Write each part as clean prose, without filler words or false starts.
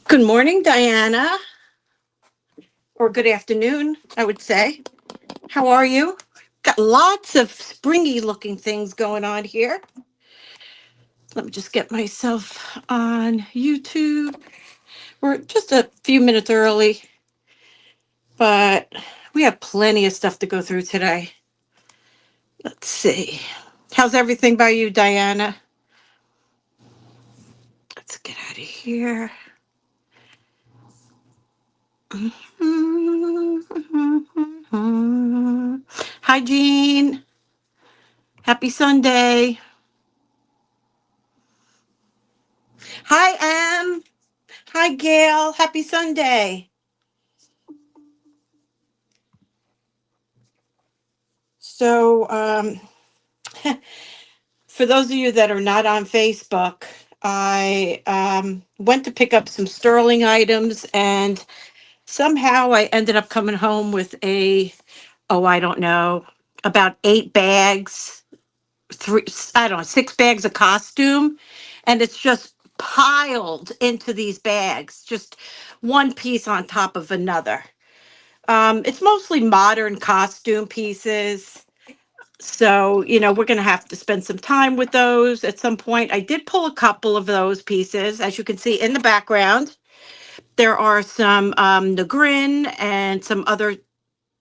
Good morning, Diana, or good afternoon, I would say. How are you? Got lots of springy looking things going on here. Let me just get myself on YouTube. We're just a few minutes early, but we have plenty of stuff to go through today. Let's see. How's everything by you, Diana? Let's get out of here. Hi, Jean. Happy Sunday. Hi, Em. Hi, Gail. Happy Sunday. So, for those of you that are not on Facebook, I went to pick up some sterling items, and somehow I ended up coming home with I don't know, about 8 bags, I don't know, 6 bags of costume, and it's just piled into these bags, just one piece on top of another. It's mostly modern costume pieces. So, we're going to have to spend some time with those at some point. I did pull a couple of those pieces. As you can see in the background, there are some Negrin and some other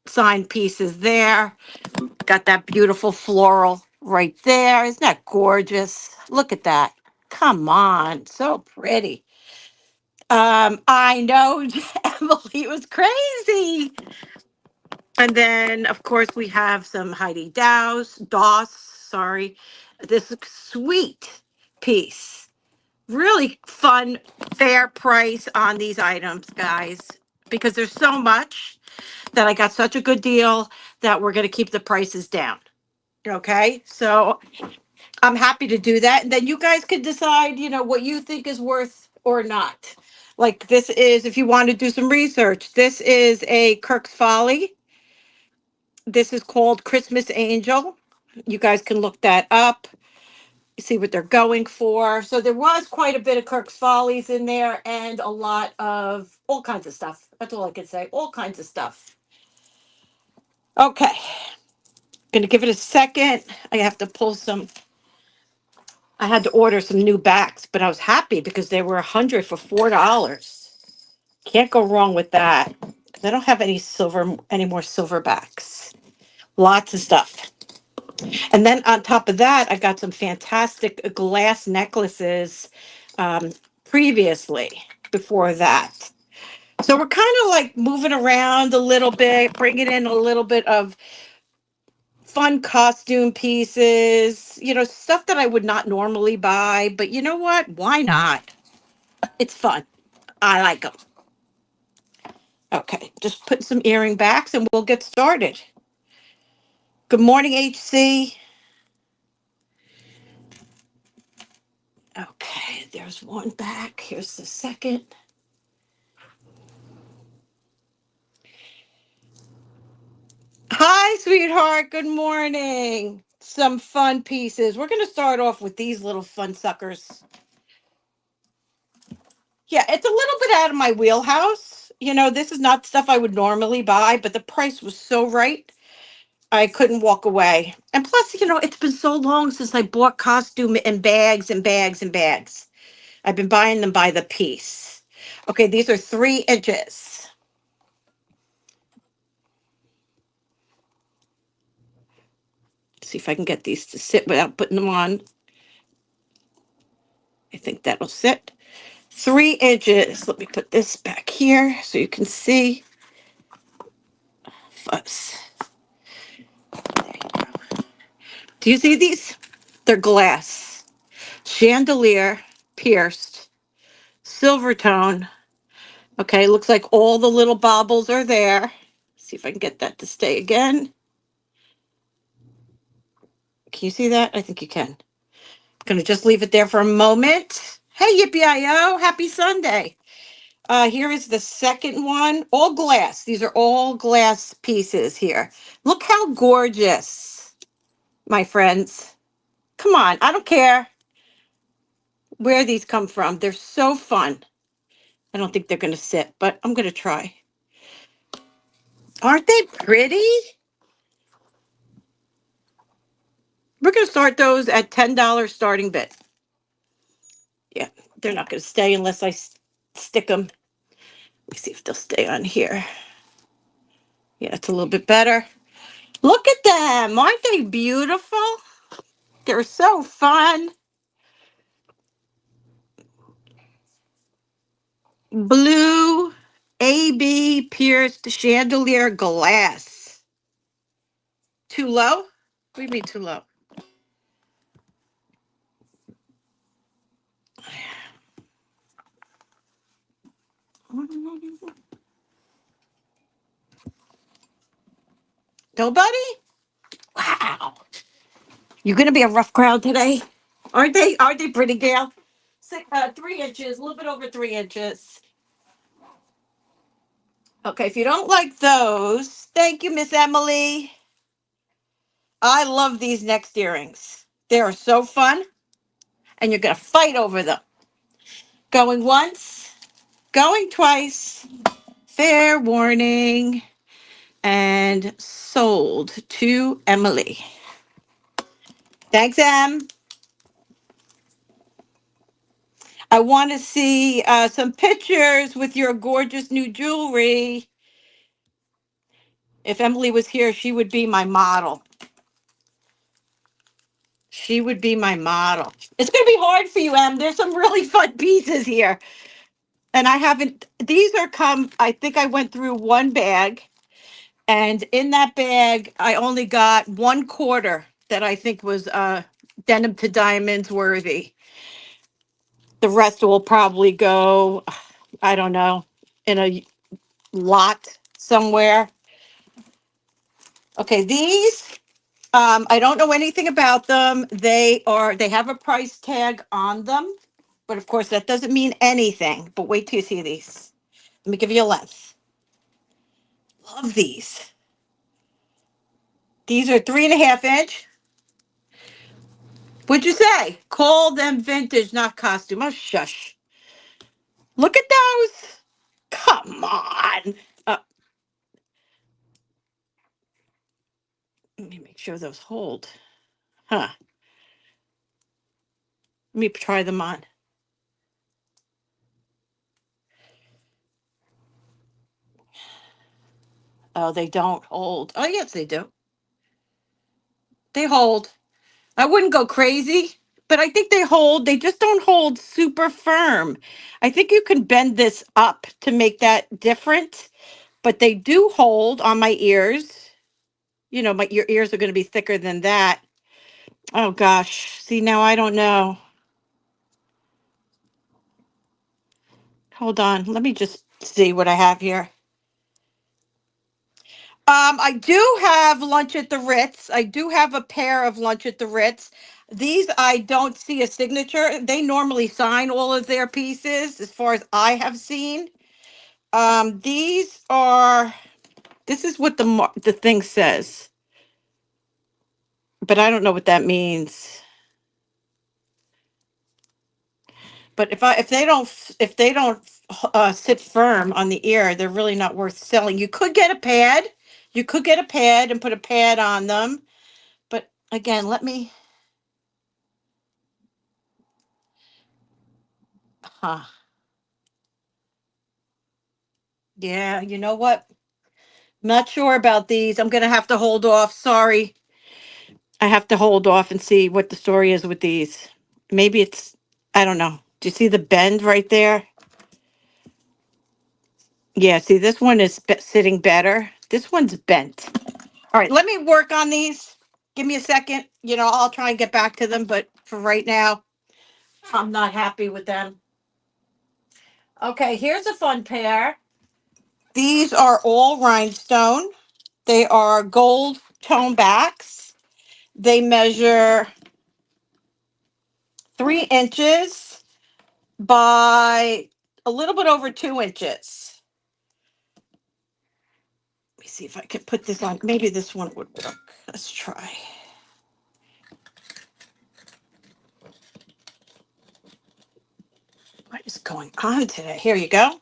signed pieces there. Got that beautiful floral right there. Isn't that gorgeous? Look at that. Come on. So pretty. I know, Emily was crazy. And then, of course, we have some Heidi Doss, sorry. This sweet piece. Really fun, fair price on these items, guys, because there's so much that I got such a good deal that we're going to keep the prices down. Okay. So I'm happy to do that. And then you guys can decide, what you think is worth or not. Like this is, if you want to do some research, this is a Kirk's Folly. This is called Christmas Angel. You guys can look that up, see what they're going for. So there was quite a bit of Kirk's Follies in there and a lot of all kinds of stuff. That's all I can say. All kinds of stuff. Okay. Gonna give it a second. I have to pull some. I had to order some new backs, but I was happy because they were 100 for $4. Can't go wrong with that. I don't have any more silver backs. Lots of stuff. And then on top of that, I got some fantastic glass necklaces um, previously before that. So we're kind of like moving around a little bit, bringing in a little bit of fun costume pieces, stuff that I would not normally buy. But you know what? Why not? It's fun. I like them. Okay, just put some earring backs and we'll get started. Good morning, HC. Okay, there's one back. Here's the second. Hi, sweetheart. Good morning. Some fun pieces. We're going to start off with these little fun suckers. Yeah, it's a little bit out of my wheelhouse. This is not stuff I would normally buy, but the price was so right. I couldn't walk away. And plus, it's been so long since I bought costume and bags and bags and bags. I've been buying them by the piece. Okay, these are 3 inches. See if I can get these to sit without putting them on. I think that'll sit. 3 inches. Let me put this back here so you can see. Fuzz. There you go. Do you see these? They're glass. Chandelier, pierced, silver tone. Okay, looks like all the little baubles are there. See if I can get that to stay again. Can you see that? I think you can. Gonna just leave it there for a moment. Hey, Yippee-I-O, happy Sunday. Here is the second one, all glass. These are all glass pieces here. Look how gorgeous, my friends. Come on, I don't care where these come from. They're so fun. I don't think they're going to sit, but I'm going to try. Aren't they pretty? We're going to start those at $10 starting bid. Yeah, they're not going to stay unless I stick them. Let me see if they'll stay on here. Yeah, it's a little bit better. Look at them. Aren't they beautiful? They're so fun. Blue AB pierced chandelier glass. Too low? What do you mean too low? Nobody? Wow. You're going to be a rough crowd today. Aren't they? Aren't they pretty, Gail? 3 inches, a little bit over 3 inches. Okay, if you don't like those, thank you, Miss Emily. I love these next earrings. They are so fun, and you're going to fight over them. Going once, going twice, fair warning, and sold to Emily. Thanks, Em. I want to see some pictures with your gorgeous new jewelry. If Emily was here, she would be my model. She would be my model. It's going to be hard for you, Em. There's some really fun pieces here. And I haven't, these are I think I went through one bag. And in that bag, I only got 1/4 that I think was denim to diamonds worthy. The rest will probably go, I don't know, in a lot somewhere. Okay, these, I don't know anything about them. They have a price tag on them, but of course that doesn't mean anything. But wait till you see these. Let me give you a length. Love these. These are 3.5 inch. What'd you say? Call them vintage, not costume. Oh, shush. Look at those. Come on. Uh, Let me make sure those hold. Huh. Let me try them on. Oh, they don't hold. Oh, yes, they do. They hold. I wouldn't go crazy, but I think they hold. They just don't hold super firm. I think you can bend this up to make that different, but they do hold on my ears. You know, your ears are going to be thicker than that. Oh gosh. See, now I don't know. Hold on. Let me just see what I have here. I do have lunch at the Ritz. I do have a pair of lunch at the Ritz. These I don't see a signature. They normally sign all of their pieces as far as I have seen. These are, this is what the thing says, but I don't know what that means. But if they don't sit firm on the ear, they're really not worth selling. You could get a pad. You could get a pad and put a pad on them. But again, let me, huh. Yeah, you know what? Not sure about these. I'm gonna have to hold off. Sorry. I have to hold off and see what the story is with these. Maybe it's, I don't know. Do you see the bend right there? Yeah, see, this one is sitting better. This one's bent. All right, let me work on these. Give me a second. I'll try and get back to them, but for right now, I'm not happy with them. Okay, here's a fun pair. These are all rhinestone. They are gold tone backs. They measure 3 inches by a little bit over 2 inches. Let me see if I can put this on. Maybe this one would work. Let's try. What is going on today? Here you go.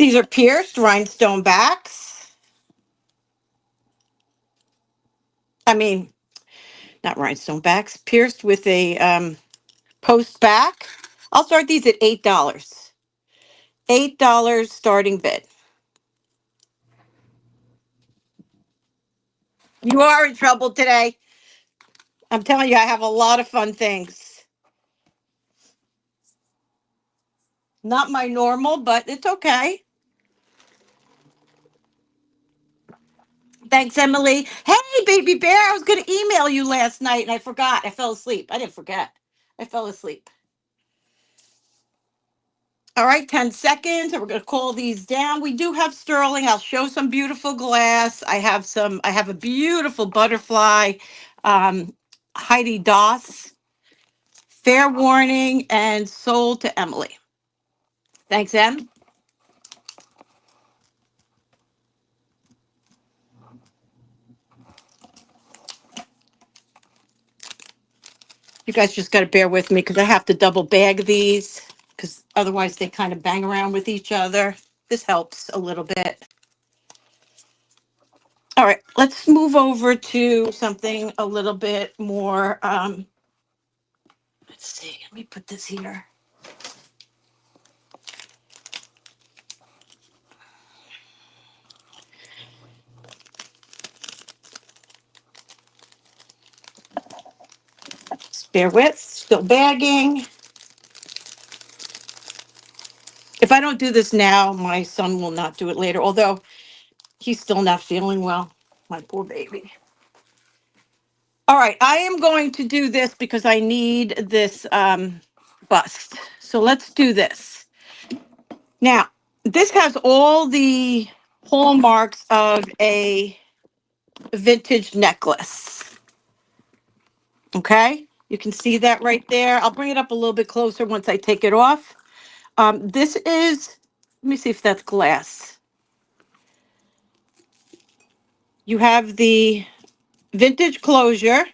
These are pierced rhinestone backs. I mean, not rhinestone backs, pierced with a post back. I'll start these at $8. $8 starting bid. You are in trouble today. I'm telling you, I have a lot of fun things. Not my normal, but it's okay. Thanks, Emily. Hey, baby bear, I was going to email you last night and I forgot. I fell asleep. I didn't forget. I fell asleep. All right, 10 seconds, and we're going to call these down. We do have sterling. I'll show some beautiful glass. I have a beautiful butterfly, Heidi Doss, fair warning, and sold to Emily. Thanks, Em. You guys just got to bear with me because I have to double bag these because otherwise they kind of bang around with each other. This helps a little bit. All right, let's move over to something a little bit more. Let's see, let me put this here. Just bear with, still bagging. If I don't do this now, my son will not do it later, although he's still not feeling well. My poor baby. All right, I am going to do this because I need this bust. So let's do this. Now, this has all the hallmarks of a vintage necklace. Okay, you can see that right there. I'll bring it up a little bit closer once I take it off. This is, let me see if that's glass. You have the vintage closure,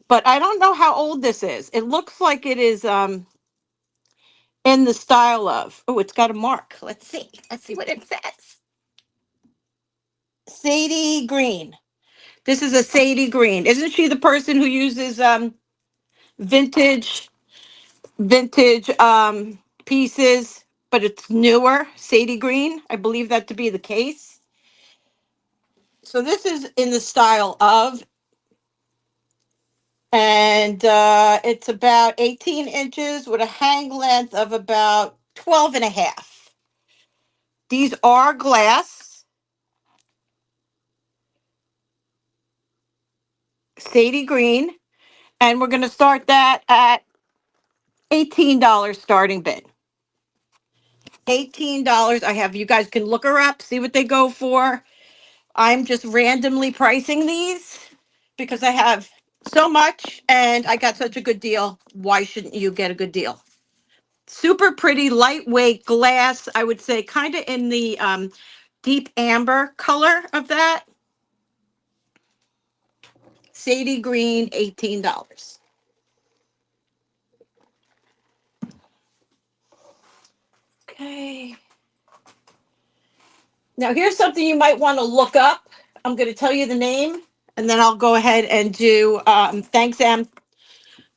but I don't know how old this is. It looks like it is in the style of, oh, it's got a mark. Let's see. Let's see what it says. Sadie Green. This is a Sadie Green. Isn't she the person who uses vintage pieces, but it's newer? Sadie Green. I believe that to be the case. So this is in the style of, and it's about 18 inches with a hang length of about 12 and a half. These are glass. Sadie Green. And we're going to start that at $18 starting bid. $18. I have, you guys can look her up, see what they go for. I'm just randomly pricing these because I have so much and I got such a good deal. Why shouldn't you get a good deal? Super pretty, lightweight glass. I would say kind of in the deep amber color of that. Sadie Green, $18. Okay. Now here's something you might want to look up. I'm going to tell you the name and then I'll go ahead and do, thanks, Em.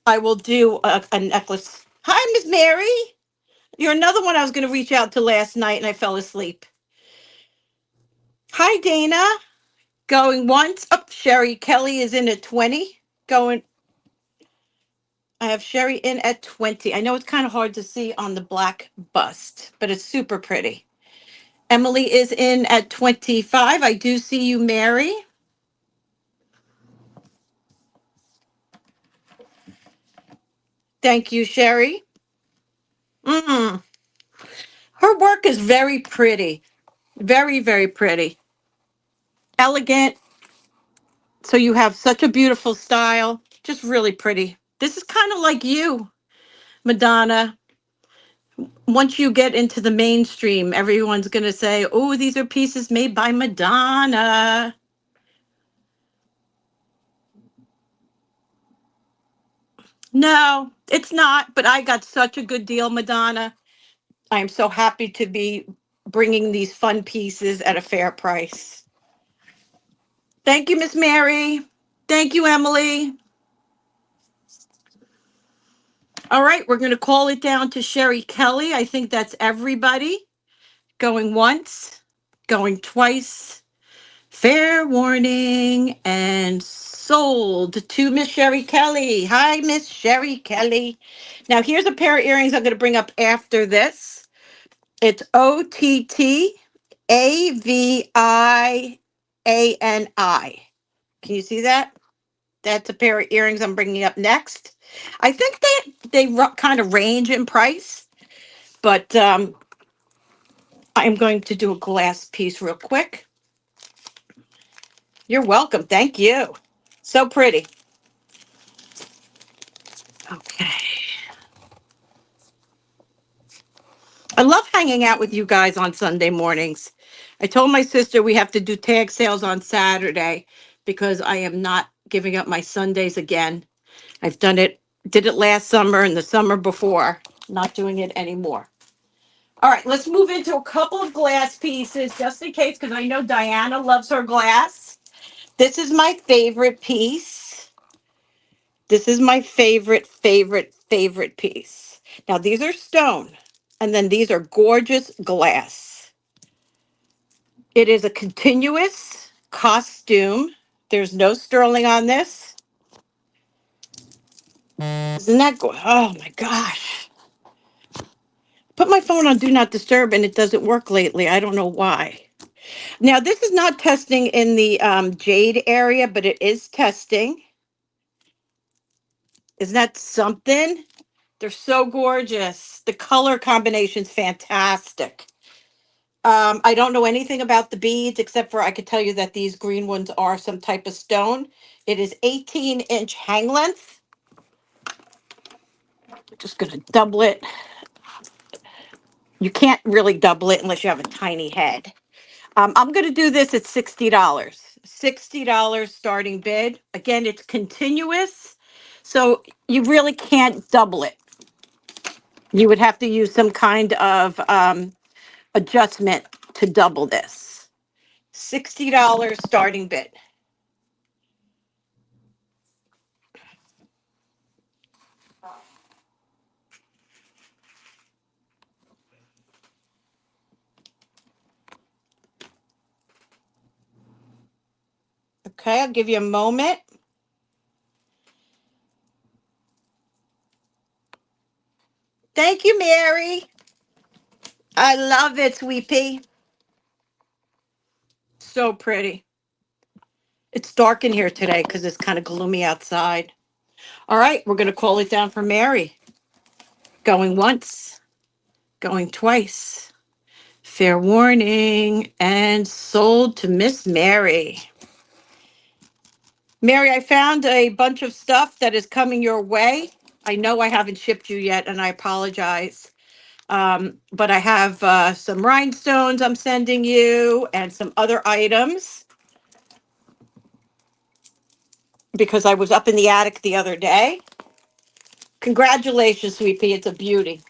I will do a necklace. Hi, Miss Mary. You're another one I was going to reach out to last night and I fell asleep. Hi, Dana. Going once. Oh, Sherry Kelly is in at 20. Going. I have Sherry in at 20. I know it's kind of hard to see on the black bust, but it's super pretty. Emily is in at 25. I do see you, Mary. Thank you, Sherry. Mm. Her work is very pretty. Very, very pretty. Elegant. So you have such a beautiful style. Just really pretty. This is kind of like you, Madonna. Once you get into the mainstream, everyone's going to say, oh, these are pieces made by Madonna. No, it's not, but I got such a good deal, Madonna. I am so happy to be bringing these fun pieces at a fair price. Thank you, Miss Mary. Thank you, Emily. All right, we're going to call it down to Sherry Kelly. I think that's everybody. Going once, going twice. Fair warning and sold to Miss Sherry Kelly. Hi, Miss Sherry Kelly. Now, here's a pair of earrings I'm going to bring up after this. It's OTTAVIANI. Can you see that? That's a pair of earrings I'm bringing up next. I think they kind of range in price, but I'm going to do a glass piece real quick. You're welcome. Thank you. So pretty. Okay. I love hanging out with you guys on Sunday mornings. I told my sister we have to do tag sales on Saturday because I am not giving up my Sundays again. I've did it last summer and the summer before, not doing it anymore. All right, let's move into a couple of glass pieces just in case, because I know Diana loves her glass. This is my favorite piece. This is my favorite piece. Now, these are stone, and then these are gorgeous glass. It is a continuous costume. There's no sterling on this. Isn't that oh my gosh. Put my phone on Do Not Disturb and it doesn't work lately. I don't know why. Now, this is not testing in the jade area, but it is testing. Isn't that something? They're so gorgeous. The color combination's fantastic. I don't know anything about the beads except for I could tell you that these green ones are some type of stone. It is 18-inch hang length. Just going to double it. You can't really double it unless you have a tiny head. I'm going to do this at $60. $60 starting bid. Again, it's continuous, so you really can't double it. You would have to use some kind of adjustment to double this. $60 starting bid. Okay, I'll give you a moment. Thank you, Mary. I love it, Sweet Pea. So pretty. It's dark in here today because it's kind of gloomy outside. All right, we're going to call it down for Mary. Going once, going twice. Fair warning and sold to Miss Mary. Mary, I found a bunch of stuff that is coming your way. I know I haven't shipped you yet, and I apologize. But I have some rhinestones I'm sending you and some other items because I was up in the attic the other day. Congratulations, Sweet Pea. It's a beauty.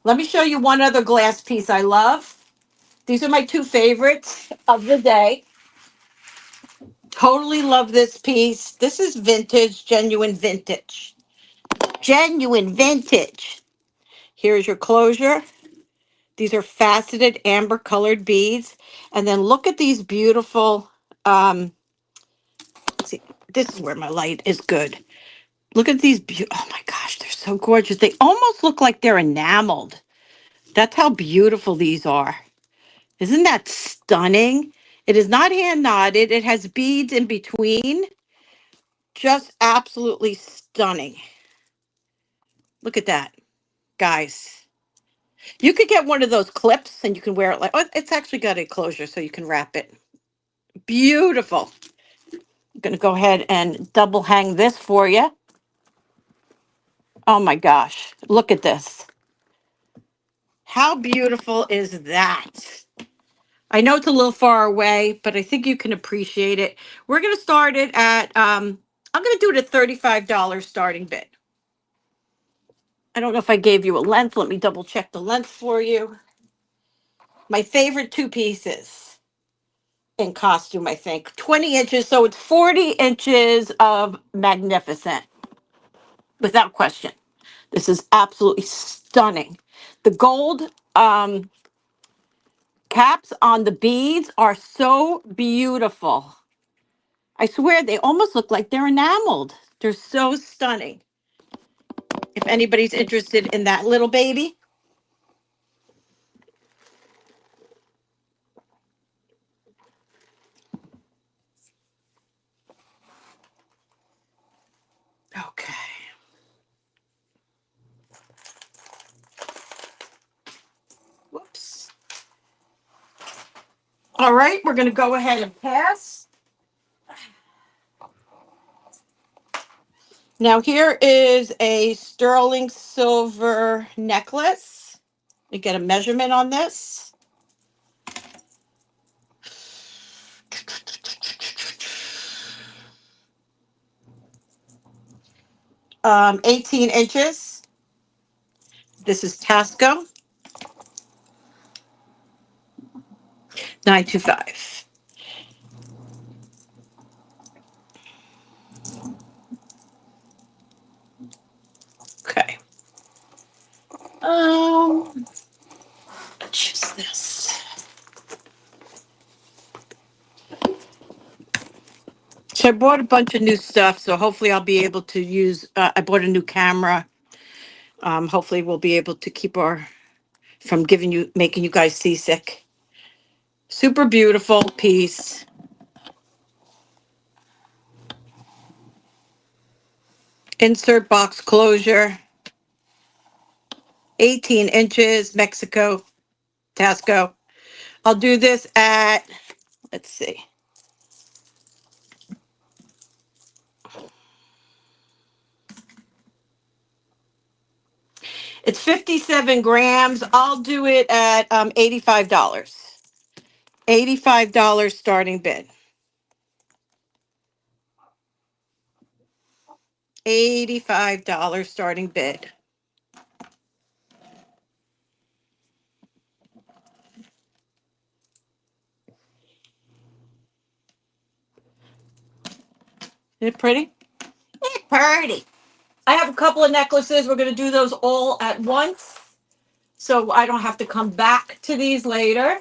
Let me show you one other glass piece I love. These are my two favorites of the day. Totally love this piece. This is vintage, genuine vintage. Genuine vintage. Here's your closure. These are faceted amber colored beads. And then look at these beautiful, see, this is where my light is good. Look at these, oh my gosh, they're so gorgeous. They almost look like they're enameled. That's how beautiful these are. Isn't that stunning? It is not hand knotted. It has beads in between. Just absolutely stunning. Look at that, guys. You could get one of those clips and you can wear it like, oh, it's actually got a closure so you can wrap it. Beautiful. I'm going to go ahead and double hang this for you. Oh my gosh, look at this. How beautiful is that? I know it's a little far away, but I think you can appreciate it. We're going to start it at, I'm going to do it at $35 starting bid. I don't know if I gave you a length. Let me double check the length for you. My favorite two pieces in costume, I think. 20 inches. So it's 40 inches of magnificent, without question. This is absolutely stunning. The gold um, caps on the beads are so beautiful. I swear they almost look like they're enameled. They're so stunning. If anybody's interested in that little baby. Okay. Whoops. All right, we're going to go ahead and pass. Now here is a sterling silver necklace. You get a measurement on this. 18 inches. This is Tasco 925. Okay. Let's use this. So I bought a bunch of new stuff, so hopefully I'll be able to use, I bought a new camera. Hopefully we'll be able to keep our, from making you guys seasick. Super beautiful piece. Insert box closure. 18 inches, Mexico, Tasco. I'll do this at, let's see. It's 57 grams. I'll do it at $85. $85 starting bid. $85 starting bid. Isn't it pretty? It's pretty. I have a couple of necklaces. We're going to do those all at once, so I don't have to come back to these later.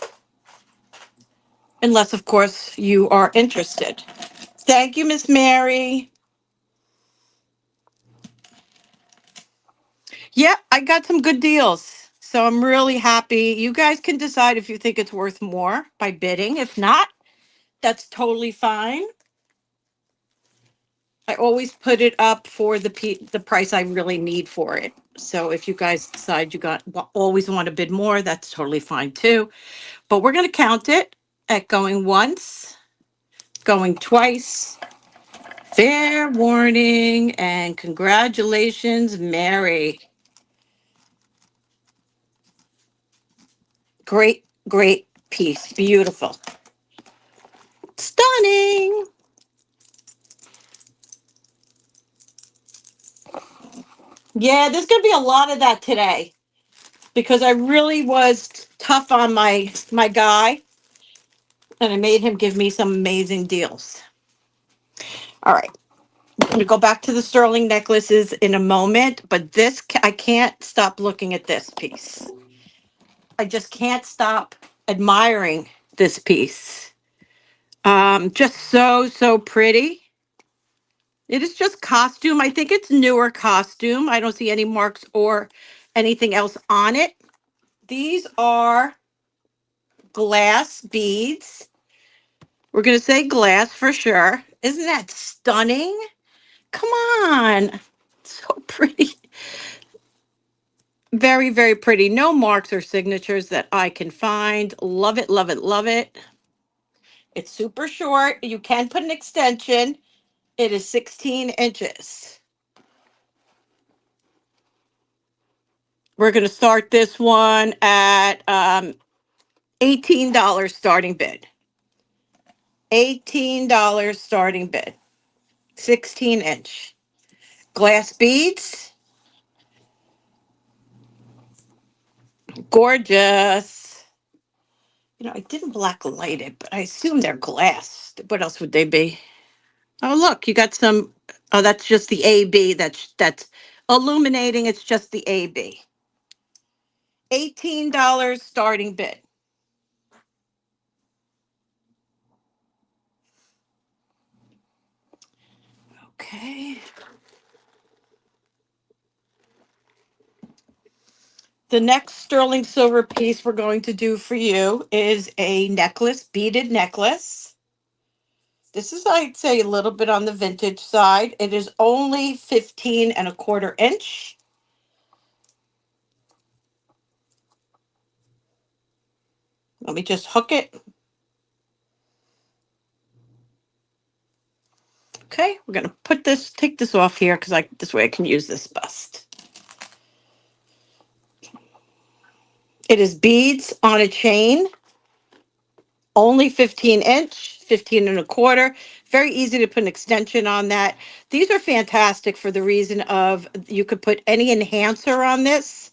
Unless, of course, you are interested. Thank you, Miss Mary. Yeah, I got some good deals. So I'm really happy. You guys can decide if you think it's worth more by bidding. If not, that's totally fine. I always put it up for the price I really need for it. So if you guys decide always want to bid more, that's totally fine too. But we're going to count it at going once, going twice. Fair warning and congratulations, Mary. Great, great piece. Beautiful. Stunning. Yeah, there's going to be a lot of that today because I really was tough on my guy and I made him give me some amazing deals. All right. I'm going to go back to the sterling necklaces in a moment, but I can't stop looking at this piece. I just can't stop admiring this piece. Just so, so pretty. It is just costume. I think it's newer costume. I don't see any marks or anything else on it. These are glass beads. We're going to say glass for sure. Isn't that stunning? Come on. So pretty. Very, very pretty. No marks or signatures that I can find. Love it, love it, love it. It's super short. You can put an extension. It is 16 inches. We're going to start this one at $18 starting bid. $18 starting bid. 16 inch. Glass beads. Gorgeous. You know, I didn't black light it, but I assume they're glass. What else would they be? Oh, look, you got some. Oh, that's just the AB. That's illuminating. It's just the AB. $18 starting bid. Okay. The next sterling silver piece we're going to do for you is a necklace, beaded necklace. This is, I'd say, a little bit on the vintage side. It is only 15 1/4 inch. Let me just hook it. Okay, we're going to take this off here because this way I can use this bust. It is beads on a chain, only 15 inch, 15 1/4. Very easy to put an extension on that. These are fantastic for the reason of you could put any enhancer on this.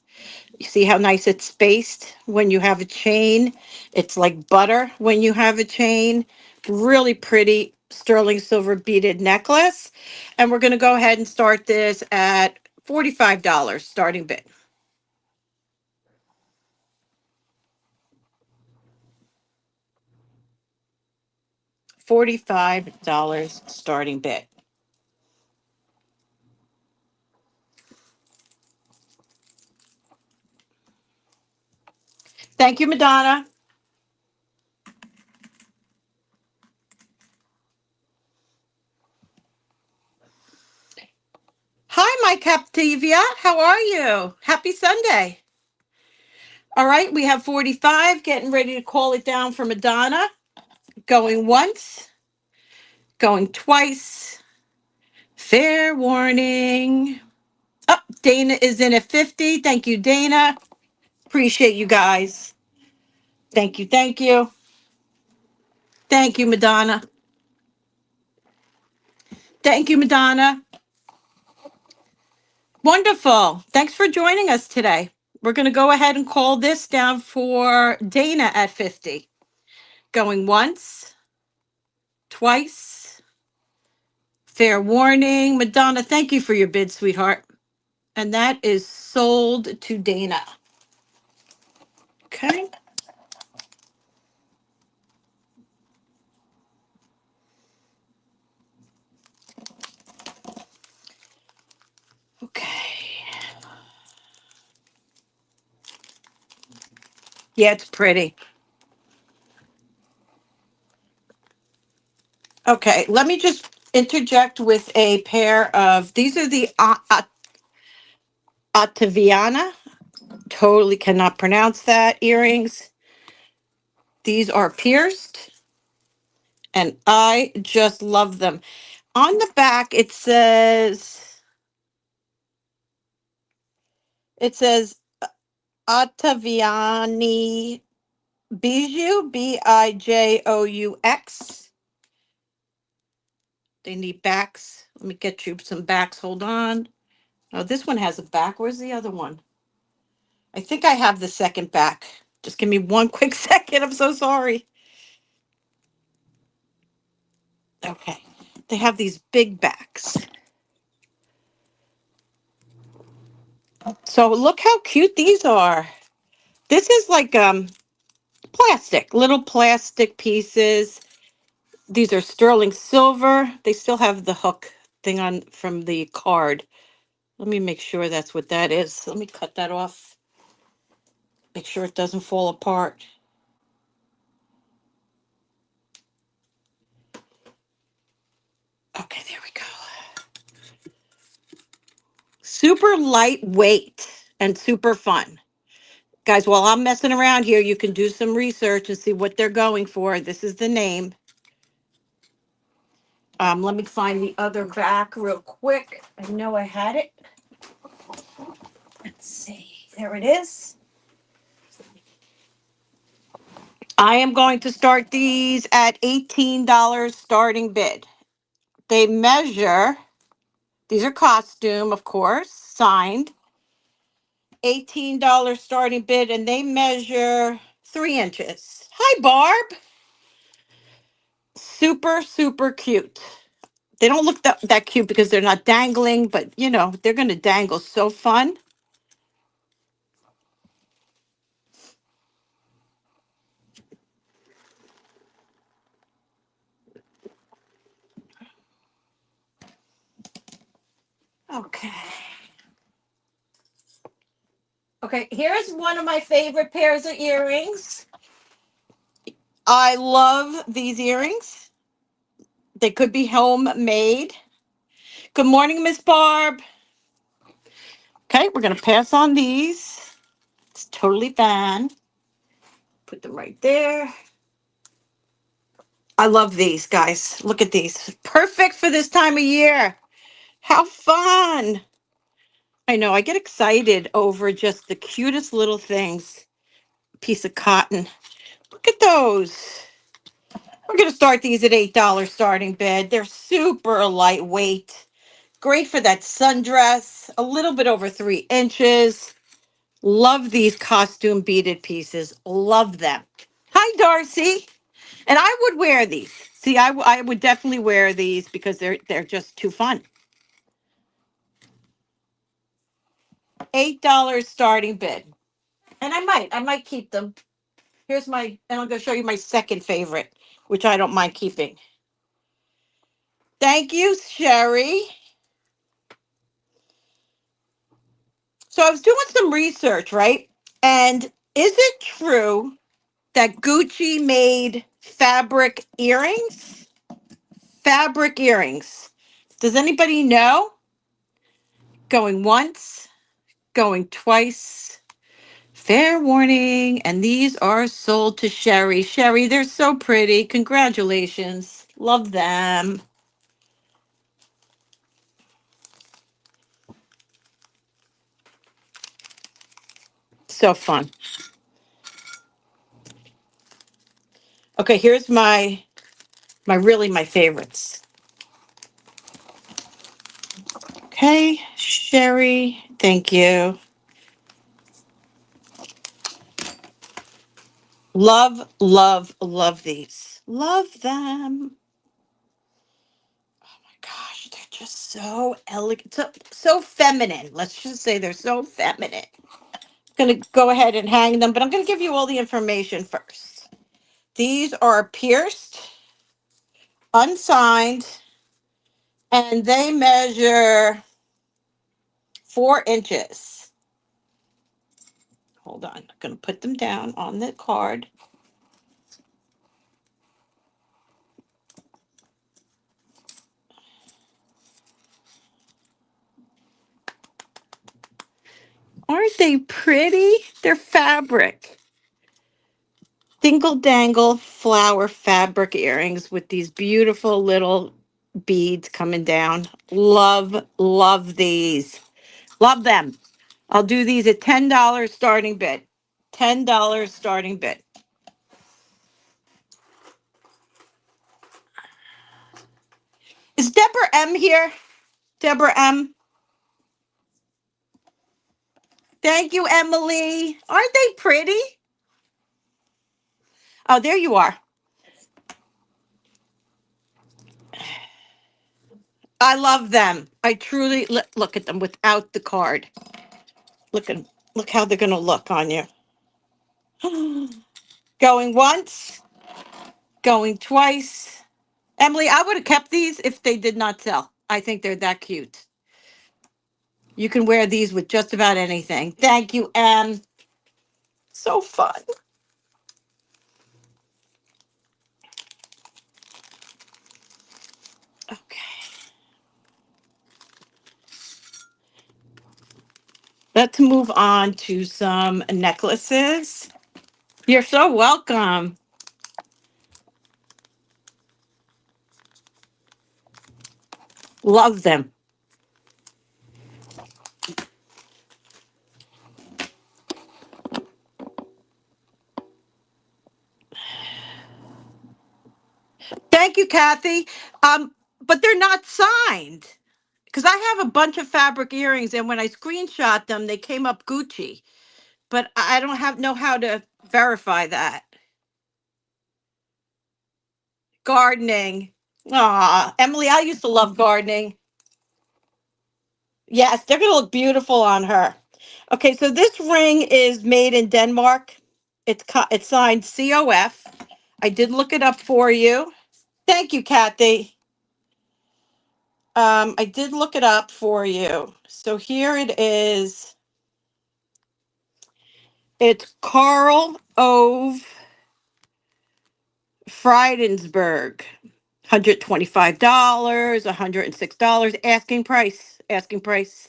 You see how nice it's spaced when you have a chain. It's like butter when you have a chain. Really pretty sterling silver beaded necklace. And we're going to go ahead and start this at $45 starting bid. $45 starting bid. Thank you, Madonna. Hi, my Captivia. How are you? Happy Sunday. All right, we have 45, getting ready to call it down for Madonna. Going once, going twice. Fair warning. Oh, Dana is in at 50. Thank you, Dana. Appreciate you guys. Thank you, thank you. Thank you, Madonna. Thank you, Madonna. Wonderful. Thanks for joining us today. We're going to go ahead and call this down for Dana at 50. Going once, twice. Fair warning. Madonna, thank you for your bid, sweetheart. And that is sold to Dana. Okay. Okay. Yeah, it's pretty. Okay, let me just interject with a pair of, these are the Ottaviana. Totally cannot pronounce that, earrings. These are pierced, and I just love them. On the back, it says Ottaviani Bijou, Bijous. They need backs. Let me get you some backs. Hold on. Oh, this one has a back. Where's the other one? I think I have the second back. Just give me one quick second. I'm so sorry. Okay. They have these big backs. So look how cute these are. This is like plastic, little plastic pieces. These are sterling silver. They still have the hook thing on from the card. Let me make sure that's what that is. Let me cut that off. Make sure it doesn't fall apart. Okay, there we go. Super lightweight and super fun. Guys, while I'm messing around here, you can do some research and see what they're going for. This is the name. Let me find the other back real quick. I know I had it. Let's see. There it is. I am going to start these at $18 starting bid. They measure, these are costume, of course, signed. $18 starting bid, and they measure 3 inches. Hi, Barb. Super, super cute. They don't look that cute because they're not dangling, but you know, they're going to dangle. So fun. Okay. Okay, here's one of my favorite pairs of earrings. I love these earrings. They could be homemade. Good morning, Miss Barb. Okay, we're going to pass on these. It's totally fine. Put them right there. I love these, guys. Look at these. Perfect for this time of year. How fun. I know, I get excited over just the cutest little things. Piece of cotton. Look at those. We're going to start these at $8 starting bid. They're super lightweight. Great for that sundress. A little bit over 3 inches. Love these costume beaded pieces. Love them. Hi, Darcy. And I would wear these. See, I would definitely wear these because they're just too fun. $8 starting bid. And I might keep them. Here's my, and I'm going to show you my second favorite, which I don't mind keeping. Thank you, Sherry. So I was doing some research, right? And is it true that Gucci made fabric earrings? Fabric earrings. Does anybody know? Going once, going twice. Fair warning. And these are sold to Sherry. Sherry, they're so pretty. Congratulations. Love them. So fun. Okay, here's my favorites. Okay, Sherry, thank you. Love, love, love these. Love them. Oh my gosh, they're just so elegant, so feminine. Let's just say they're so feminine. I'm gonna go ahead and hang them, but I'm gonna give you all the information first. These are pierced, unsigned, and they measure 4 inches. Hold on, I'm gonna put them down on the card. Aren't they pretty? They're fabric. Dingle dangle flower fabric earrings with these beautiful little beads coming down. Love, love these. Love them. I'll do these at $10 starting bid. $10 starting bid. Is Deborah M here? Deborah M. Thank you, Emily. Aren't they pretty? Oh, there you are. I love them. I truly look at them without the card. Look how they're going to look on you. Going once, going twice. Emily, I would have kept these if they did not sell. I think they're that cute. You can wear these with just about anything. Thank you, Em. So fun. Okay. Let's move on to some necklaces. You're so welcome. Love them. Thank you, Kathy. But they're not signed. Because I have a bunch of fabric earrings, and when I screenshot them, they came up Gucci. But I don't know how to verify that. Gardening. Aw, Emily, I used to love gardening. Yes, they're going to look beautiful on her. Okay, so this ring is made in Denmark. It's signed COF. I did look it up for you. Thank you, Kathy. I did look it up for you. So here it is. It's Carl Ove Friedensberg. $125, $106. Asking price. Asking price.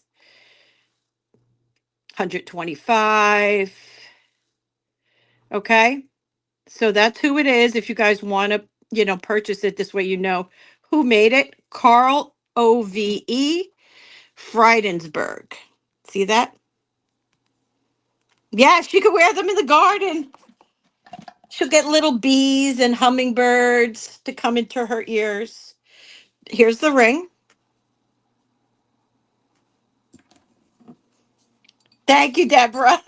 125. Okay. So that's who it is. If you guys want to, purchase it this way, who made it. Carl Ove Friedensberg. See that? Yeah, she could wear them in the garden. She'll get little bees and hummingbirds to come into her ears. Here's the ring. Thank you, Deborah.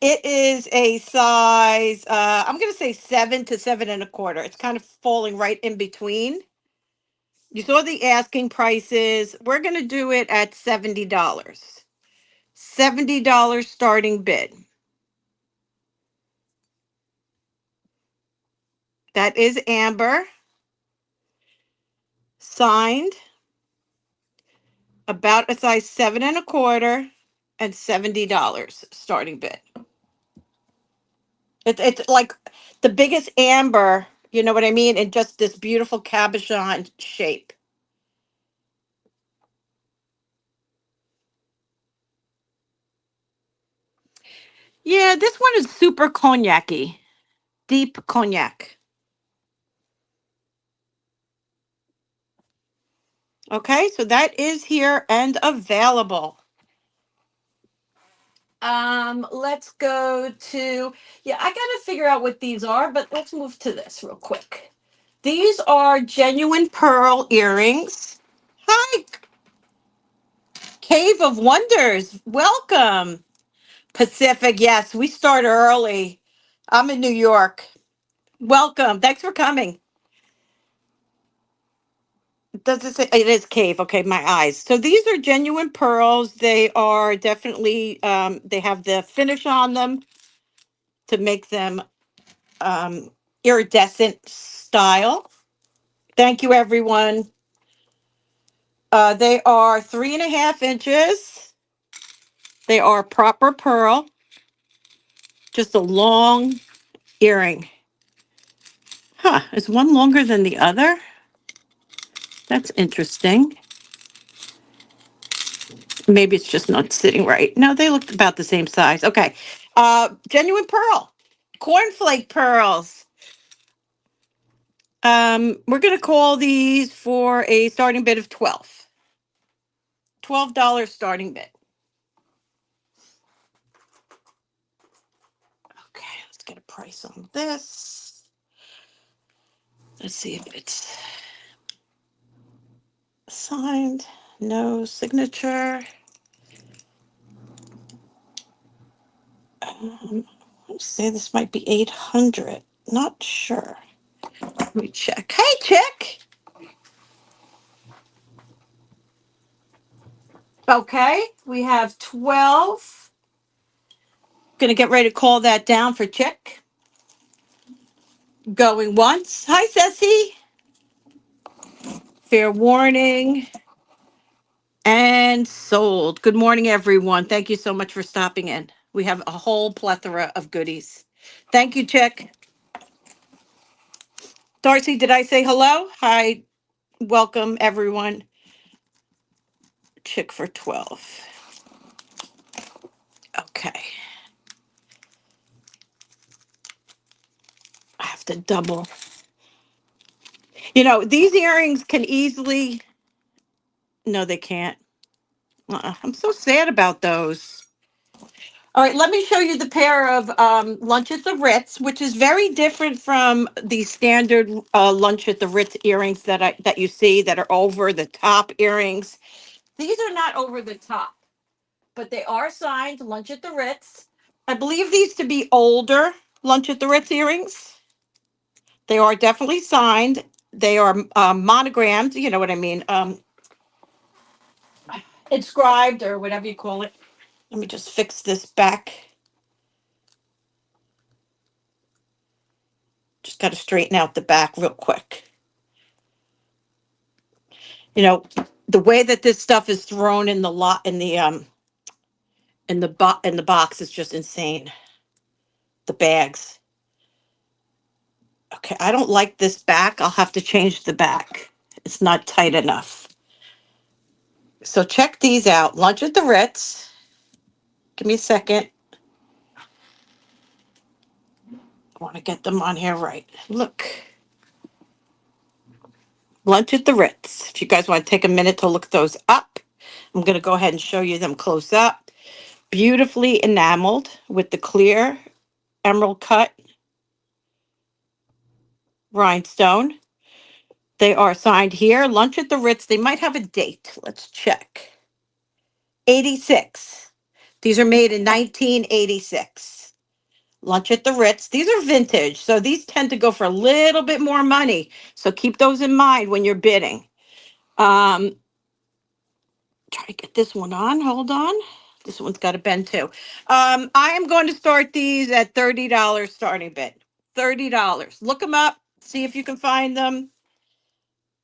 It is a size, I'm going to say 7 to 7 1/4. It's kind of falling right in between. You saw the asking prices. We're going to do it at $70. $70 starting bid. That is Amber. Signed. About a size 7 1/4 and $70 starting bid. It's like the biggest amber, you know what I mean? And just this beautiful cabochon shape. Yeah, this one is super cognac-y. Deep cognac. Okay, so that is here and available. Let's go to, yeah, I gotta figure out what these are, but let's move to this real quick. These are genuine pearl earrings. Hi, Cave of Wonders. Welcome. Pacific, yes, we start early. I'm in New York. Welcome. Thanks for coming. Does it say it is cave? Okay, my eyes. So these are genuine pearls. They are definitely they have the finish on them to make them iridescent style. Thank you, everyone. They are 3.5 inches. They are proper pearl. Just a long earring. Huh, is one longer than the other? That's interesting. Maybe it's just not sitting right. No, they look about the same size. Okay. Genuine pearl. Cornflake pearls. We're gonna call these for a starting bid of 12. $12 starting bid. Okay, let's get a price on this. Let's see if it's signed. No signature. Let's say this might be 800. Not sure. Let me check. Hey, Chick. Okay, we have 12. Gonna get ready to call that down for Chick. Going once. Hi, Ceci. Fair warning. And sold. Good morning, everyone. Thank you so much for stopping in. We have a whole plethora of goodies. Thank you, Chick. Darcy, did I say hello? Hi. Welcome, everyone. Chick for 12. Okay. I have to double. These earrings can easily. No, they can't. I'm so sad about those. All right, let me show you the pair of Lunch at the Ritz, which is very different from the standard Lunch at the Ritz earrings that you see that are over the top earrings. These are not over the top, but they are signed Lunch at the Ritz. I believe these to be older Lunch at the Ritz earrings. They are definitely signed. They are monogrammed, you know what I mean, inscribed or whatever you call it. Let me just fix this back. Just got to straighten out the back real quick. You know, the way that this stuff is thrown in the lot in the box is just insane. The bags. Okay, I don't like this back. I'll have to change the back. It's not tight enough. So check these out. Lunch at the Ritz. Give me a second. I want to get them on here right. Look. Lunch at the Ritz. If you guys want to take a minute to look those up, I'm going to go ahead and show you them close up. Beautifully enameled with the clear emerald cut rhinestone. They are signed here. Lunch at the Ritz. They might have a date. Let's check. 86. These are made in 1986. Lunch at the Ritz. These are vintage, so these tend to go for a little bit more money. So keep those in mind when you're bidding. Try to get this one on. Hold on. This one's got a bend too. I am going to start these at $30 starting bid. $30. Look them up. See if you can find them.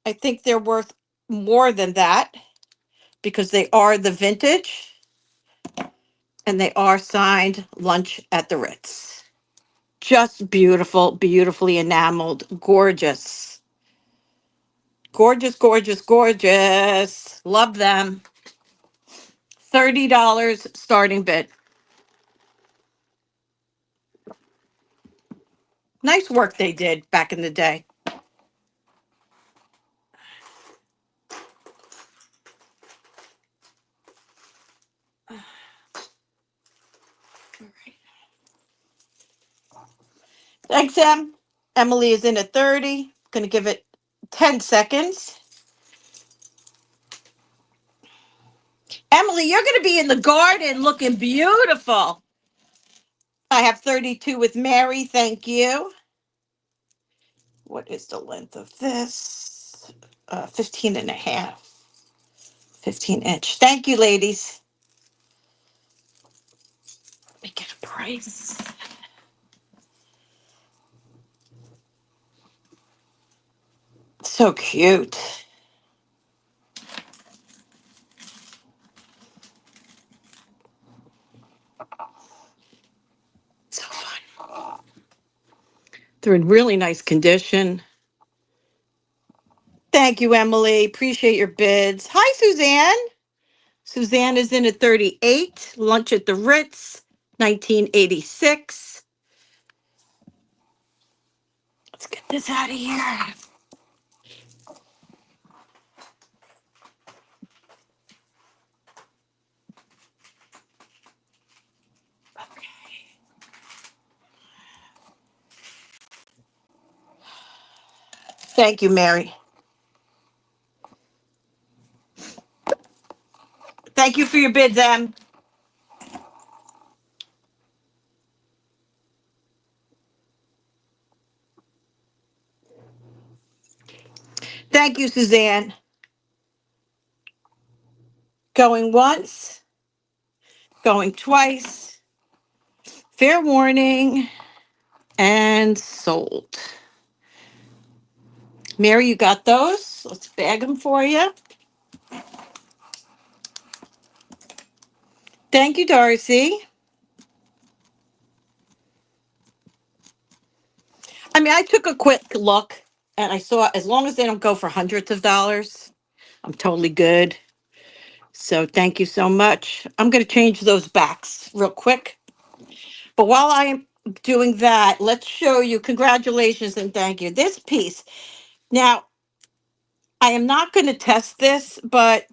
I think they're worth more than that because they are the vintage and they are signed Lunch at the Ritz. Just beautiful, beautifully enameled, gorgeous. Gorgeous, gorgeous, gorgeous. Love them. $30 starting bid. Nice work they did back in the day. Thanks, Em. Emily is in at 30. Going to give it 10 seconds. Emily, you're going to be in the garden looking beautiful. I have 32 with Mary. Thank you. What is the length of this? 15 and a half. 15 inch. Thank you, ladies. Let me get a price. So cute. So fun. They're in really nice condition. Thank you, Emily. Appreciate your bids. Hi, Suzanne. Suzanne is in at 38. Lunch at the Ritz, 1986. Let's get this out of here. Okay. Thank you, Mary. Thank you for your bids, Em. Thank you, Suzanne. Going once, going twice. Fair warning. And sold. Mary, you got those? Let's bag them for you. Thank you, Darcy. I mean, I took a quick look and I saw as long as they don't go for hundreds of dollars, I'm totally good. So thank you so much. I'm going to change those backs real quick. But while I am doing that, let's show you congratulations and thank you. This piece. Now, I am not going to test this, but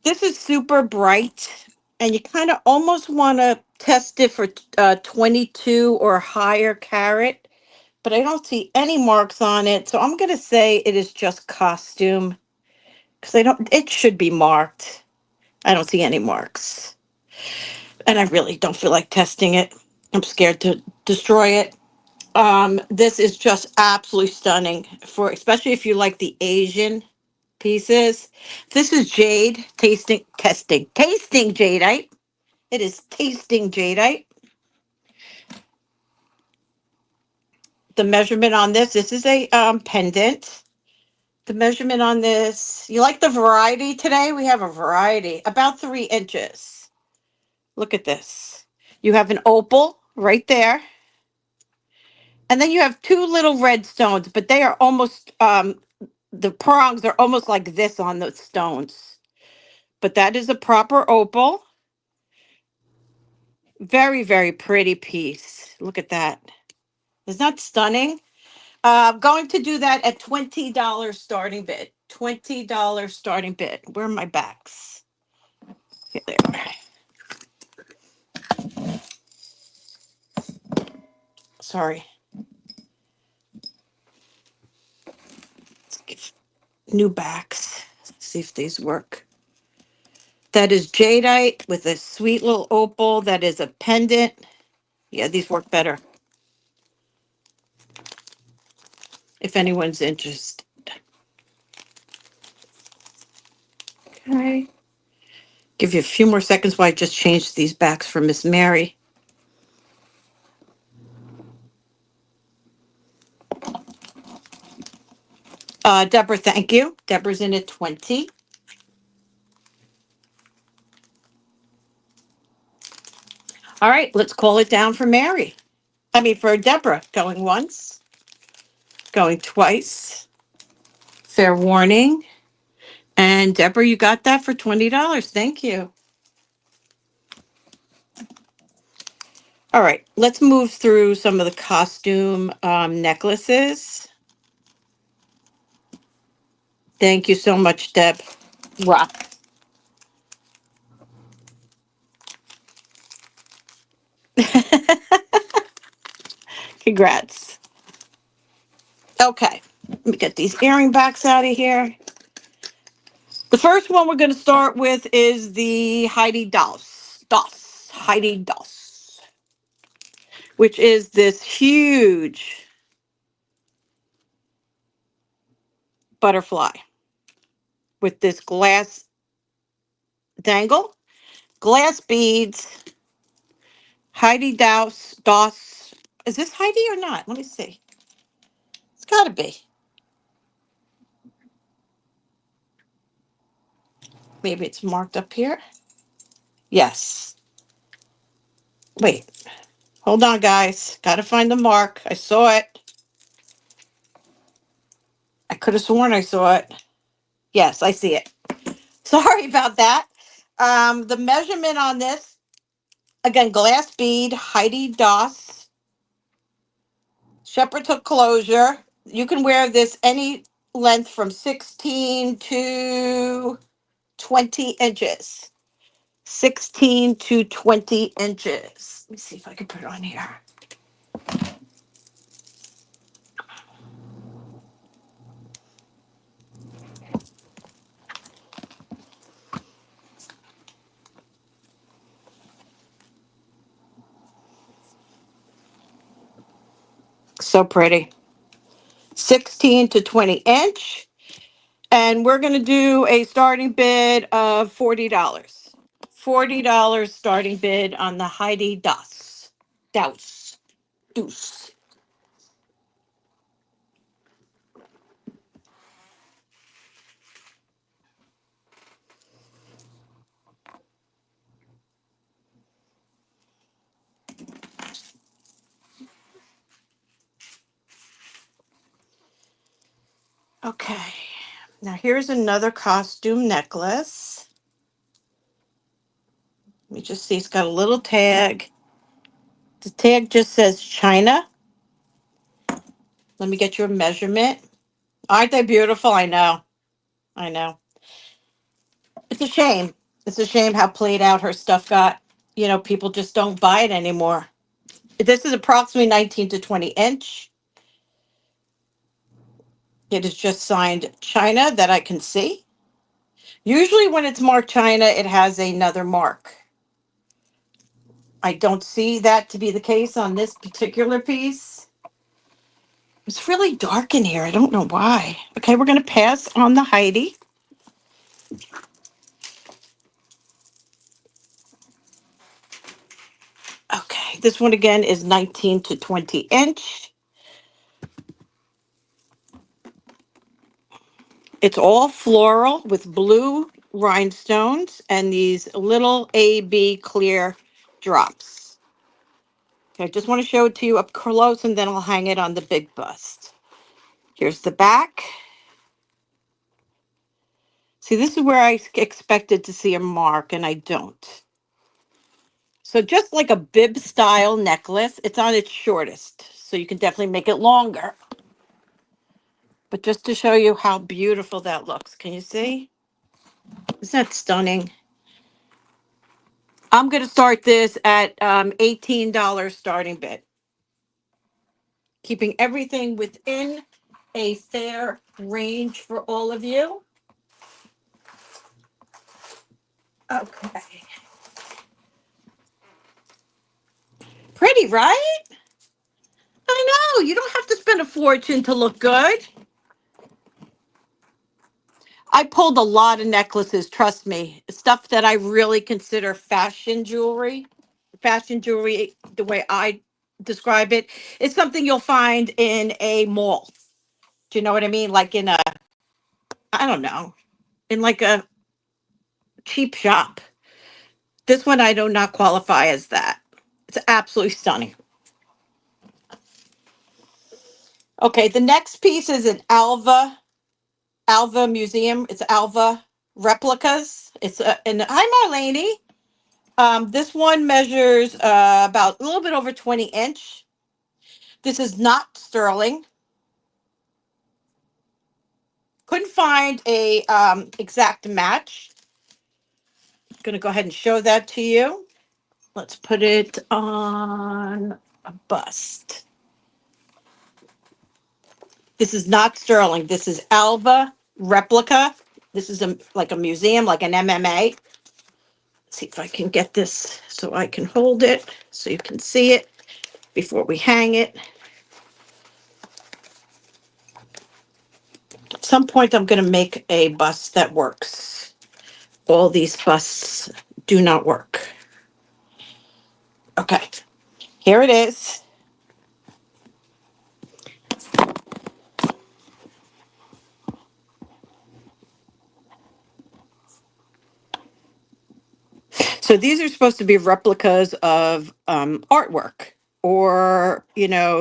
this is super bright and you kind of almost want to test it for 22 or higher carat, but I don't see any marks on it. So I'm going to say it is just costume. because I don't, it should be marked. I don't see any marks. And I really don't feel like testing it. I'm scared to destroy it. This is just absolutely stunning for, especially if you like the Asian pieces. This is jade, tasting jadeite. It is tasting jadeite. The measurement on this is a pendant. The measurement on this, you like the variety today? We have a variety, about 3 inches. Look at this. You have an opal right there. And then you have two little red stones, but they are almost, the prongs are almost like this on the stones. But that is a proper opal. Very, very pretty piece. Look at that. Isn't that stunning? I'm going to do that at $20 starting bid. $20 starting bid. Where are my backs? Here they are. Sorry. Let's give new backs. See if these work. That is jadeite with a sweet little opal. That is a pendant. Yeah, these work better if anyone's interested. Okay. Give you a few more seconds while I just changed these backs for Miss Mary. Deborah, thank you. Deborah's in at 20. All right, let's call it down for Mary. I mean, for Deborah. Going once, going twice. Fair warning. And Deborah, you got that for $20. Thank you. All right, let's move through some of the costume necklaces. Thank you so much, Deb. Rock. Congrats. Okay, let me get these earring backs out of here. The first one we're going to start with is the Heidi Heidi Das, which is this huge butterfly with this glass dangle, glass beads. Heidi Das. Is this Heidi or not? Let me see. It's got to be. Maybe it's marked up here. Yes. Wait. Hold on, guys. Got to find the mark. I saw it. I could have sworn I saw it. Yes, I see it. Sorry about that. The measurement on this, again, glass bead, Heidi Das, shepherd's hook closure. You can wear this any length from 16 to 20 inches. 16 to 20 inches. Let me see if I can put it on here. So pretty. 16 to 20 inch. And we're going to do a starting bid of $40. $40 starting bid on the Heidi Das. Deuce. Okay. Now here's another costume necklace. Let me just see. It's got a little tag. The tag just says China. Let me get you a measurement. Aren't they beautiful? I know. I know. It's a shame. It's a shame how played out her stuff got. You know, people just don't buy it anymore. This is approximately 19 to 20 inch. It is just signed China that I can see. Usually when it's marked China, it has another mark. I don't see that to be the case on this particular piece. It's really dark in here. I don't know why. Okay, we're going to pass on the Heidi. Okay, this one again is 19 to 20 inch. It's all floral with blue rhinestones and these little AB clear drops. Okay, I just want to show it to you up close and then I'll hang it on the big bust. Here's the back. See, this is where I expected to see a mark and I don't. So just like a bib style necklace, it's on its shortest. So you can definitely make it longer. But just to show you how beautiful that looks. Can you see? Isn't that stunning? I'm going to start this at $18 starting bid. Keeping everything within a fair range for all of you. Okay. Pretty, right? I know. You don't have to spend a fortune to look good. I pulled a lot of necklaces, trust me. Stuff that I really consider fashion jewelry. Fashion jewelry, the way I describe it, is something you'll find in a mall. Do you know what I mean? Like in a, I don't know, in like a cheap shop. This one I do not qualify as that. It's absolutely stunning. Okay, the next piece is an Alva Museum. It's Alva replicas. It's and hi Marlene. This one measures about a little bit over 20 inch. This is not sterling. Couldn't find a exact match. Going to go ahead and show that to you. Let's put it on a bust. This is not sterling. This is Alva replica. This is like a museum, like an MMA. Let's see if I can get this so I can hold it so you can see it before we hang it. At some point, I'm going to make a bust that works. All these busts do not work. Okay, here it is. So these are supposed to be replicas of artwork or,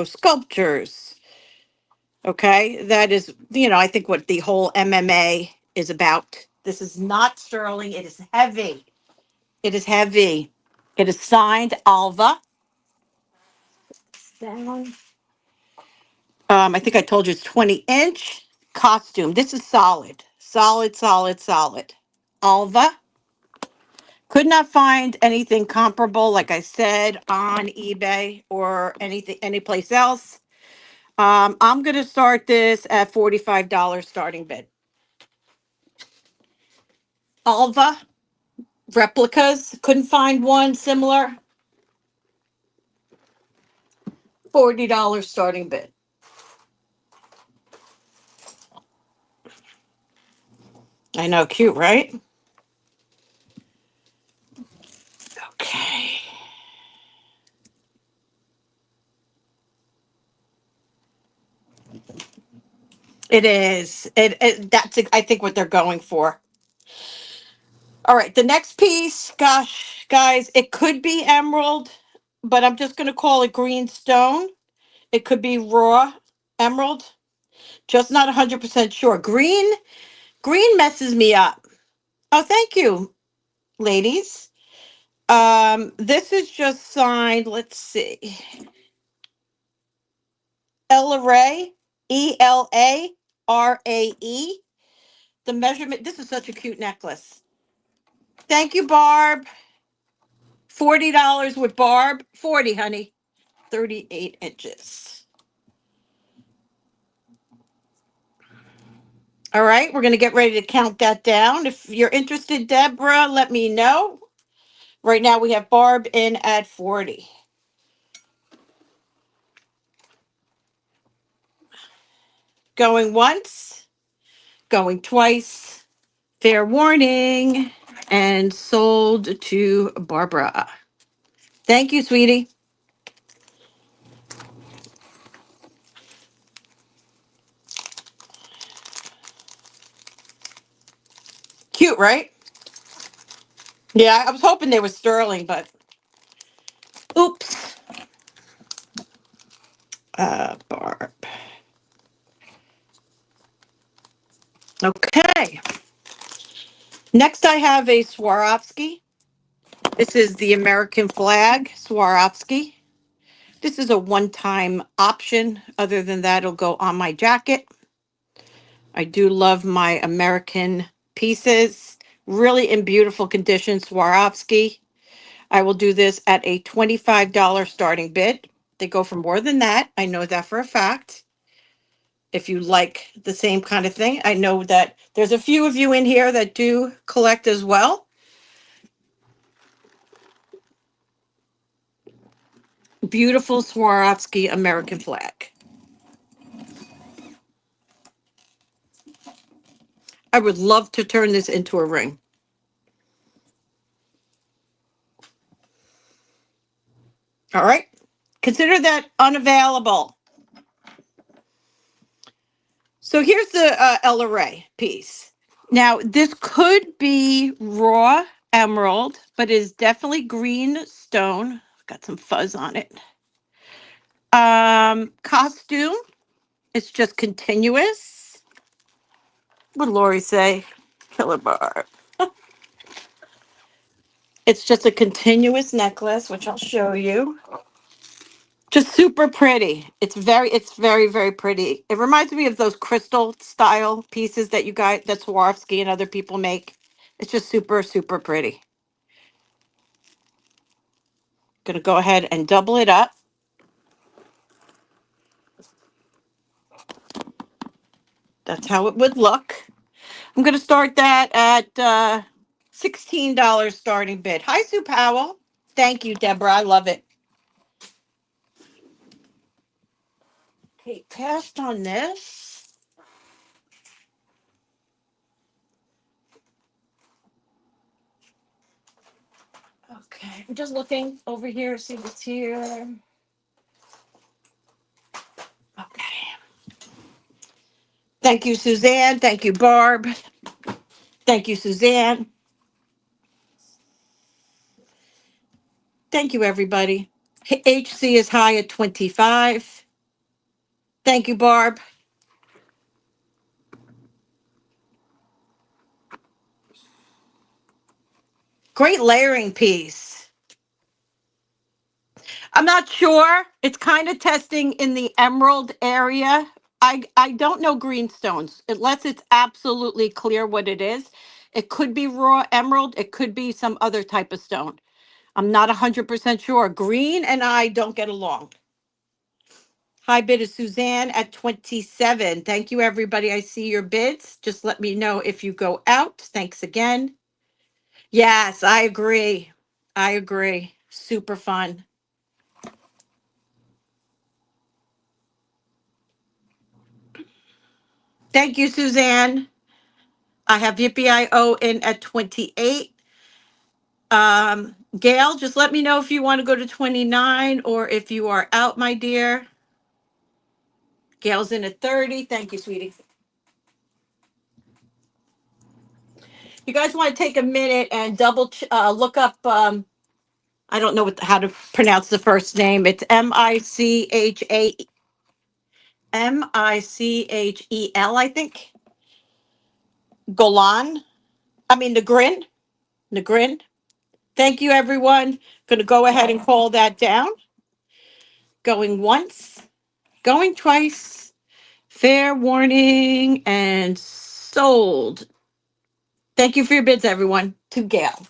sculptures. Okay, that is, I think what the whole MMA is about. This is not sterling. It is heavy. It is heavy. It is signed Alva. Down. I think I told you it's 20 inch costume. This is solid, solid, solid, solid. Alva. Could not find anything comparable, like I said, on eBay or anything, anyplace else. I'm going to start this at $45 starting bid. Alva replicas. Couldn't find one similar. $40 starting bid. I know, cute, right? Okay. It is. That's I think what they're going for. All right, the next piece, gosh, guys, it could be emerald, but I'm just going to call it green stone. It could be raw emerald. Just not 100% sure. Green messes me up. Oh, thank you, ladies. This is just signed, let's see. Ella Ray, ELARAE. The measurement, this is such a cute necklace. Thank you, Barb. $40 with Barb. 40, honey. 38 inches. All right, we're going to get ready to count that down. If you're interested, Deborah, let me know. Right now we have Barb in at 40. Going once, going twice. Fair warning. And sold to Barbara. Thank you, sweetie. Cute, right? Yeah, I was hoping they were sterling, but oops. Barb. Okay. Next, I have a Swarovski. This is the American flag Swarovski. This is a one-time option. Other than that, it'll go on my jacket. I do love my American pieces. Really in beautiful condition, Swarovski. I will do this at a $25 starting bid. They go for more than that. I know that for a fact. If you like the same kind of thing, I know that there's a few of you in here that do collect as well. Beautiful Swarovski American flag. I would love to turn this into a ring. All right. Consider that unavailable. So here's the Ella Ray piece. Now, this could be raw emerald, but is definitely green stone. Got some fuzz on it. Costume. It's just continuous. What would Lori say? Killer bar. It's just a continuous necklace, which I'll show you. Just super pretty. It's very, very pretty. It reminds me of those crystal style pieces that you guys, that Swarovski and other people make. It's just super, super pretty. Gonna go ahead and double it up. That's how it would look. I'm gonna start that at $16 starting bid. Hi, Sue Powell. Thank you, Deborah. I love it. Okay, passed on this. Okay, I'm just looking over here, see what's here. Okay. Thank you, Suzanne. Thank you, Barb. Thank you, Suzanne. Thank you, everybody. HC is high at 25. Thank you, Barb. Great layering piece. I'm not sure. It's kind of testing in the emerald area. I don't know greenstones unless it's absolutely clear what it is. It could be raw emerald. It could be some other type of stone. I'm not 100% sure. Green and I don't get along. High bid is Suzanne at 27. Thank you, everybody. I see your bids. Just let me know if you go out. Thanks again. Yes, I agree. I agree. Super fun. Thank you, Suzanne. I have Yippee IO in at 28. Gail, just let me know if you want to go to 29 or if you are out, my dear. Gail's in at 30. Thank you, sweetie. You guys want to take a minute and look up, I don't know how to pronounce the first name. It's Michel, I think. Golan. I mean, Negrin. Negrin. Thank you, everyone. Going to go ahead and call that down. Going once, going twice. Fair warning and sold. Thank you for your bids, everyone. To Gail.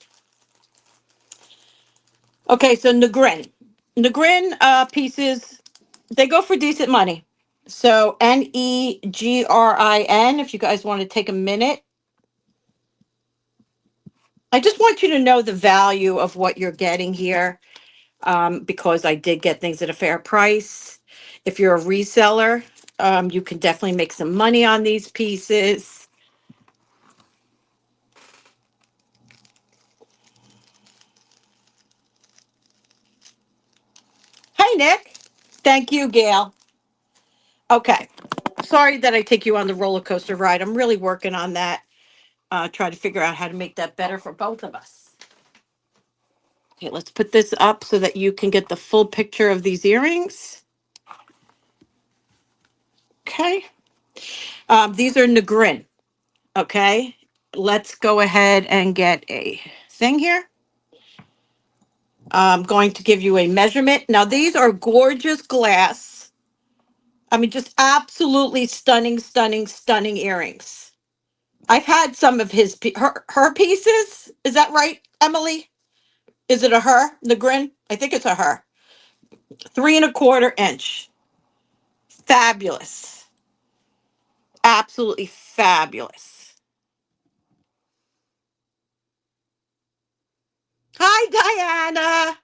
Okay, so Negrin. Negrin pieces, they go for decent money. So Negrin, if you guys want to take a minute. I just want you to know the value of what you're getting here, because I did get things at a fair price. If you're a reseller, you can definitely make some money on these pieces. Hi, Nick. Thank you, Gail. Okay. Sorry that I take you on the roller coaster ride. I'm really working on that. Try to figure out how to make that better for both of us. Okay, let's put this up so that you can get the full picture of these earrings. Okay. These are Negrin. Okay. Let's go ahead and get a thing here. I'm going to give you a measurement. Now, these are gorgeous glass. I mean, just absolutely stunning, stunning, stunning earrings. I've had some of her pieces. Is that right, Emily? Is it a her? The grin? I think it's a her. 3.25 inch. Fabulous. Absolutely fabulous. Hi, Diana.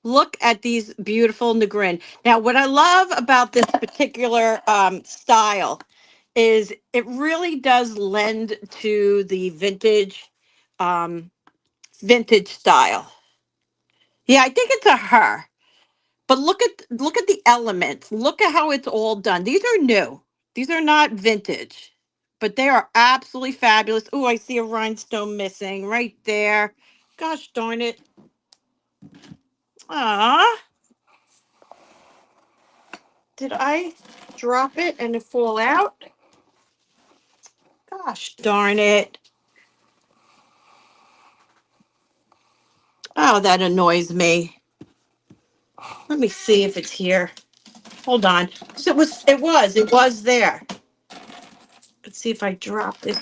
Look at these beautiful Negrin. Now, what I love about this particular style is it really does lend to the um, vintage style. Yeah, I think it's a her. But look at the elements. Look at how it's all done. These are new. These are not vintage, but they are absolutely fabulous. Oh, I see a rhinestone missing right there. Gosh darn it. Ah, did I drop it and it fall out? Gosh darn it. Oh, that annoys me. Let me see if it's here. Hold on. So it was there. Let's see if I dropped it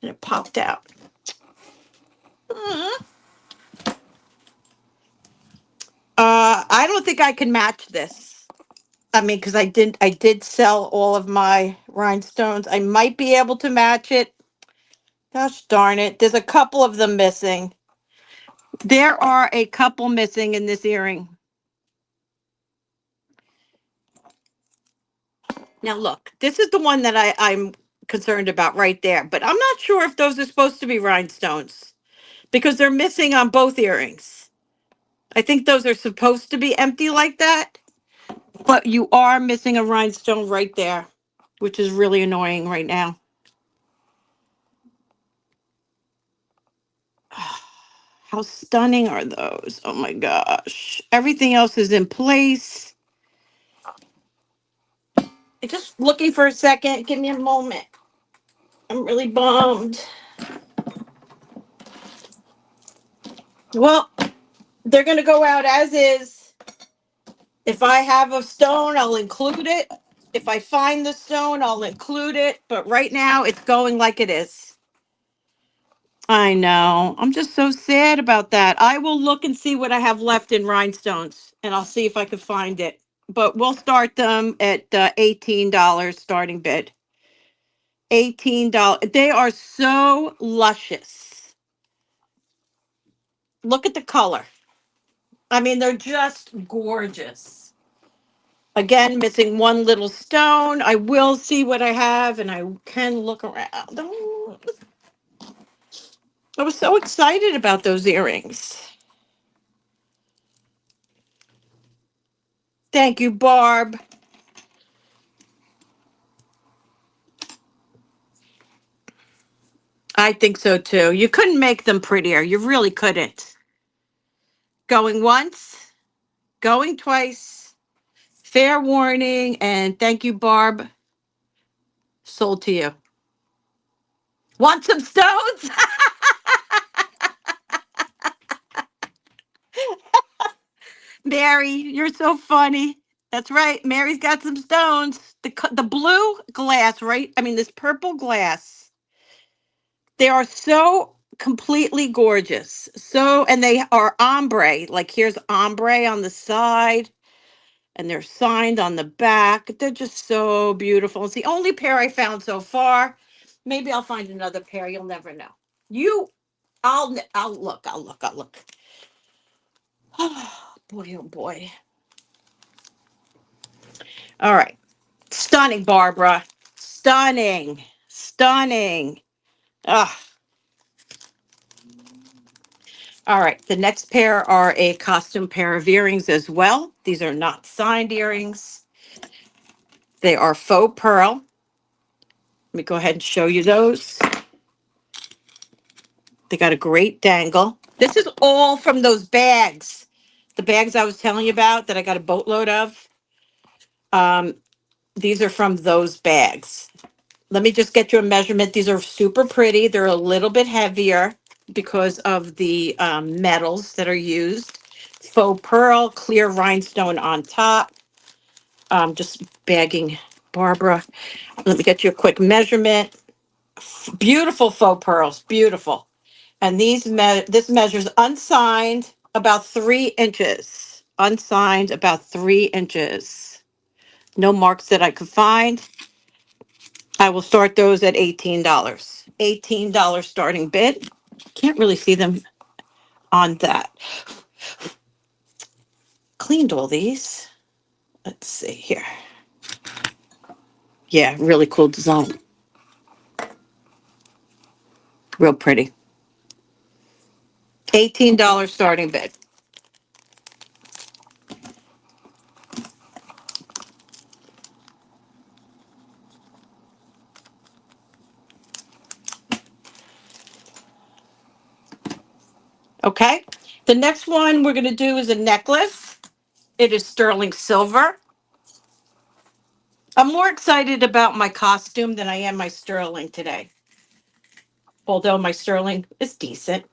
and it popped out. Uh, I don't think I can match this. I mean, because I did sell all of my rhinestones. I might be able to match it. Gosh darn it. There's a couple of them missing. There are a couple missing in this earring. Now look, this is the one that I'm concerned about right there, but I'm not sure if those are supposed to be rhinestones because they're missing on both earrings. I think those are supposed to be empty like that, but you are missing a rhinestone right there, which is really annoying right now. How stunning are those? Oh my gosh. Everything else is in place. Just looking for a second. Give me a moment. I'm really bummed. Well, they're going to go out as is. If I have a stone, I'll include it. If I find the stone, I'll include it. But right now, it's going like it is. I know. I'm just so sad about that. I will look and see what I have left in rhinestones, and I'll see if I can find it. But we'll start them at $18 starting bid. $18. They are so luscious. Look at the color. I mean, they're just gorgeous. Again, missing one little stone. I will see what I have and I can look around. Oh, I was so excited about those earrings. Thank you, Barb. I think so too. You couldn't make them prettier. You really couldn't. Going once, going twice. Fair warning. And thank you, Barb. Sold to you. Want some stones? Mary, you're so funny. That's right. Mary's got some stones. The blue glass, right? I mean, this purple glass. They are so completely gorgeous. So, and they are ombre. Like here's ombre on the side. and they're signed on the back. They're just so beautiful. It's the only pair I found so far. Maybe I'll find another pair. You'll never know. I'll look. I'll look. Oh boy, oh boy. All right. Stunning, Barbara. Stunning. Stunning. Ah. All right. The next pair are a costume pair of earrings as well. These are not signed earrings. They are faux pearl. Let me go ahead and show you those. They got a great dangle. This is all from those bags. The bags I was telling you about that I got a boatload of. Um, these are from those bags. Let me just get you a measurement. These are super pretty. They're a little bit heavier because of the metals that are used. Faux pearl, clear rhinestone on top. Just bagging Barbara. Let me get you a quick measurement. Beautiful faux pearls, beautiful. And this measures unsigned about 3 inches. Unsigned about 3 inches. No marks that I could find. I will start those at $18. $18 starting bid. Can't really see them on that. Cleaned all these. Let's see here. Yeah, really cool design. Real pretty. $18 starting bid. Okay. The next one we're going to do is a necklace. It is sterling silver. I'm more excited about my costume than I am my sterling today. Although my sterling is decent.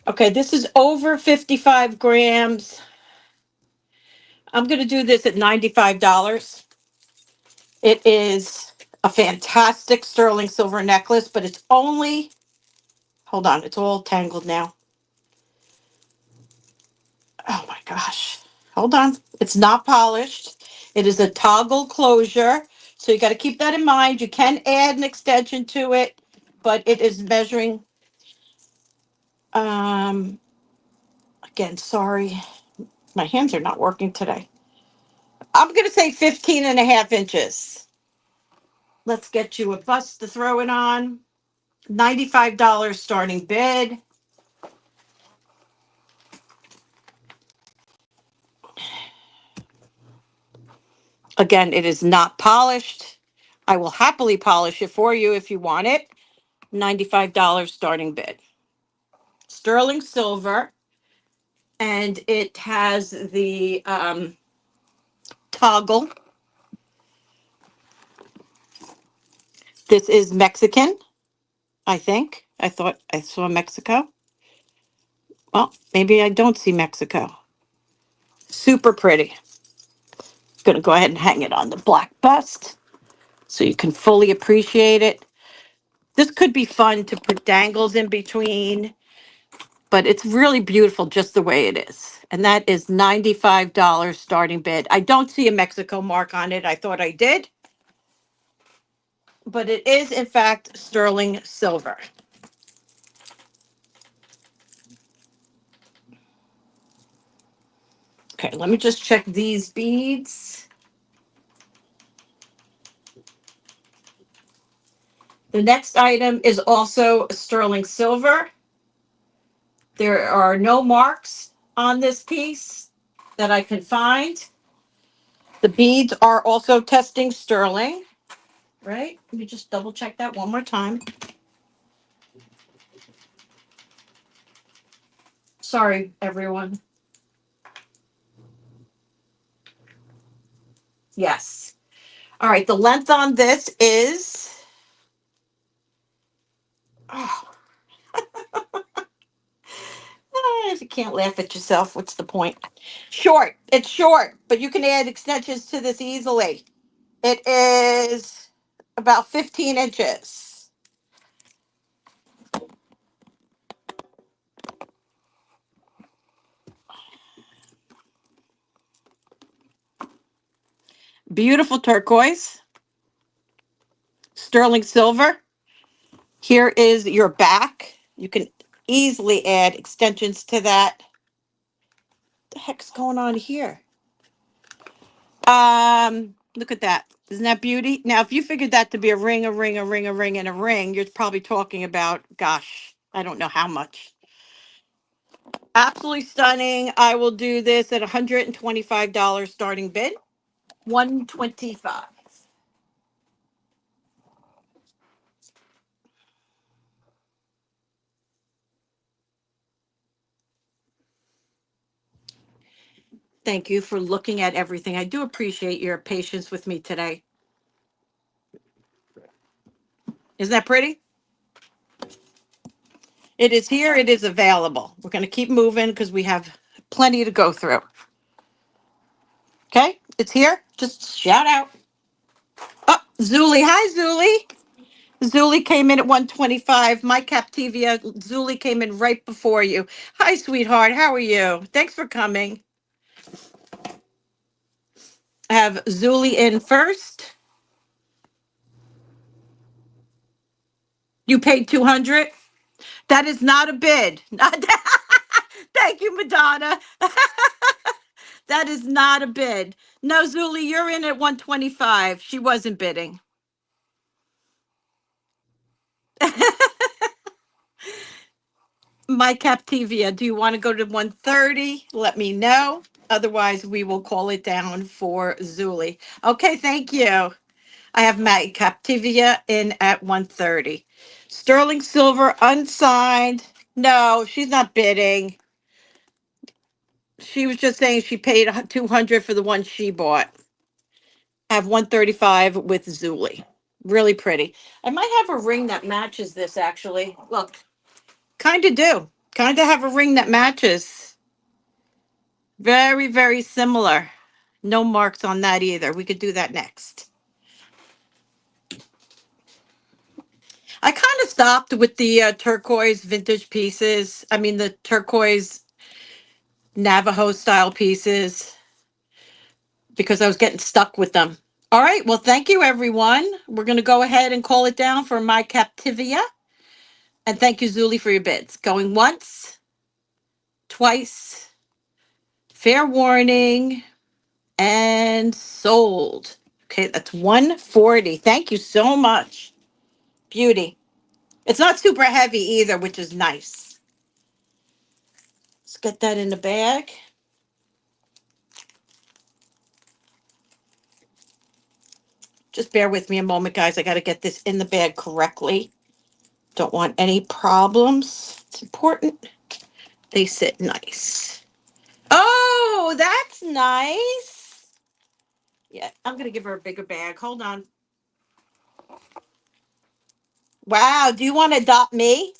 Okay, this is over 55 grams. I'm going to do this at $95. It is a fantastic sterling silver necklace, but it's only, hold on, it's all tangled now. Oh my gosh. Hold on. It's not polished. It is a toggle closure. So you got to keep that in mind. You can add an extension to it, but it is measuring, um, again, sorry, my hands are not working today. I'm going to say 15 and a half inches. Let's get you a bust to throw it on. $95 starting bid. Again, it is not polished. I will happily polish it for you if you want it. $95 starting bid. Sterling silver, and it has the toggle. This is Mexican, I think. I thought I saw Mexico. Well, maybe I don't see Mexico. Super pretty. Going to go ahead and hang it on the black bust so you can fully appreciate it. This could be fun to put dangles in between, but it's really beautiful just the way it is. And that is $95 starting bid. I don't see a Mexico mark on it. I thought I did, but it is in fact sterling silver. Okay, let me just check these beads. The next item is also sterling silver. There are no marks on this piece that I can find. The beads are also testing sterling, right? Let me just double check that one more time. Sorry, everyone. Yes. All right, the length on this is, oh, if you can't laugh at yourself, what's the point? Short. It's short, but you can add extensions to this easily. It is about 15 inches. Beautiful turquoise, sterling silver. Here is your back. You can easily add extensions to that. What the heck's going on here? Look at that. Isn't that beauty? Now, if you figured that to be a ring, a ring, a ring, a ring, and a ring, you're probably talking about, gosh, I don't know how much. Absolutely stunning. I will do this at $125 starting bid. 125. Thank you for looking at everything. I do appreciate your patience with me today. Isn't that pretty? It is here. It is available. We're going to keep moving because we have plenty to go through. Okay, it's here. Just shout out. Oh, Zuli. Hi, Zuli. Zuli came in at 125. My Captivia, Zuli came in right before you. Hi, sweetheart. How are you? Thanks for coming. I have Zuli in first. You paid 200. That is not a bid. Thank you, Madonna. That is not a bid. No, Zuli, you're in at 125. She wasn't bidding. My Captivia, do you want to go to 130? Let me know. Otherwise, we will call it down for Zuli. Okay, thank you. I have my Captivia in at 130. Sterling silver unsigned. No, she's not bidding. She was just saying she paid 200 for the one she bought. I have 135 with Zuli. Really pretty. I might have a ring that matches this actually. Look, kind of do. Kind of have a ring that matches. Very, very similar. No marks on that either. We could do that next. I kind of stopped with the turquoise vintage pieces. I mean, the turquoise Navajo style pieces because I was getting stuck with them. All right. Well, thank you, everyone. We're going to go ahead and call it down for my Captivia. And thank you, Zuli, for your bids. Going once, twice, fair warning, and sold. Okay, that's 140. Thank you so much. Beauty. It's not super heavy either, which is nice. Let's get that in the bag. Just bear with me a moment, guys. I got to get this in the bag correctly. Don't want any problems. It's important they sit nice. Oh, that's nice. Yeah, I'm going to give her a bigger bag. Hold on. Wow, do you want to adopt me?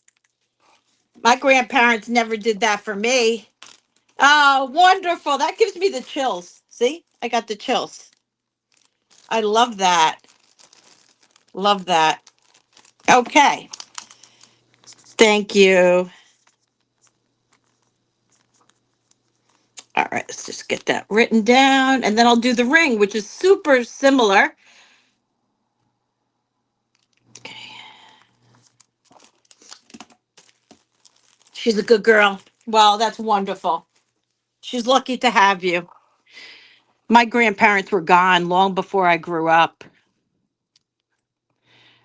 My grandparents never did that for me. Oh, wonderful. That gives me the chills. See, I got the chills. I love that. Love that. Okay. Thank you. All right, let's just get that written down. And then I'll do the ring, which is super similar. Okay. She's a good girl. Well, that's wonderful. She's lucky to have you. My grandparents were gone long before I grew up.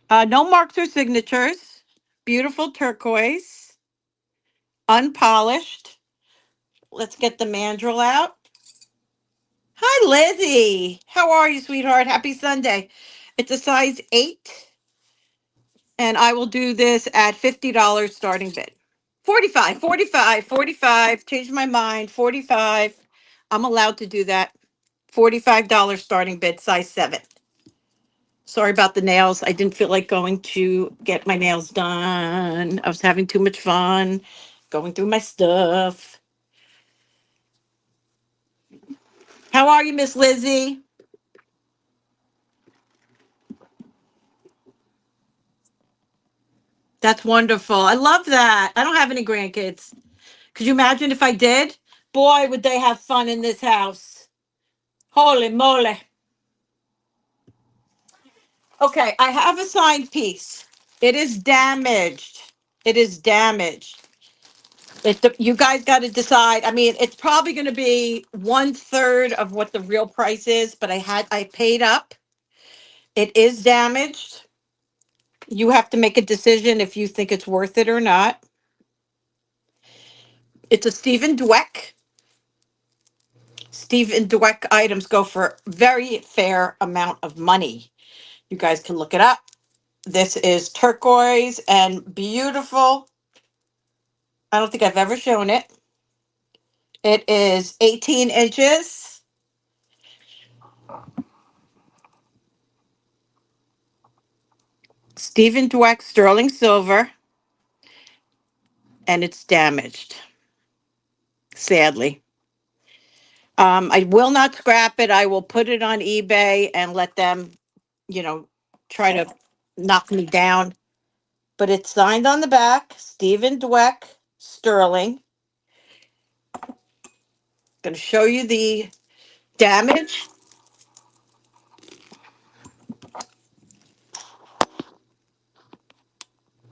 No marks or signatures. Beautiful turquoise. Unpolished. Let's get the mandrel out. Hi, Lizzie. How are you, sweetheart? Happy Sunday. It's a size 8, and I will do this at $50 starting bid. 45, 45, 45. Changed my mind. 45. I'm allowed to do that. $45 starting bid, size 7. Sorry about the nails. I didn't feel like going to get my nails done. I was having too much fun going through my stuff. How are you, Miss Lizzie? That's wonderful. I love that. I don't have any grandkids. Could you imagine if I did? Boy, would they have fun in this house. Holy moly. Okay, I have a signed piece. It is damaged. It is damaged. You guys got to decide. I mean, it's probably going to be 1/3 of what the real price is, but I paid up. It is damaged. You have to make a decision if you think it's worth it or not. It's a Stephen Dweck. Stephen Dweck items go for very fair amount of money. You guys can look it up. This is turquoise and beautiful. I don't think I've ever shown it. It is 18 inches. Stephen Dweck sterling silver, and it's damaged, sadly. I will not scrap it. I will put it on eBay and let them, you know, try to knock me down. But it's signed on the back, Stephen Dweck, sterling. Going to show you the damage.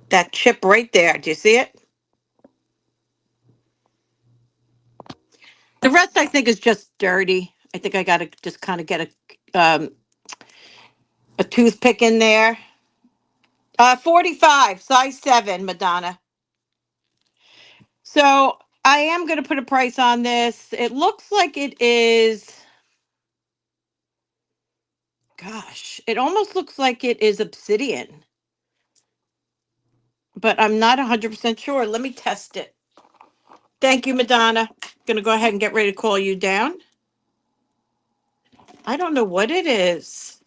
That chip right there. Do you see it? The rest I think is just dirty. I think I got to just kind of get a toothpick in there. 45, size 7, Madonna. So I am going to put a price on this. It looks like it is, gosh, it almost looks like it is obsidian, but I'm not 100% sure. Let me test it. Thank you, Madonna. Going to go ahead and get ready to call you down. I don't know what it is.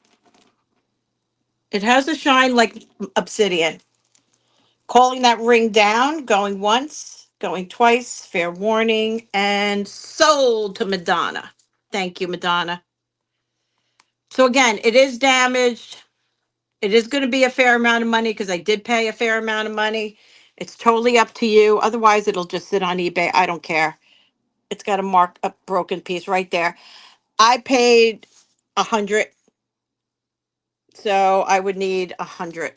It has a shine like obsidian. Calling that ring down, going once, going twice, fair warning, and sold to Madonna. Thank you, Madonna. So again, it is damaged. It is going to be a fair amount of money because I did pay a fair amount of money. It's totally up to you. Otherwise, it'll just sit on eBay. I don't care. It's got a mark, a broken piece right there. I paid 100, so I would need 100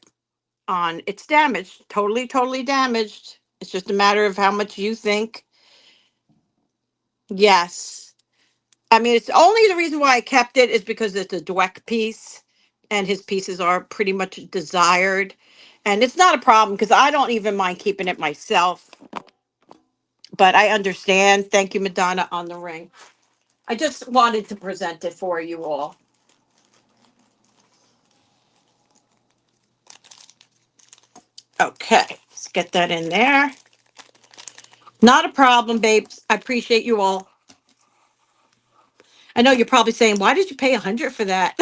on. It's damaged, totally, totally damaged. It's just a matter of how much you think. Yes. I mean, it's only the reason why I kept it is because it's a Dweck piece and his pieces are pretty much desired. And it's not a problem because I don't even mind keeping it myself. But I understand. Thank you, Madonna, on the ring. I just wanted to present it for you all. Okay, let's get that in there. Not a problem, babes. I appreciate you all. I know you're probably saying, why did you pay 100 for that?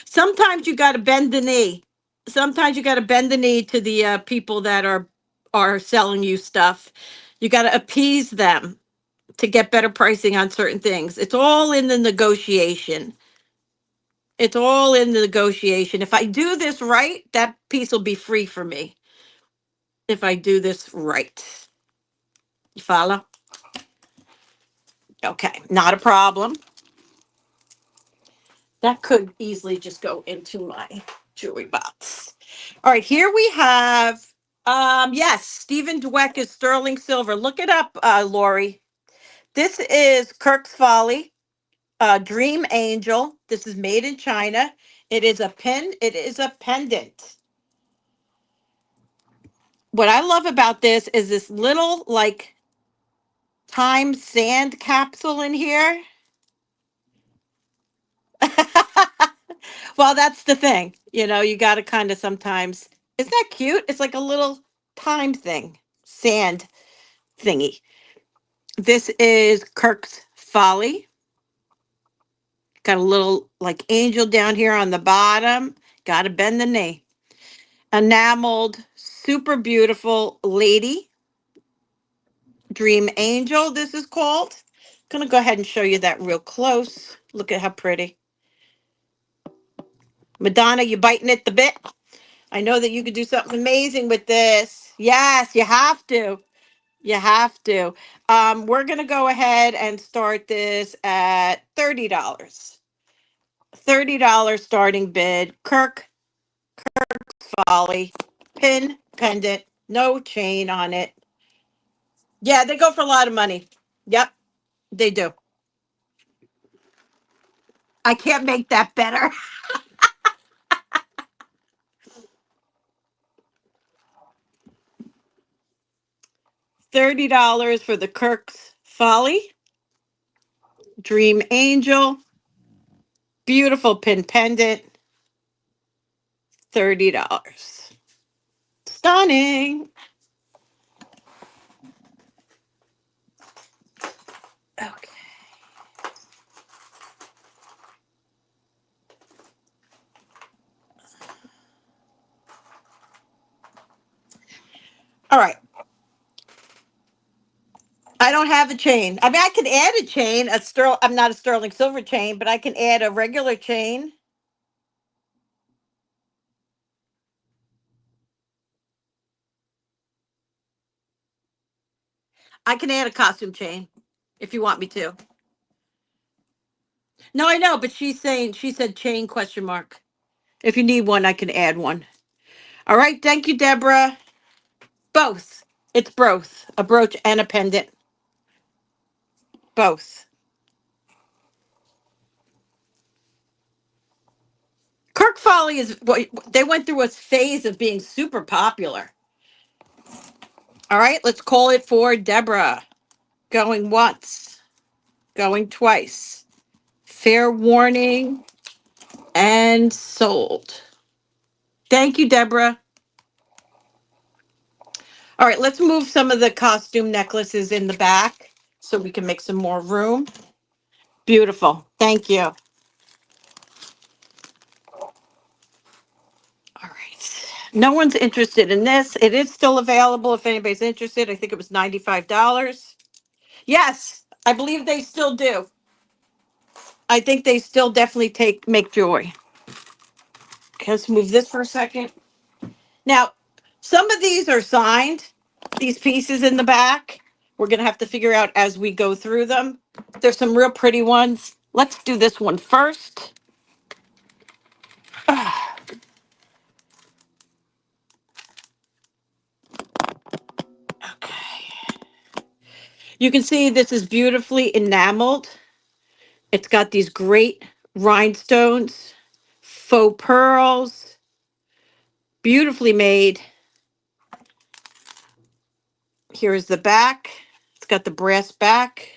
Sometimes you got to bend the knee. Sometimes you got to bend the knee to the people that are selling you stuff. You got to appease them to get better pricing on certain things. It's all in the negotiation. It's all in the negotiation. If I do this right, that piece will be free for me. If I do this right. You follow? Okay, not a problem. That could easily just go into my jewelry box. All right, here we have, yes, Stephen Dweck is sterling silver. Look it up, Lori. This is Kirk's Folly, Dream Angel. This is made in China. It is a pin. It is a pendant. What I love about this is this little like time sand capsule in here. Well, that's the thing. You got to kind of sometimes. Isn't that cute? It's like a little time thing, sand thingy. This is Kirk's Folly. Got a little like angel down here on the bottom. Got to bend the knee. Enameled, super beautiful lady. Dream Angel, this is called. Gonna go ahead and show you that real close. Look at how pretty. Madonna, you biting at the bit? I know that you could do something amazing with this. Yes, you have to. You have to. We're going to go ahead and start this at $30. $30 starting bid. Kirk Folly. Pin pendant. No chain on it. Yeah, they go for a lot of money. Yep, they do. I can't make that better. $30 for the Kirk's Folly. Dream Angel. Beautiful pin pendant. $30. Stunning. Okay. All right. I don't have a chain. I mean, I can add a chain, I'm not a sterling silver chain, but I can add a regular chain. I can add a costume chain if you want me to. No, I know, but she said chain question mark. If you need one, I can add one. All right. Thank you, Deborah. Both. It's both a brooch and a pendant. Both. Kirk Folly is what they went through a phase of being super popular. All right. Let's call it for Deborah. Going once, going twice. Fair warning and sold. Thank you, Deborah. All right, let's move some of the costume necklaces in the back so we can make some more room. Beautiful. Thank you. All right. No one's interested in this. It is still available if anybody's interested. I think it was $95. Yes, I believe they still do. I think they still definitely make jewelry. Okay, let's move this for a second. Now, some of these are signed, these pieces in the back. We're going to have to figure out as we go through them. There's some real pretty ones. Let's do this one first. Okay. You can see this is beautifully enameled. It's got these great rhinestones, faux pearls, beautifully made. Here's the back. It's got the brass back.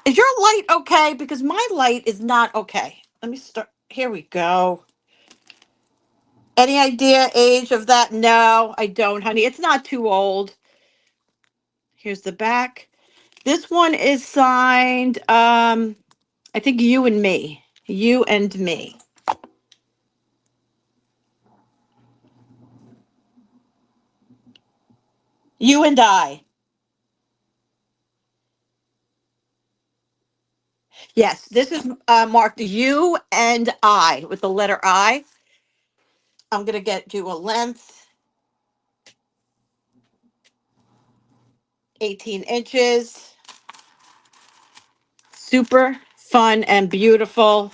Is your light okay? Because my light is not okay. Let me start. Here we go. Any idea age of that? No, I don't, honey. It's not too old. Here's the back. This one is signed, I think you and me. You and me. You and I. Yes, this is marked you and I with the letter I. I'm going to get you a length, 18 inches. Super fun and beautiful.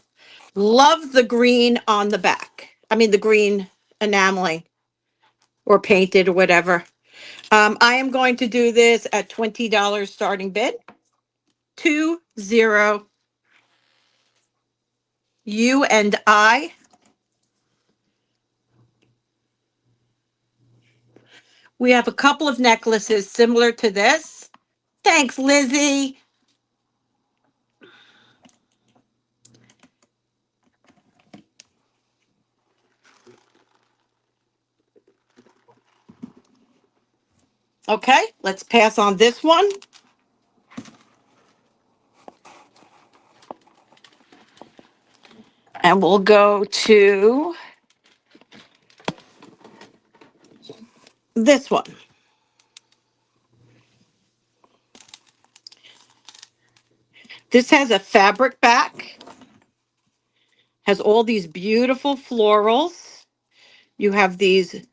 Love the green on the back. I mean, the green enameling or painted or whatever. I am going to do this at $20 starting bid. 20. You and I. We have a couple of necklaces similar to this. Thanks, Lizzie. Okay, let's pass on this one. And we'll go to this one. This has a fabric back, has all these beautiful florals. You have these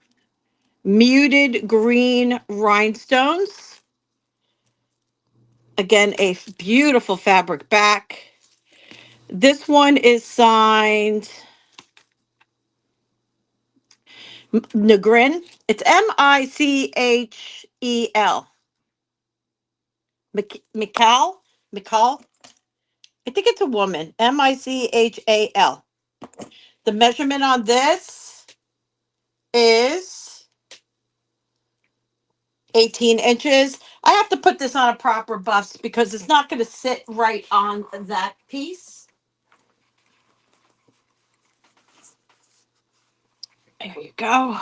muted green rhinestones. Again, a beautiful fabric back. This one is signed Nigrin. It's Michel. Michal? Michal? I think it's a woman. Michal. The measurement on this is 18 inches. I have to put this on a proper bust because it's not going to sit right on that piece. There you go.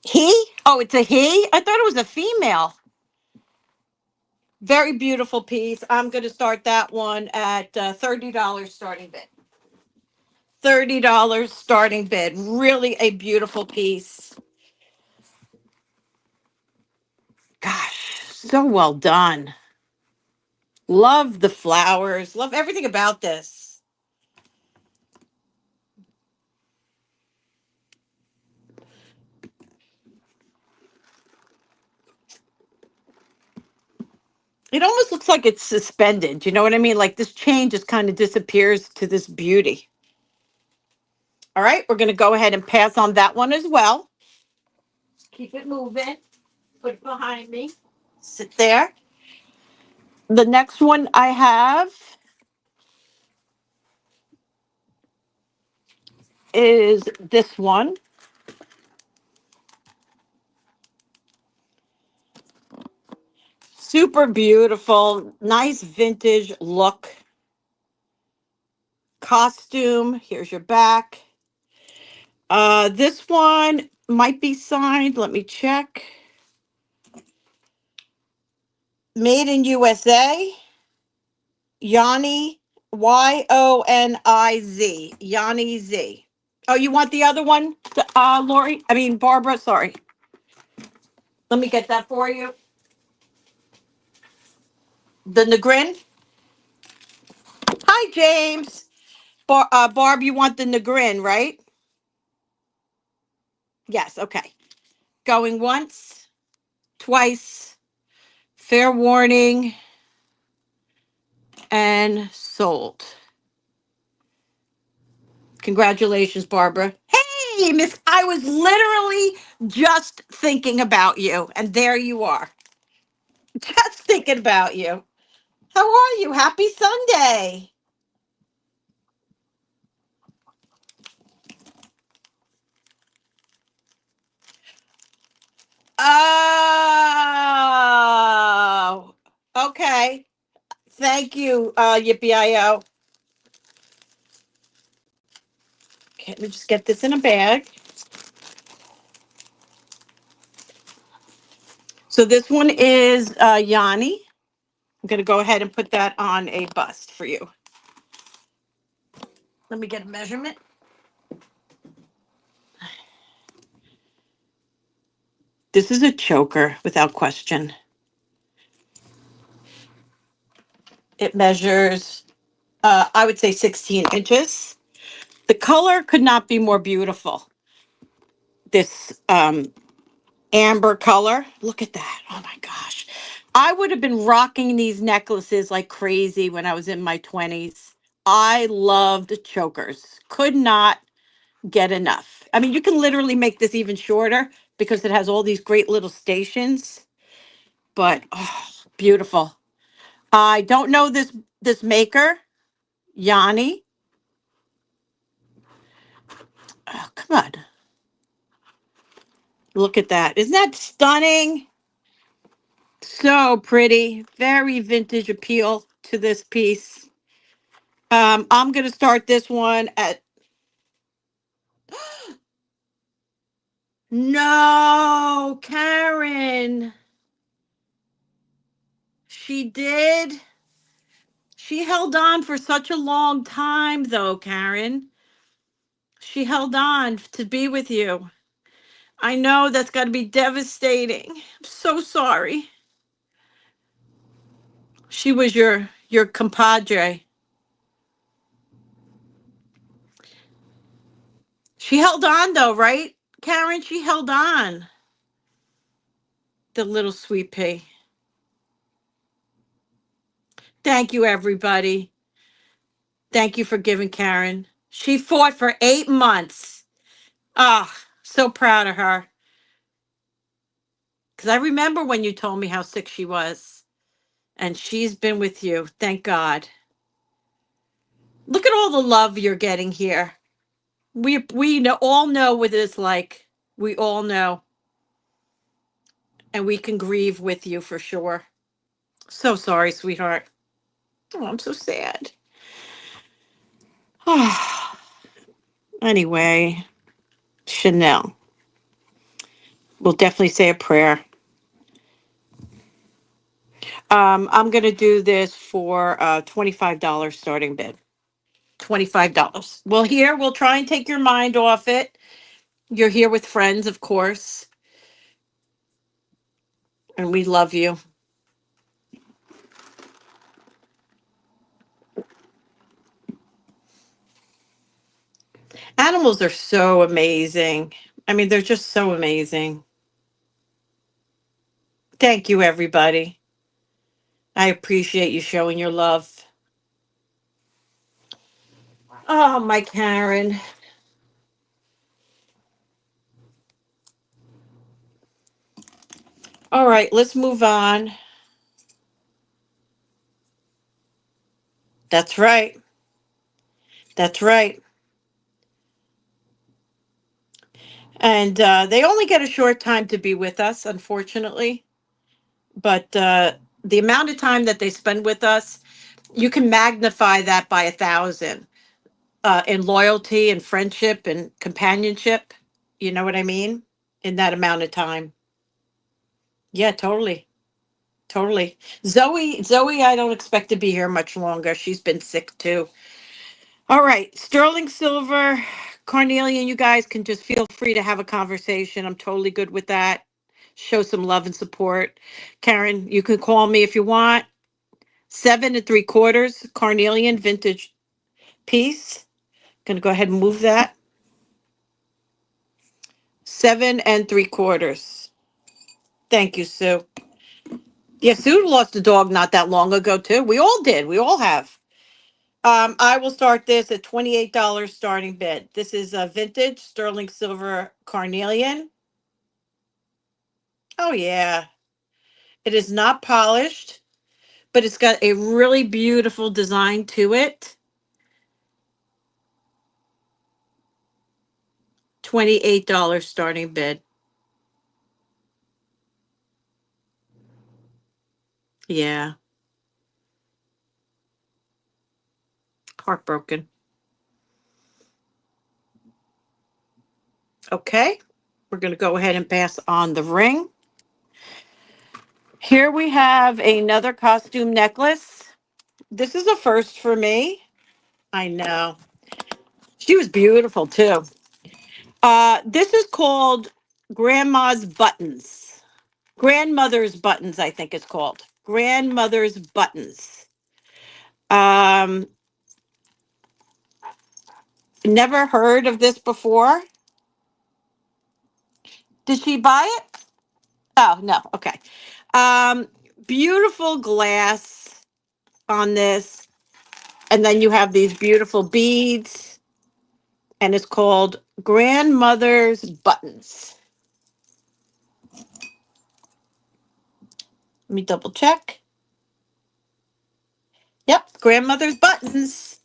He? Oh, it's a he? I thought it was a female. Very beautiful piece. I'm going to start that one at $30 starting bid. $30 starting bid. Really a beautiful piece. Gosh, so well done. Love the flowers. Love everything about this. It almost looks like it's suspended. You know what I mean? Like this chain just kind of disappears to this beauty. All right, we're going to go ahead and pass on that one as well. Keep it moving. Put it behind me. Sit there. The next one I have is this one. Super beautiful, nice vintage look. Costume. Here's your back. This one might be signed. Let me check. Made in USA. Yanni, Yoniz. Yanni Z. Oh, you want the other one, Lori? I mean, Barbara, sorry. Let me get that for you. The Negrin. Hi, James. Barb, you want the Negrin, right? Yes, okay. Going once, twice, fair warning, and sold. Congratulations, Barbara. Hey, Miss, I was literally just thinking about you, and there you are. Just thinking about you. How are you? Happy Sunday. Oh, okay. Thank you, Yippee-I-O. Okay, let me just get this in a bag. So this one is Yanni. I'm going to go ahead and put that on a bust for you. Let me get a measurement. This is a choker without question. It measures, I would say 16 inches. The color could not be more beautiful. This amber color. Look at that. Oh my gosh. I would have been rocking these necklaces like crazy when I was in my 20s. I loved chokers. Could not get enough. I mean, you can literally make this even shorter because it has all these great little stations. But oh, beautiful. I don't know this maker, Yanni. Oh, come on. Look at that. Isn't that stunning? So pretty. Very vintage appeal to this piece. I'm going to start this one at no, Karen. She did. She held on for such a long time, though, Karen. She held on to be with you. I know that's got to be devastating. I'm so sorry. She was your compadre. She held on, though, right, Karen? She held on. The little sweet pea. Thank you, everybody. Thank you for giving Karen. She fought for 8 months. Ah, so proud of her. Because I remember when you told me how sick she was, and she's been with you. Thank God. Look at all the love you're getting here. We know, all know what it's like. We all know, and we can grieve with you for sure. So sorry, sweetheart. Oh, I'm so sad. Anyway, Chanel, we'll definitely say a prayer. I'm gonna do this for $25 starting bid. $25. Well, here we'll try and take your mind off it. You're here with friends, of course, and we love you. Animals are so amazing. I mean, they're just so amazing. Thank you, everybody. I appreciate you showing your love. Oh, my Karen. All right, let's move on. That's right. That's right. And they only get a short time to be with us, unfortunately. But the amount of time that they spend with us, you can magnify that by 1,000 in loyalty and friendship and companionship. You know what I mean? In that amount of time. Yeah, totally. Totally. Zoe, I don't expect to be here much longer. She's been sick too. All right. Sterling Silver, Cornelia, you guys can just feel free to have a conversation. I'm totally good with that. Show some love and support. Karen, you can call me if you want. 7 3/4 carnelian vintage piece. Gonna go ahead and move that. 7 3/4. Thank you, Sue. Yeah, Sue lost a dog not that long ago too. We all did. We all have. I will start this at $28 starting bid. This is a vintage sterling silver carnelian. Oh yeah. It is not polished, but it's got a really beautiful design to it. $28 starting bid. Yeah. Heartbroken. Okay. We're going to go ahead and pass on the ring. Here we have another costume necklace. This is a first for me. I know. She was beautiful too. This is called Grandma's Buttons. Grandmother's Buttons, I think it's called. Grandmother's Buttons. Um, Never heard of this before. Did she buy it? Oh, no. Okay. Um, Beautiful glass on this. And then you have these beautiful beads. And it's called Grandmother's Buttons. Let me double check. Yep, Grandmother's Buttons.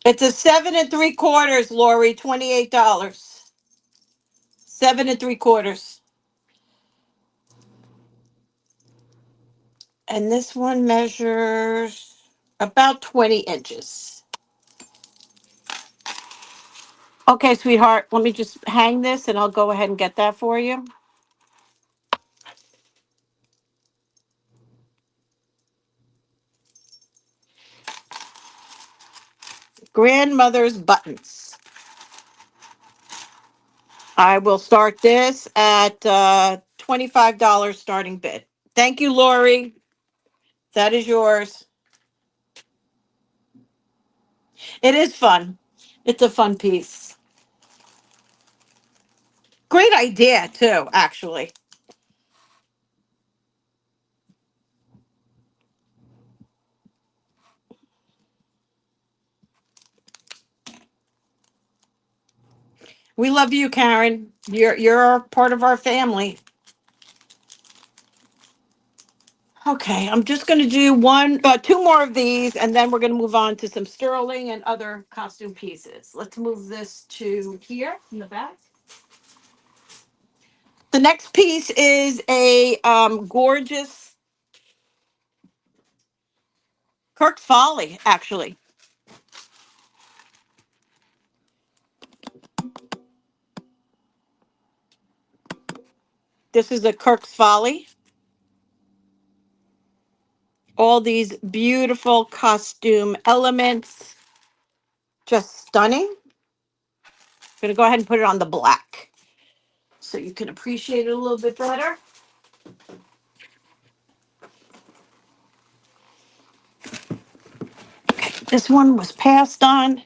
It's a 7 3/4, Lori, $28. 7 3/4. And this one measures about 20 inches. Okay, sweetheart, let me just hang this and I'll go ahead and get that for you. Grandmother's Buttons. I will start this at $25 starting bid. Thank you, Lori. That is yours. It is fun. It's a fun piece. Great idea, too, actually. We love you, Karen. You're part of our family. Okay, I'm just going to do two more of these, and then we're going to move on to some sterling and other costume pieces. Let's move this to here in the back. The next piece is a gorgeous Kirk Folly, actually. This is a Kirk's Folly. All these beautiful costume elements. Just stunning. I'm going to go ahead and put it on the black so you can appreciate it a little bit better. Okay, this one was passed on.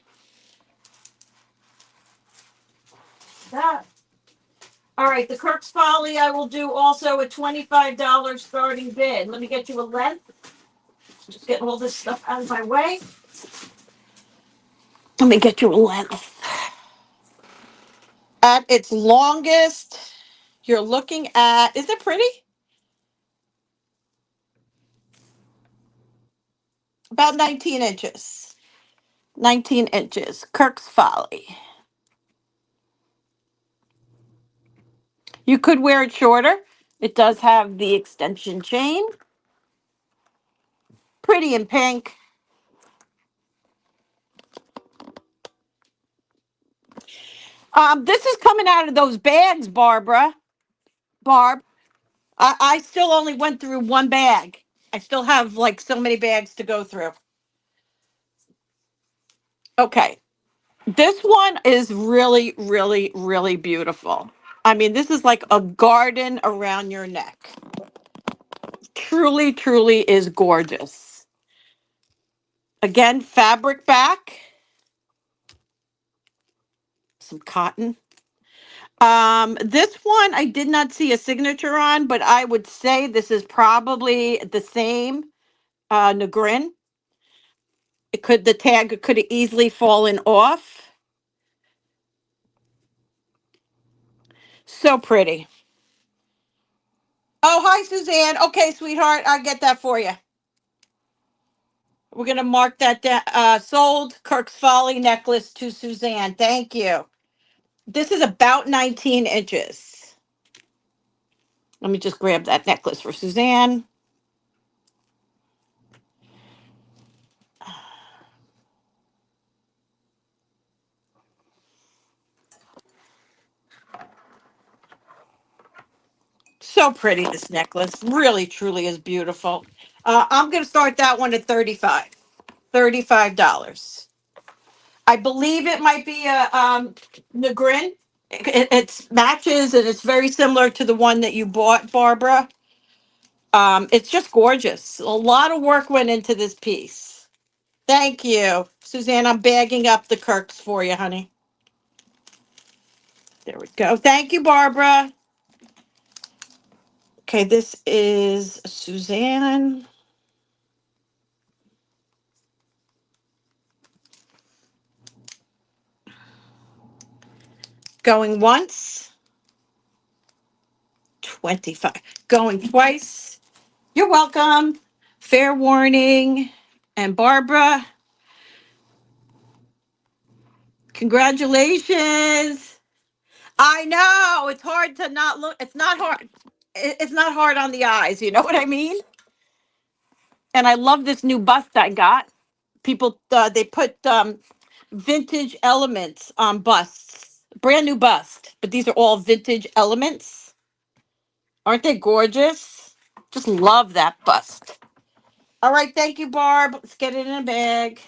That. All right, the Kirk's Folly, I will do also a $25 starting bid. Let me get you a length. Just getting all this stuff out of my way. Let me get you a length. At its longest, you're looking at, is it pretty? About 19 inches. 19 inches. Kirk's Folly. You could wear it shorter. It does have the extension chain. Pretty in pink. This is coming out of those bags, Barb. I still only went through one bag. I still have like so many bags to go through. Okay. This one is really, really, really beautiful. I mean, this is like a garden around your neck. Truly, truly is gorgeous. Again, fabric back. Some cotton. This one I did not see a signature on, but I would say this is probably the same Negrin. The tag could have easily fallen off. So pretty. Oh, hi, Suzanne. Okay, sweetheart, I'll get that for you. We're going to mark that down. Sold Kirk's Folly necklace to Suzanne. Thank you. This is about 19 inches. Let me just grab that necklace for Suzanne. So pretty, this necklace. Really, truly is beautiful. I'm going to start that one at $35. I believe it might be a Negrin. It matches and it's very similar to the one that you bought, Barbara. It's just gorgeous. A lot of work went into this piece. Thank you, Suzanne. I'm bagging up the Kirks for you, honey. There we go. Thank you, Barbara. Okay, this is Suzanne. Going once. 25. Going twice. You're welcome. Fair warning. And Barbara, congratulations. I know it's hard to not look. It's not hard. It's not hard on the eyes. You know what I mean? And I love this new bust I got. People, they put vintage elements on busts. Brand new bust, but these are all vintage elements. Aren't they gorgeous? Just love that bust. All right, thank you, Barb. Let's get it in a bag.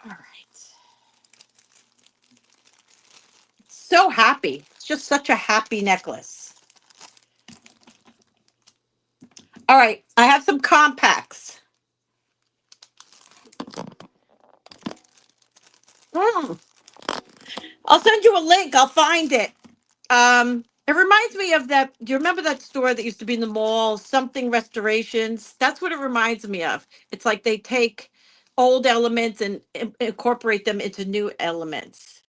All right. So happy. It's just such a happy necklace. All right, I have some compacts. Mm. I'll send you a link. I'll find it. It reminds me of that. Do you remember that store that used to be in the mall, something restorations? That's what it reminds me of. It's like they take old elements and incorporate them into new elements.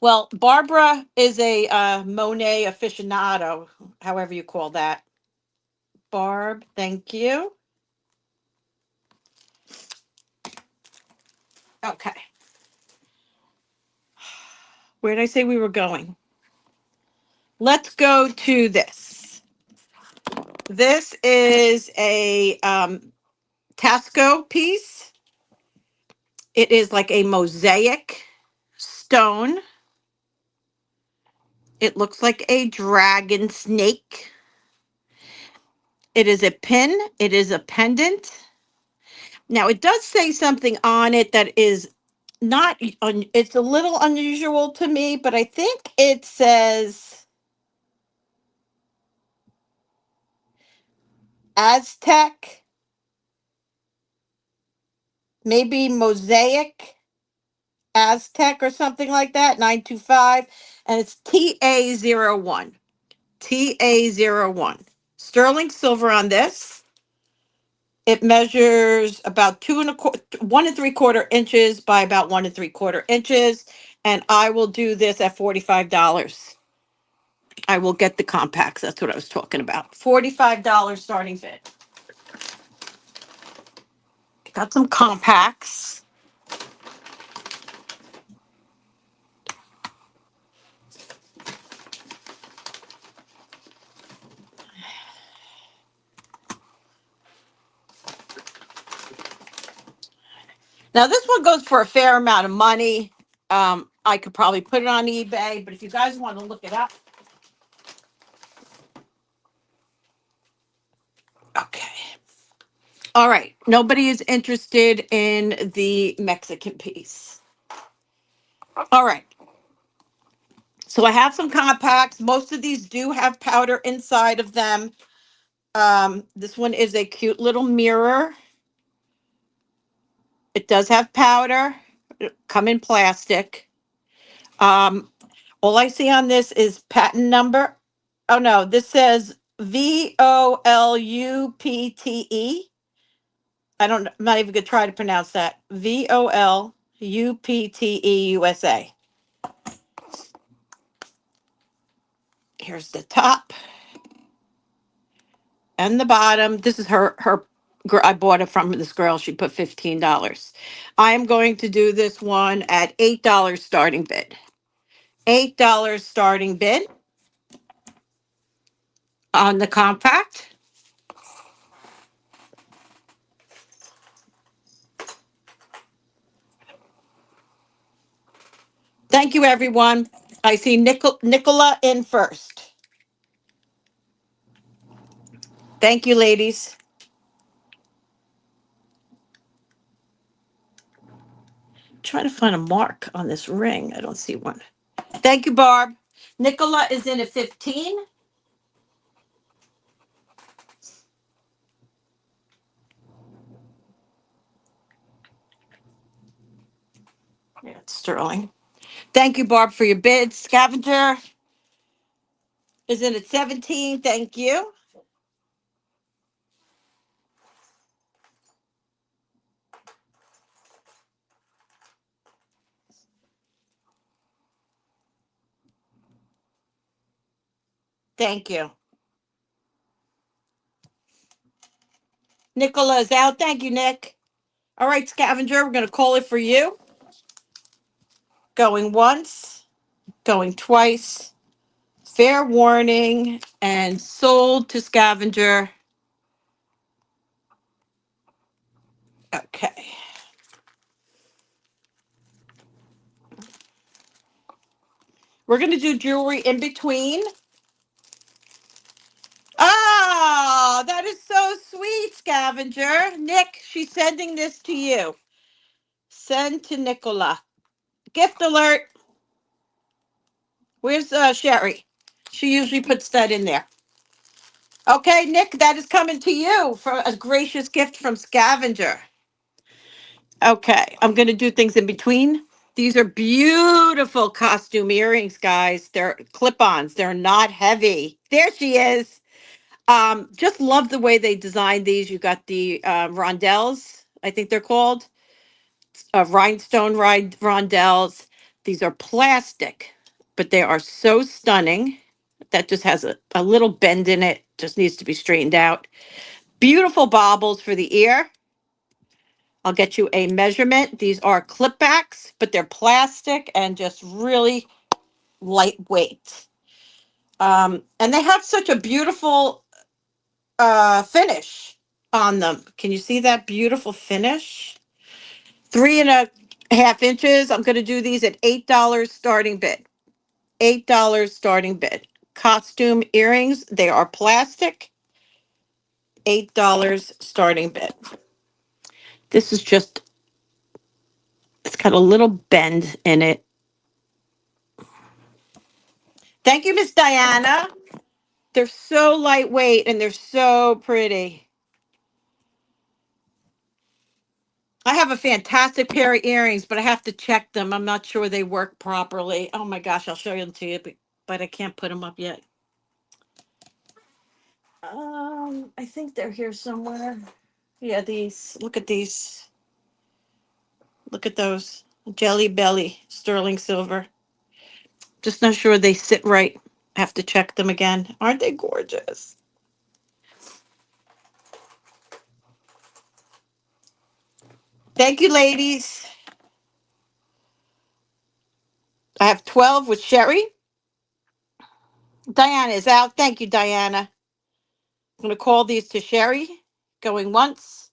Well, Barbara is a Monet aficionado, however you call that. Barb, thank you. Okay. Where did I say we were going? Let's go to this. This is a Tasco piece. It is like a mosaic stone. It looks like a dragon snake. It is a pin. It is a pendant. Now, it does say something on it that is not, it's a little unusual to me, but I think it says Aztec, maybe Mosaic Aztec or something like that, 925, and it's TA01. TA01. Sterling silver on this. It measures about 1 3/4 inches by about 1 3/4 inches, and I will do this at $45. I will get the compacts. That's what I was talking about. $45 starting bid. Got some compacts. Now this one goes for a fair amount of money. I could probably put it on eBay, but if you guys want to look it up. Okay. All right. Nobody is interested in the Mexican piece. All right. So I have some compacts. Most of these do have powder inside of them. This one is a cute little mirror. It does have powder. Come in plastic. All I see on this is patent number. Oh no, this says VOLUPTE. I'm not even gonna try to pronounce that. VOLUPTE USA. Here's the top and the bottom. This is her. I bought it from this girl. She put $15. I am going to do this one at $8 starting bid. $8 starting bid on the compact. Thank you, everyone. I see Nicola in first. Thank you, ladies. I'm trying to find a mark on this ring. I don't see one. Thank you, Barb. Nicola is in at 15. Yeah, it's Sterling. Thank you, Barb, for your bid. Scavenger is in at 17. Thank you. Thank you. Nicola is out. Thank you, Nick. All right, Scavenger, we're going to call it for you. Going once, going twice. Fair warning and sold to Scavenger. Okay. We're going to do jewelry in between. Oh, that is so sweet, Scavenger. Nick, she's sending this to you. Send to Nicola. Gift alert. Where's Sherry? She usually puts that in there. Okay, Nick, that is coming to you for a gracious gift from Scavenger. Okay, I'm going to do things in between. These are beautiful costume earrings, guys. They're clip-ons. They're not heavy. There she is. Just love the way they designed these. You got the rondelles, I think they're called, rondelles. These are plastic, but they are so stunning. That just has a little bend in it, just needs to be straightened out. Beautiful baubles for the ear. I'll get you a measurement. These are clip backs, but they're plastic and just really lightweight. And they have such a beautiful finish on them. Can you see that beautiful finish? 3.5 inches. I'm going to do these at $8 starting bid. $8 starting bid. Costume earrings. They are plastic. $8 starting bid. This is just, it's got a little bend in it. Thank you, Miss Diana. They're so lightweight and they're so pretty. I have a fantastic pair of earrings, but I have to check them. I'm not sure they work properly. Oh my gosh, I'll show them to you, but I can't put them up yet. I think they're here somewhere. Yeah, these. Look at these. Look at those. Jelly Belly, sterling silver. Just not sure they sit right. I have to check them again. Aren't they gorgeous? Thank you, ladies. I have 12 with Sherry. Diana is out. Thank you, Diana. I'm going to call these to Sherry. Going once,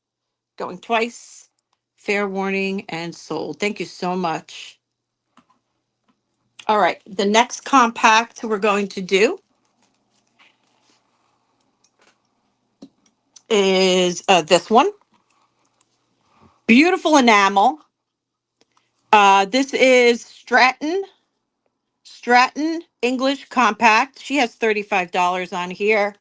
going twice. Fair warning and sold. Thank you so much. All right. The next compact we're going to do is this one. Beautiful enamel. This is Stratton English compact. She has $35 on here.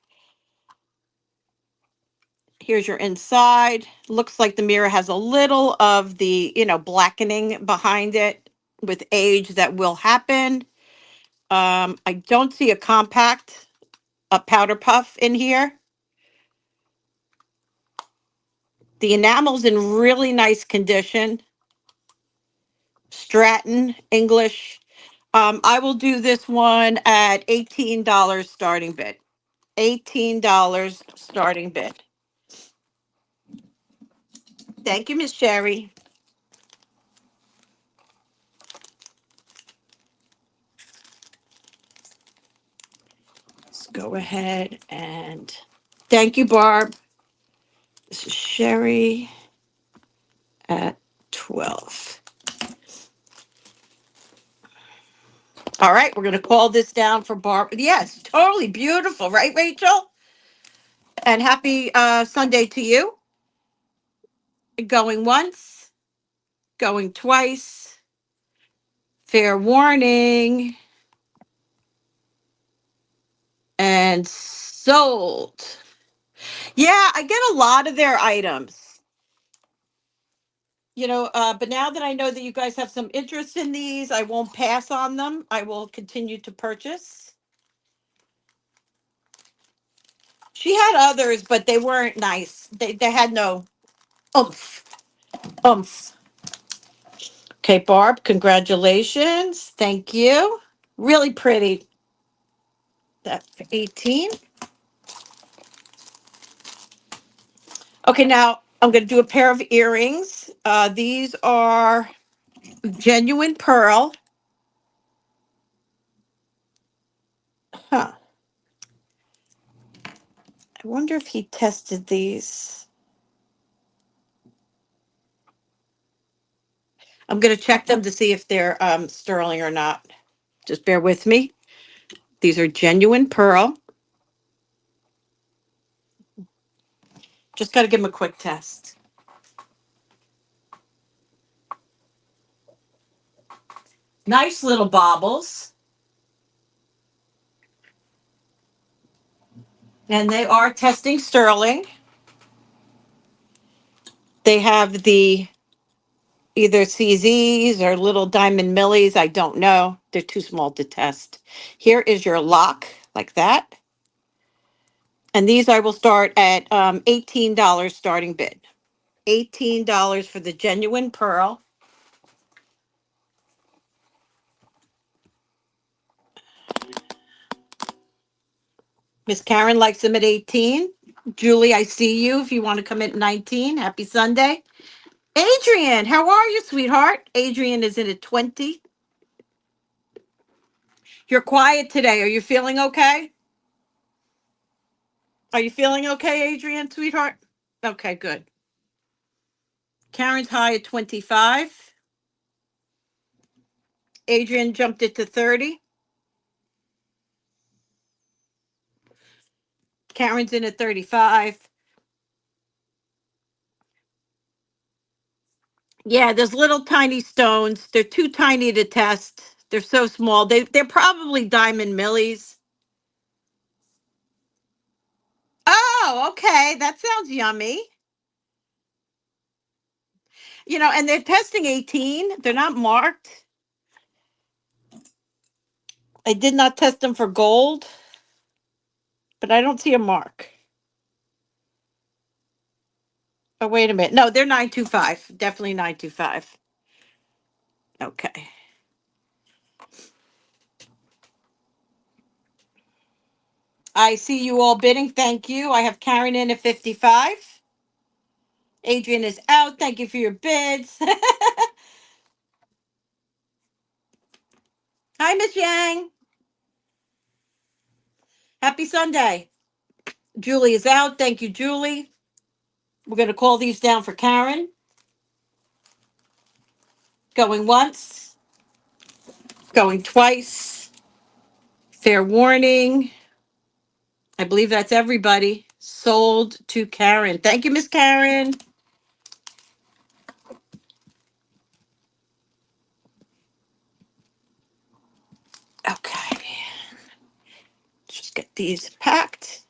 Here's your inside. Looks like the mirror has a little of the, blackening behind it with age that will happen. I don't see a powder puff in here. The enamel's in really nice condition. Stratton English. I will do this one at $18 starting bid. $18 starting bid. Thank you, Miss Sherry. Let's go ahead and thank you, Barb. This is Sherry at 12. All right, we're going to call this down for Barb. Yes, totally beautiful, right, Rachel? And happy Sunday to you. Going once, going twice. Fair warning. And sold. Yeah, I get a lot of their items. But now that I know that you guys have some interest in these, I won't pass on them. I will continue to purchase. She had others, but they weren't nice. They had no oomph. Oomph. Okay, Barb, congratulations. Thank you. Really pretty. That's 18. Okay, now I'm going to do a pair of earrings. These are genuine pearl. Huh. I wonder if he tested these. I'm going to check them to see if they're sterling or not. Just bear with me. These are genuine pearl. Just got to give them a quick test. Nice little baubles. And they are testing sterling. They have the either CZs or little diamond millies. I don't know. They're too small to test. Here is your lock, like that. And these I will start at $18 starting bid. $18 for the genuine pearl. Miss Karen likes them at 18. Julie, I see you if you want to come in at 19. Happy Sunday. Adrian, how are you, sweetheart? Adrian is in at 20. You're quiet today. Are you feeling okay? Are you feeling okay, Adrian, sweetheart? Okay, good. Karen's high at 25. Adrian jumped it to 30. Karen's in at 35. Yeah, there's little tiny stones. They're too tiny to test. They're so small. They're probably diamond millies. Oh, okay. That sounds yummy. You know, and they're testing 18. They're not marked. I did not test them for gold, but I don't see a mark. Oh, wait a minute. No, they're 925. Definitely 925. Okay. I see you all bidding. Thank you. I have Karen in at 55. Adrian is out. Thank you for your bids. Hi, Miss Yang. Happy Sunday. Julie is out. Thank you, Julie. We're going to call these down for Karen. Going once, going twice. Fair warning. I believe that's everybody. Sold to Karen. Thank you, Miss Karen. Okay. Just get these packed.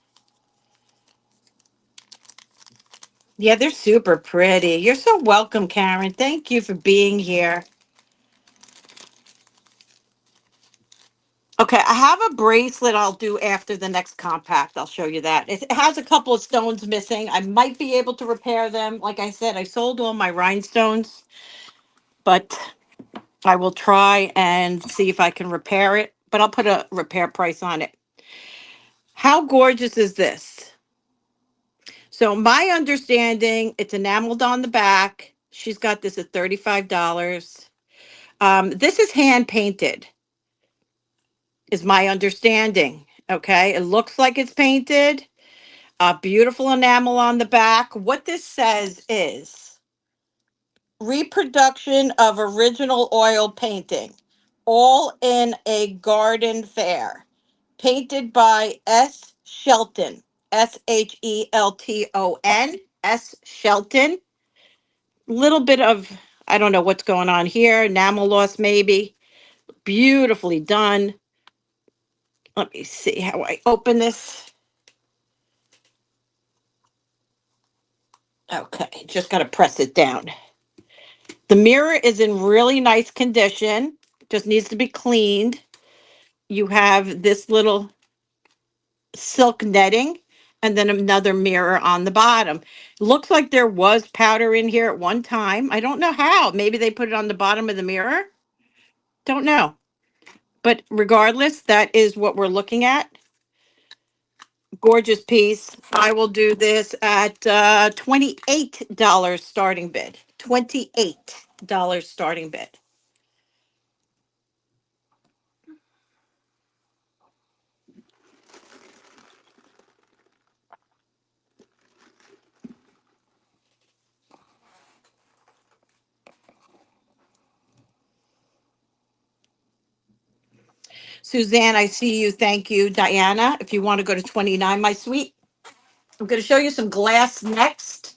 Yeah, they're super pretty. You're so welcome, Karen. Thank you for being here. Okay, I have a bracelet I'll do after the next compact. I'll show you that. It has a couple of stones missing. I might be able to repair them. Like I said, I sold all my rhinestones, but I will try and see if I can repair it. But I'll put a repair price on it. How gorgeous is this? So my understanding, it's enameled on the back. She's got this at $35. This is hand painted, is my understanding. Okay, it looks like it's painted. A beautiful enamel on the back. What this says is reproduction of original oil painting, all in a garden fair, painted by S. Shelton, Shelton, S. Shelton. Little bit of, I don't know what's going on here, enamel loss maybe. Beautifully done. Let me see how I open this. Okay, just got to press it down. The mirror is in really nice condition, just needs to be cleaned. You have this little silk netting and then another mirror on the bottom. Looks like there was powder in here at one time. I don't know how. Maybe they put it on the bottom of the mirror. Don't know. But regardless, that is what we're looking at. Gorgeous piece. I will do this at $28 starting bid. $28 starting bid. Suzanne, I see you. Thank you. Diana, if you want to go to 29, my sweet. I'm going to show you some glass next.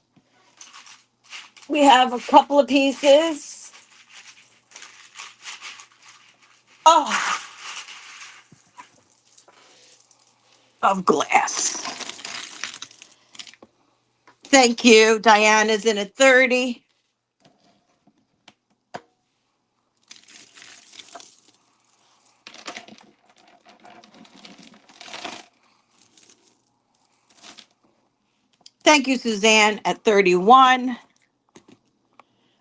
We have a couple of pieces. Oh, of glass. Thank you. Diana's in at 30. Thank you, Suzanne, at 31.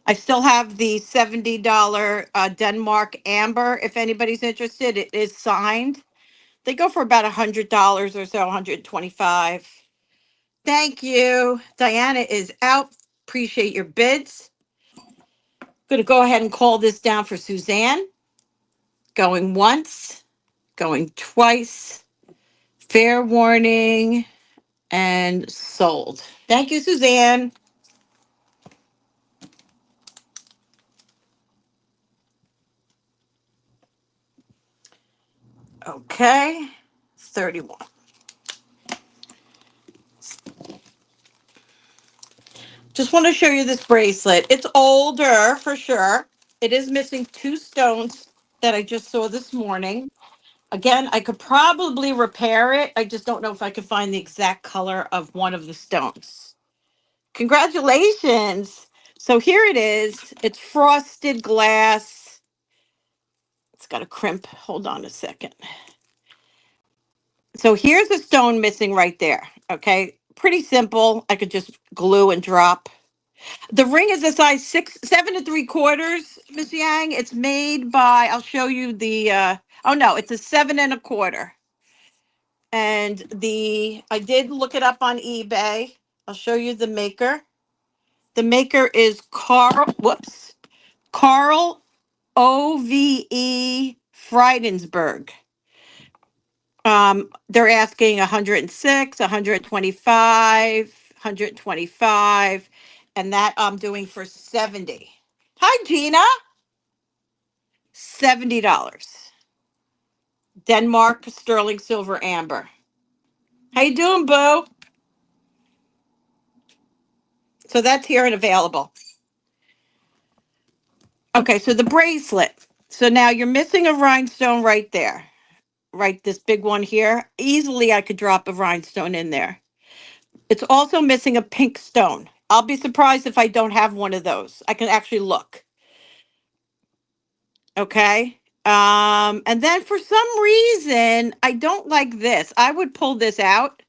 I still have the $70 Denmark Amber. If anybody's interested, it is signed. They go for about $100 or so, 125. Thank you. Diana is out. Appreciate your bids. Going to go ahead and call this down for Suzanne. Going once, going twice. Fair warning and sold. Thank you, Suzanne. Okay, 31. Just want to show you this bracelet. It's older for sure. It is missing two stones that I just saw this morning. Again, I could probably repair it. I just don't know if I could find the exact color of one of the stones. Congratulations. So here it is. It's frosted glass. It's got a crimp. Hold on a second. So here's a stone missing right there. Okay. Pretty simple. I could just glue and drop. The ring is a size 7 3/4, Miss Yang. It's made by, I'll show you the, oh no, it's a 7 1/4. And I did look it up on eBay. I'll show you the maker. The maker is Carl OVE Friedensberg. They're asking 106, 125, 125, and that I'm doing for 70. Hi, Gina. $70. Denmark sterling silver amber. How you doing, boo? So that's here and available. Okay, so the bracelet. So now you're missing a rhinestone right there. Right, this big one here. Easily I could drop a rhinestone in there. It's also missing a pink stone. I'll be surprised if I don't have one of those. I can actually look. Okay. And then for some reason, I don't like this. I would pull this out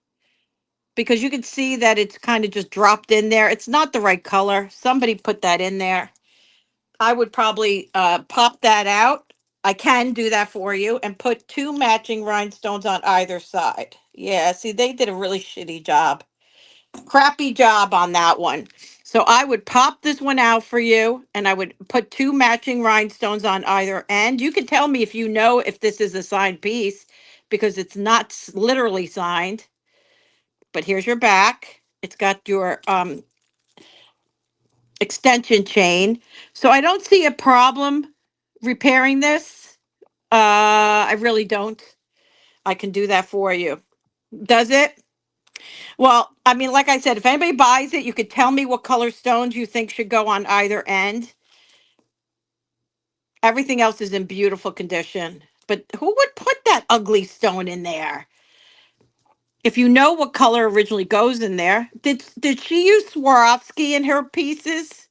because you can see that it's kind of just dropped in there. It's not the right color. Somebody put that in there. I would probably pop that out. I can do that for you and put two matching rhinestones on either side. Yeah, see, they did a really shitty job. Crappy job on that one. So I would pop this one out for you and I would put two matching rhinestones on either end. You can tell me if you know if this is a signed piece because it's not literally signed. But here's your back. It's got your extension chain. So I don't see a problem repairing this. I really don't. I can do that for you. Does it? Well, I mean, like I said, if anybody buys it, you could tell me what color stones you think should go on either end. Everything else is in beautiful condition. But who would put that ugly stone in there? If you know what color originally goes in there, did she use Swarovski in her pieces?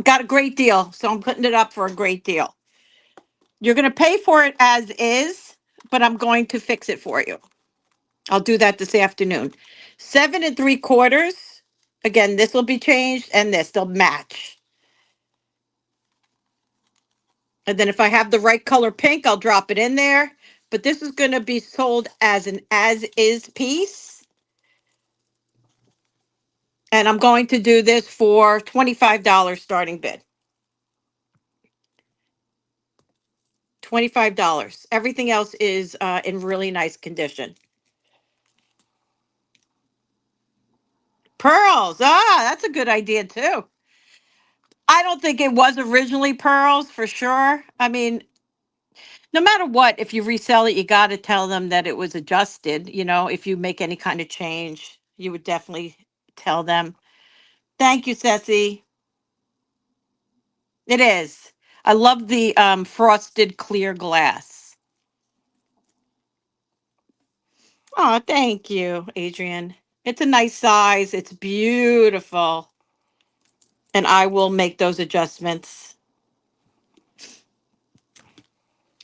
Got a great deal, so I'm putting it up for a great deal. You're going to pay for it as is, but I'm going to fix it for you. I'll do that this afternoon. 7 3/4. Again, this will be changed and this, they'll match. And then if I have the right color pink, I'll drop it in there. But this is going to be sold as an as-is piece. And I'm going to do this for $25 starting bid. $25. Everything else is in really nice condition. Pearls. That's a good idea too. I don't think it was originally pearls for sure. I mean, no matter what, if you resell it, you got to tell them that it was adjusted. You know, if you make any kind of change, you would definitely tell them. Thank you, Ceci. It is. I love the frosted clear glass. Oh, thank you, Adrian. It's a nice size. It's beautiful. And I will make those adjustments.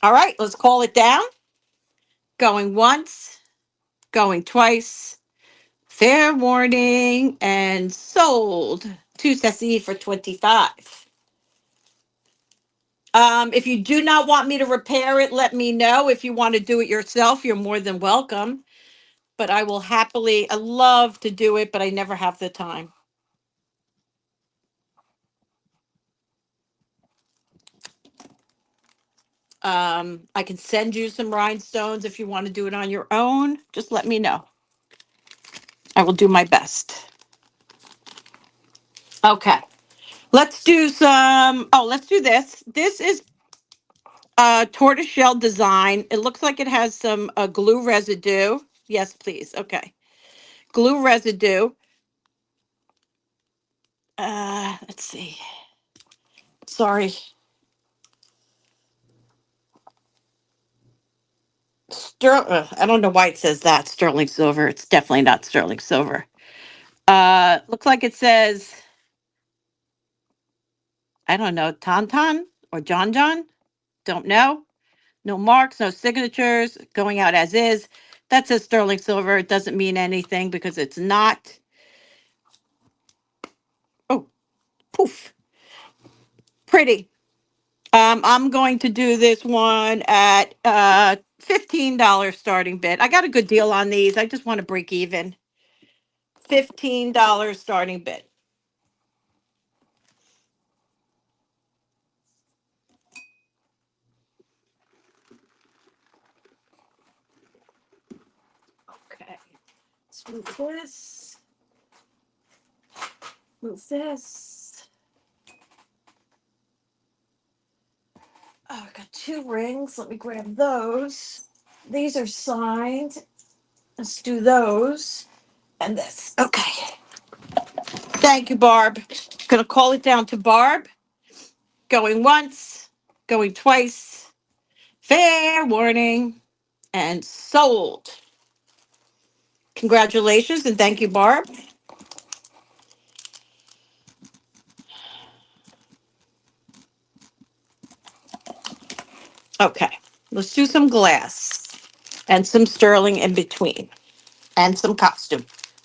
All right, let's call it down. Going once, going twice, fair warning, and sold to SUZY for 25. If you do not want me to repair it, let me know. If you want to do it yourself, you're more than welcome. But I will happily, I love to do it, but I never have the time. I can send you some rhinestones if you want to do it on your own. Just let me know. I will do my best. Okay. Let's do some, oh, let's do this. This is a tortoiseshell design. It looks like it has some glue residue. Yes, please. Okay. Glue residue. Let's see. Sorry. I don't know why it says that. Sterling silver. It's definitely not sterling silver. Looks like it says, I don't know, Tauntaun or John John. Don't know. No marks, no signatures, going out as is. That says sterling silver. It doesn't mean anything because it's not. Oh, poof. Pretty. I'm going to do this one at $15 starting bid. I got a good deal on these. I just want to break even. $15 starting bid. Okay. Let's move this. Move this. Oh, I got two rings. Let me grab those. These are signed. Let's do those and this. Okay. Thank you, Barb. Gonna call it down to Barb. Going once, going twice. Fair warning. And sold. Congratulations and thank you, Barb. Okay, let's do some glass and some sterling in between and some costume.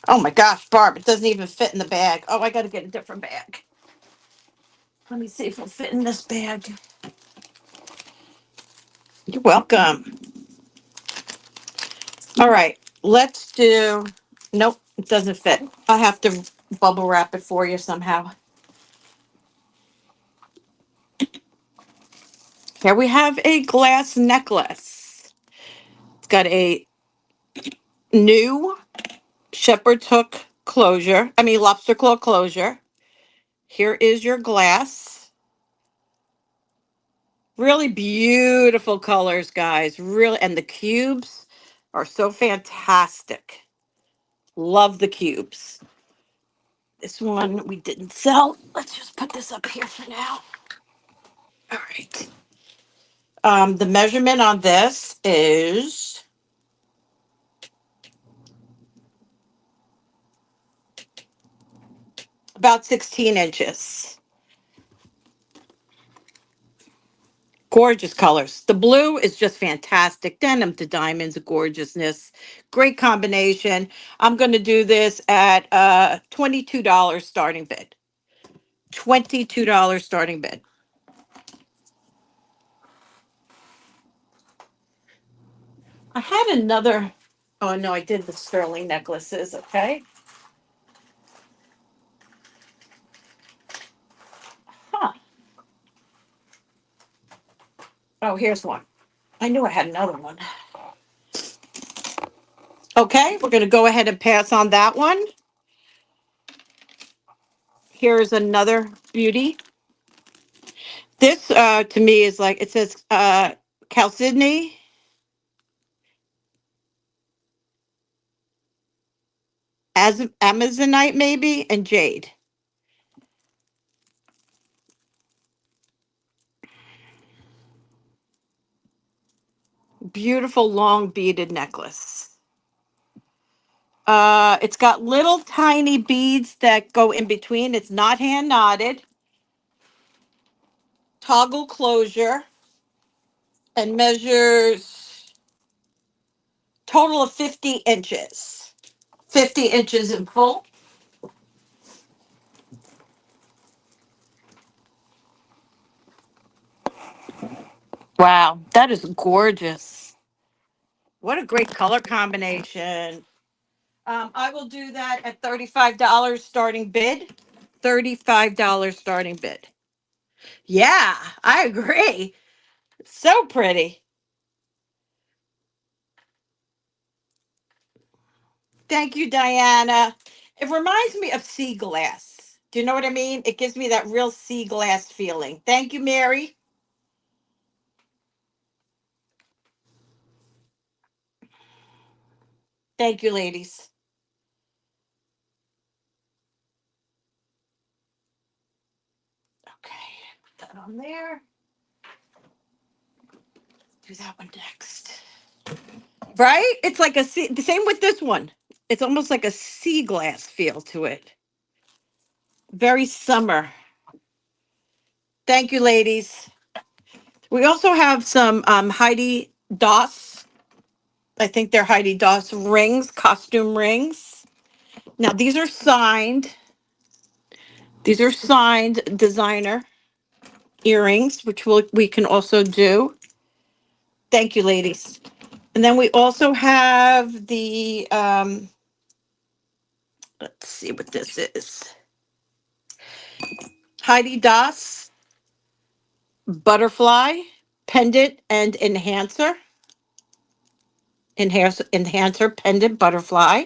Oh my gosh, Barb, it doesn't even fit in the bag. Oh, I got to get a different bag. Let me see if it'll fit in this bag. You're welcome. All right, let's do, nope, it doesn't fit. I have to bubble wrap it for you somehow. Here we have a glass necklace. It's got a new shepherd's hook closure. I mean, lobster claw closure. Here is your glass. Really beautiful colors, guys. Really, and the cubes are so fantastic. Love the cubes. This one we didn't sell. Let's just put this up here for now. All right. The measurement on this is about 16 inches. Gorgeous colors. The blue is just fantastic. Denim to diamonds, gorgeousness. Great combination. I'm going to do this at $22 starting bid. $22 starting bid. I had another. Oh, no, I did the sterling necklaces. Okay. Huh. Oh, here's one. I knew I had another one. Okay, we're going to go ahead and pass on that one. Here's another beauty. This to me is like, it says Chalcedony, as Amazonite maybe, and jade. Beautiful long beaded necklace. It's got little tiny beads that go in between. It's not hand knotted. Toggle closure and measures total of 50 inches. 50 inches in full. Wow, that is gorgeous. What a great color combination. I will do that at $35 starting bid. $35 starting bid. Yeah, I agree. So pretty. Thank you, Diana. It reminds me of sea glass. Do you know what I mean? It gives me that real sea glass feeling. Thank you, Mary. Thank you, ladies. Okay, put that on there. Do that one next. Right? It's like a sea, the same with this one. It's almost like a sea glass feel to it. Very summer. Thank you, ladies. We also have some Heidi Doss. I think they're Heidi Doss rings, costume rings. Now these are signed. These are signed designer earrings, which we can also do. Thank you, ladies. And then we also have the let's see what this is. Heidi Doss butterfly pendant and enhancer pendant butterfly.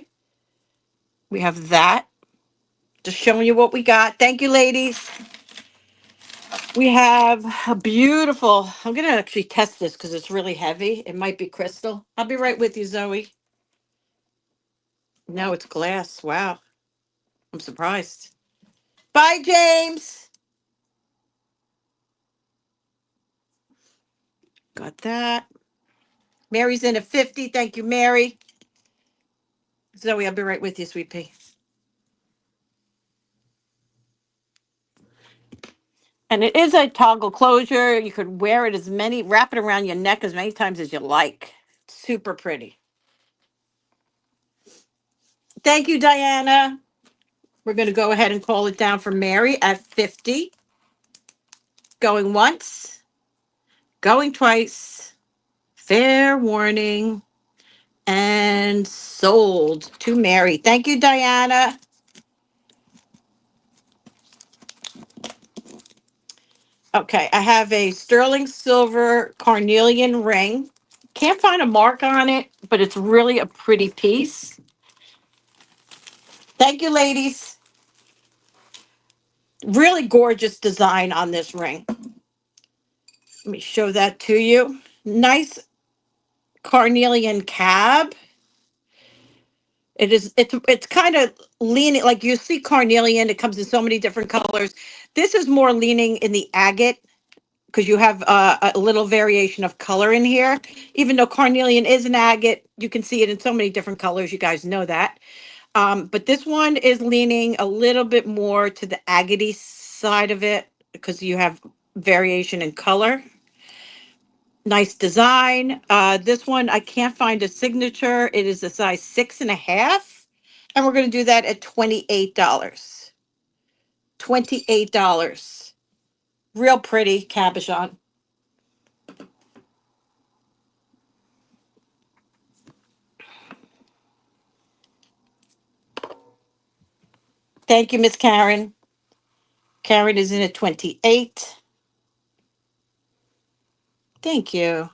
We have that. Just showing you what we got. Thank you, ladies. We have a beautiful, I'm going to actually test this because it's really heavy. It might be crystal. I'll be right with you, Zoe. No, it's glass. Wow. I'm surprised. Bye, James. Got that. Mary's in at 50. Thank you, Mary. Zoe, I'll be right with you, sweet pea. And it is a toggle closure. You could wear it wrap it around your neck as many times as you like. Super pretty. Thank you, Diana. We're going to go ahead and call it down for Mary at 50. Going once, going twice. Fair warning. And sold to Mary. Thank you, Diana. Okay, I have a sterling silver carnelian ring. Can't find a mark on it, but it's really a pretty piece. Thank you, ladies. Really gorgeous design on this ring. Let me show that to you. Nice carnelian cab. It's kind of leaning, like you see carnelian, it comes in so many different colors. This is more leaning in the agate because you have a little variation of color in here. Even though carnelian is an agate, you can see it in so many different colors. You guys know that. But this one is leaning a little bit more to the agate side of it because you have variation in color. Nice design. This one, I can't find a signature. It is a size 6.5. And we're going to do that at $28. $28. Real pretty cabochon. Thank you, Miss Karen. Karen is in at 28. Thank you.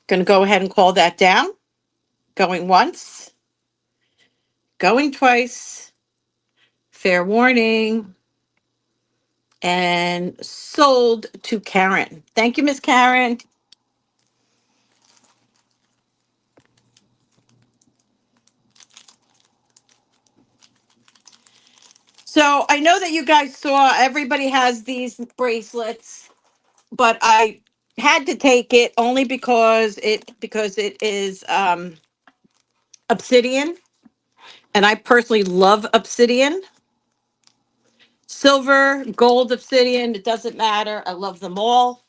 Going to go ahead and call that down. Going once. Going twice. Fair warning. And sold to Karen. Thank you, Miss Karen. So I know that you guys saw everybody has these bracelets, but I had to take it only because it is obsidian, and I personally love obsidian. Silver, gold, obsidian, it doesn't matter. I love them all.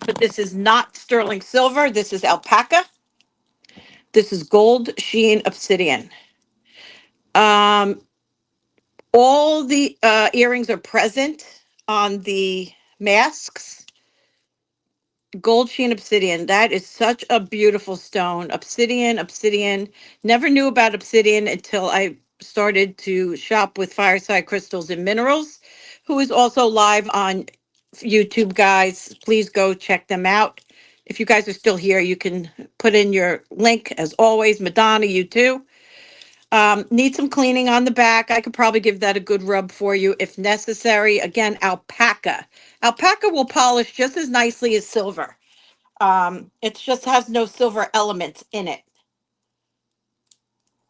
but this is not sterling silver. This is alpaca. This is gold sheen obsidian. Um, all the earrings are present on the masks. Gold sheen obsidian. That is such a beautiful stone. Obsidian, obsidian. Never knew about obsidian until I started to shop with Fireside Crystals and Minerals, who is also live on YouTube, guys. Please go check them out. If you guys are still here, you can put in your link as always. Madonna, you too. Need some cleaning on the back. I could probably give that a good rub for you if necessary. Again, alpaca. Alpaca will polish just as nicely as silver. It just has no silver elements in it.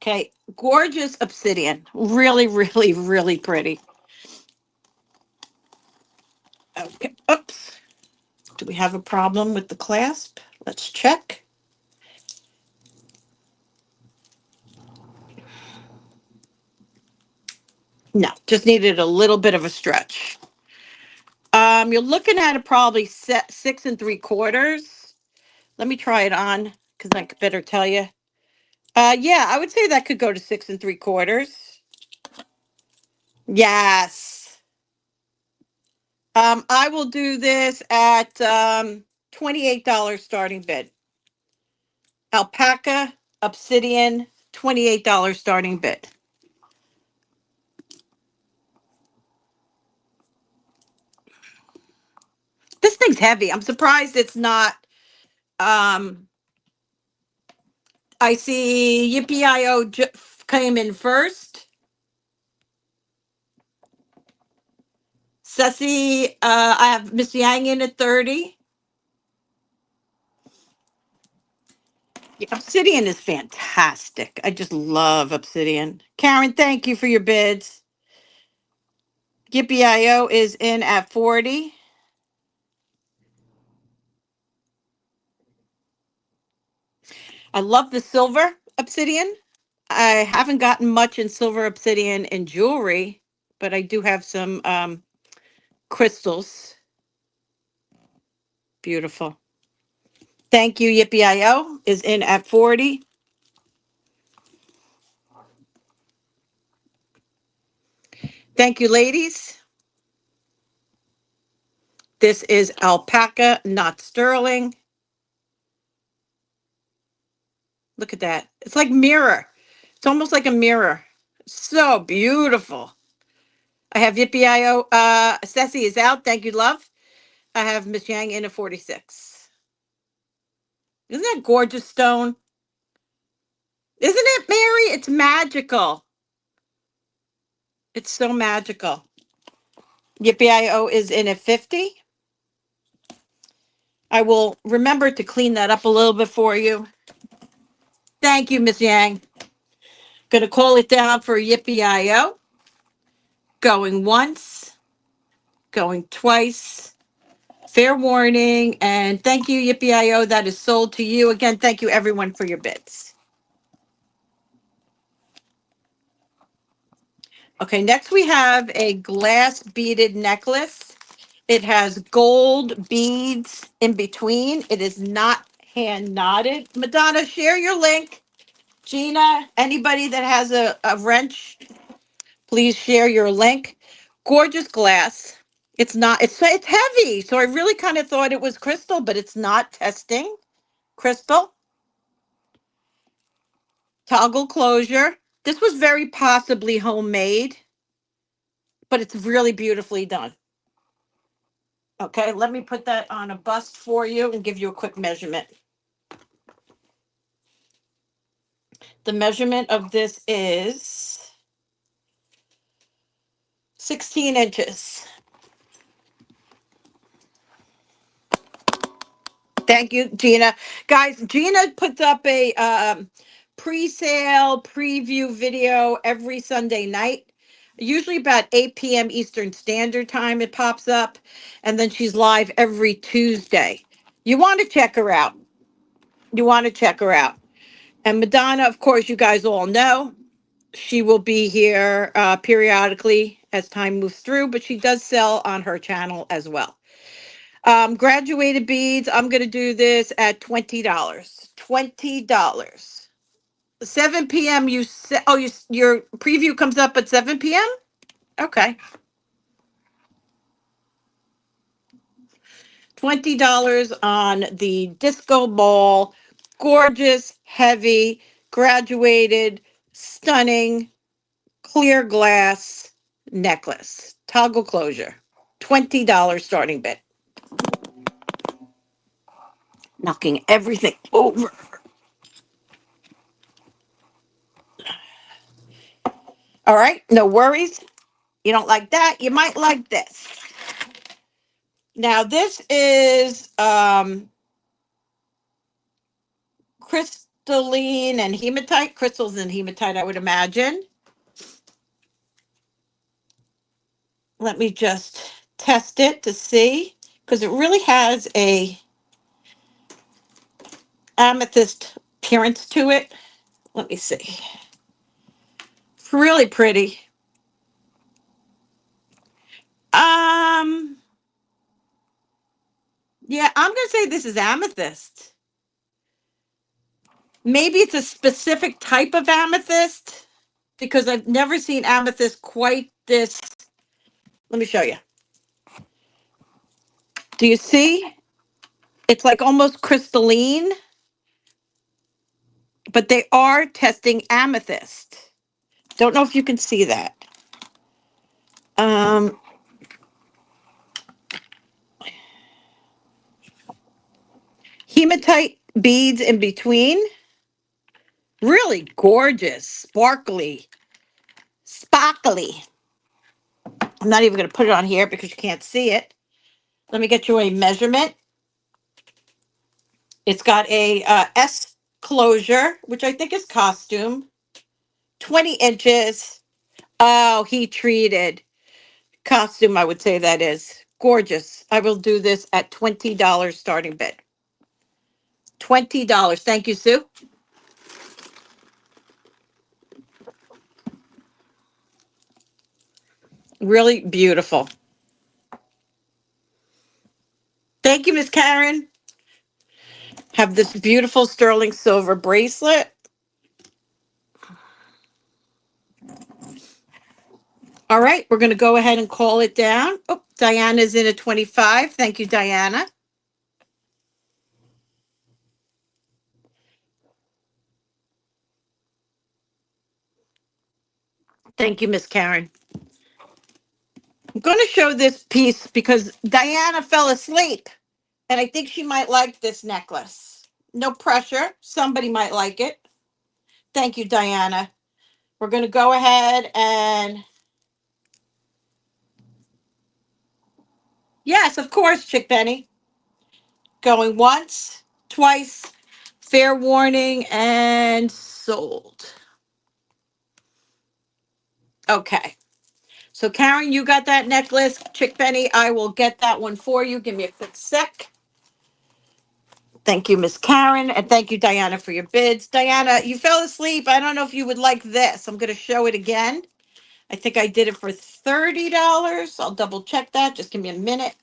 Okay, gorgeous obsidian. Really, really, really pretty. Okay, oops. Do we have a problem with the clasp? Let's check. No, just needed a little bit of a stretch. You're looking at it probably set 6 3/4. Let me try it on because I could better tell you. Yeah, I would say that could go to 6 3/4. Yes. I will do this at $28 starting bid. Alpaca, obsidian, $28 starting bid. This thing's heavy. I'm surprised it's not. Um, I see Yippee IO came in first. Sussy, I have Miss Yang in at 30. Obsidian is fantastic. I just love Obsidian. Karen, thank you for your bids. Yippee IO is in at 40. I love the silver Obsidian. I haven't gotten much in silver Obsidian in jewelry, but I do have some crystals. Beautiful. Thank you, Yippee IO is in at 40. Thank you, ladies. This is alpaca, not sterling. Look at that. It's like mirror. It's almost like a mirror. So beautiful. I have Yippee IO. Ceci is out. Thank you, love. I have Miss Yang in at 46. Isn't that gorgeous stone? Isn't it, Mary? It's magical. It's so magical. Yippee IO is in at 50. I will remember to clean that up a little bit for you. Thank you, Miss Yang. Gonna call it down for Yippee IO. Going once, going twice. Fair warning. And thank you, Yippee IO. That is sold to you. Again, thank you, everyone, for your bits. Okay, next we have a glass beaded necklace. It has gold beads in between. It is not hand knotted. Madonna, share your link. Gina, anybody that has a wrench, please share your link. Gorgeous glass. It's not, it's heavy. So I really kind of thought it was crystal, but it's not. Testing. Crystal. Toggle closure. This was very possibly homemade, but it's really beautifully done. Okay, let me put that on a bust for you and give you a quick measurement. The measurement of this is 16 inches. Thank you, Gina. Guys, Gina puts up a pre-sale preview video every Sunday night, usually about 8 p.m. Eastern Standard Time. It pops up, and then she's live every Tuesday. You want to check her out. You want to check her out. And Madonna, of course, you guys all know she will be here periodically as time moves through, but she does sell on her channel as well. Graduated beads, I'm going to do this at $20. $20. 7 p.m. You said, oh, your preview comes up at 7 p.m.? Okay. $20 on the disco ball. Gorgeous, heavy, graduated, stunning, clear glass necklace. Toggle closure. $20 starting bid. Knocking everything over. All right, no worries. You don't like that, you might like this. Now this is crystalline and hematite, crystals and hematite, I would imagine. Let me just test it to see, because it really has a amethyst appearance to it. Let me see. It's really pretty. Yeah, I'm gonna say this is amethyst. Maybe it's a specific type of amethyst, because I've never seen amethyst quite this. Let me show you. Do you see? It's like almost crystalline, but they are testing amethyst. Don't know if you can see that. Um, Hematite beads in between. Really gorgeous, sparkly, sparkly. I'm not even going to put it on here because you can't see it. Let me get you a measurement. It's got a S closure, which I think is costume. 20 inches. Oh, heat treated. Costume, I would say that is. Gorgeous. I will do this at $20 starting bid. $20. Thank you, Sue. Really beautiful. Thank you, Miss Karen. Have this beautiful sterling silver bracelet. All right, we're going to go ahead and call it down. Oh, Diana's in at 25. Thank you, Diana. Thank you, Miss Karen. I'm going to show this piece because Diana fell asleep, and I think she might like this necklace. No pressure. Somebody might like it. Thank you, Diana. We're going to go ahead and... Yes, of course, Chick Benny. Going once, twice, fair warning, and sold. Okay. So Karen, you got that necklace. Chick Benny, I will get that one for you. Give me a quick sec. Thank you, Miss Karen. And thank you, Diana, for your bids. Diana, you fell asleep. I don't know if you would like this. I'm going to show it again. I think I did it for $30. I'll double check that. Just give me a minute.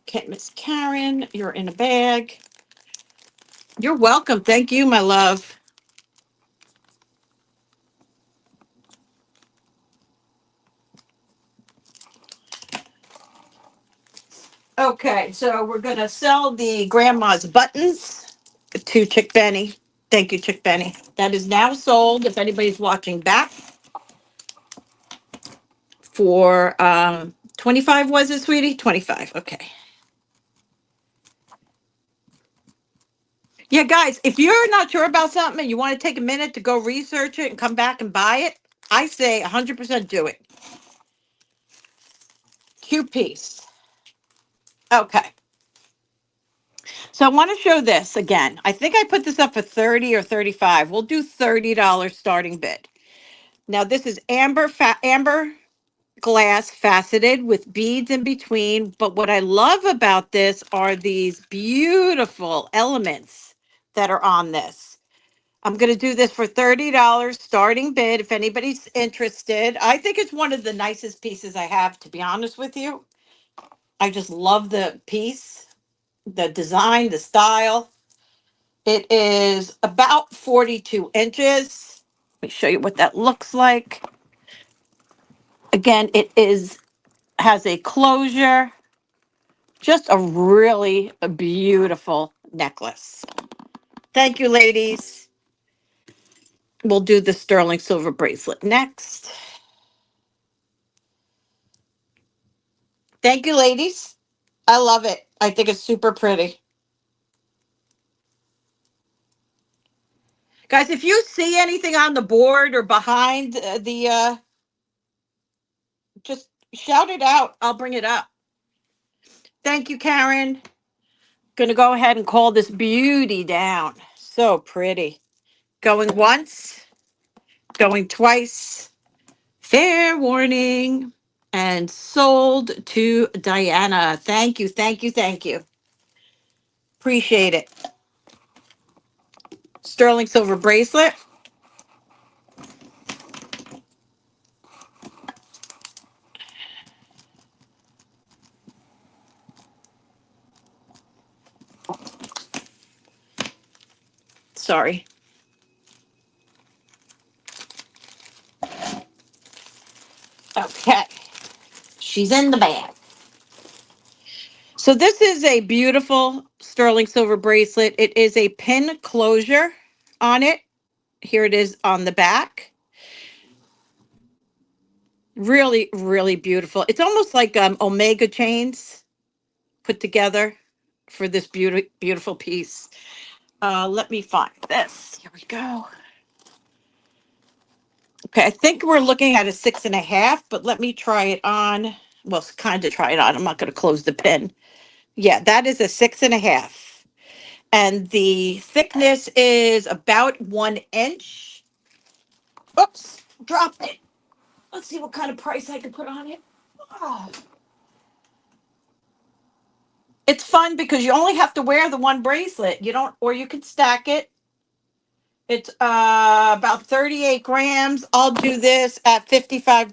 Okay, Miss Karen, you're in a bag. You're welcome. Thank you, my love. Okay, so we're going to sell the grandma's buttons to Chick Benny. Thank you, Chick Benny. That is now sold. If anybody's watching back, for 25, was it, sweetie? 25. Okay. Yeah, guys, if you're not sure about something and you want to take a minute to go research it and come back and buy it, I say 100% do it. Cute piece. Okay. So I want to show this again. I think I put this up for 30 or 35. We'll do $30 starting bid. Now this is amber glass faceted with beads in between. But what I love about this are these beautiful elements that are on this. I'm going to do this for $30 starting bid if anybody's interested. I think it's one of the nicest pieces I have, to be honest with you. I just love the piece, the design, the style. It is about 42 inches. Let me show you what that looks like. Again, it has a closure. Just a beautiful necklace. Thank you, ladies. We'll do the sterling silver bracelet next. Thank you, ladies. I love it. I think it's super pretty. Guys, if you see anything on the board or behind just shout it out. I'll bring it up. Thank you, Karen. Gonna go ahead and call this beauty down. So pretty. Going once, going twice. Fair warning. And sold to Diana. Thank you, thank you, thank you. Appreciate it. Sterling silver bracelet. Sorry. Okay. She's in the bag. So this is a beautiful sterling silver bracelet. It is a pin closure on it. Here it is on the back. Really, really beautiful. It's almost like omega chains put together for this beautiful piece. Let me find this. Here we go. Okay, I think we're looking at a 6.5, but let me try it on. Well, kind of try it on. I'm not going to close the pin. Yeah, that is a 6.5. And the thickness is about 1 inch. Oops, dropped it. Let's see what kind of price I can put on it. Oh. It's fun because you only have to wear the one bracelet. You don't, or you can stack it. It's about 38 grams. I'll do this at $55.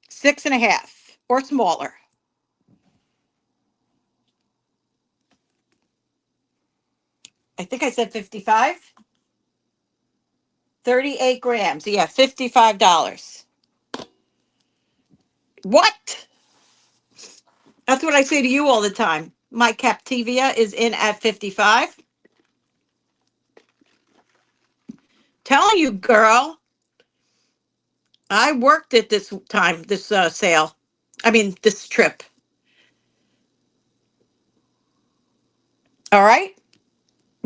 6.5 or smaller. I think I said 55. 38 grams. Yeah, $55. What? That's what I say to you all the time. My Captivia is in at 55. Telling you, girl. I worked at this time, this sale. I mean, this trip. All right.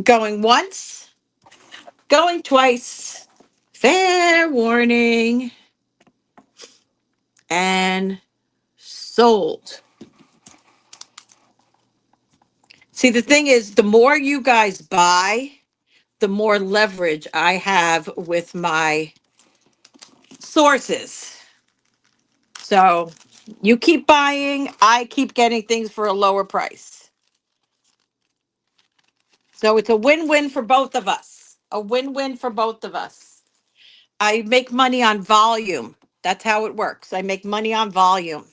Going once, going twice. Fair warning. And sold. See, the thing is, the more you guys buy, the more leverage I have with my sources. So you keep buying, I keep getting things for a lower price. So it's a win-win for both of us. A win-win for both of us. I make money on volume. That's how it works. I make money on volume.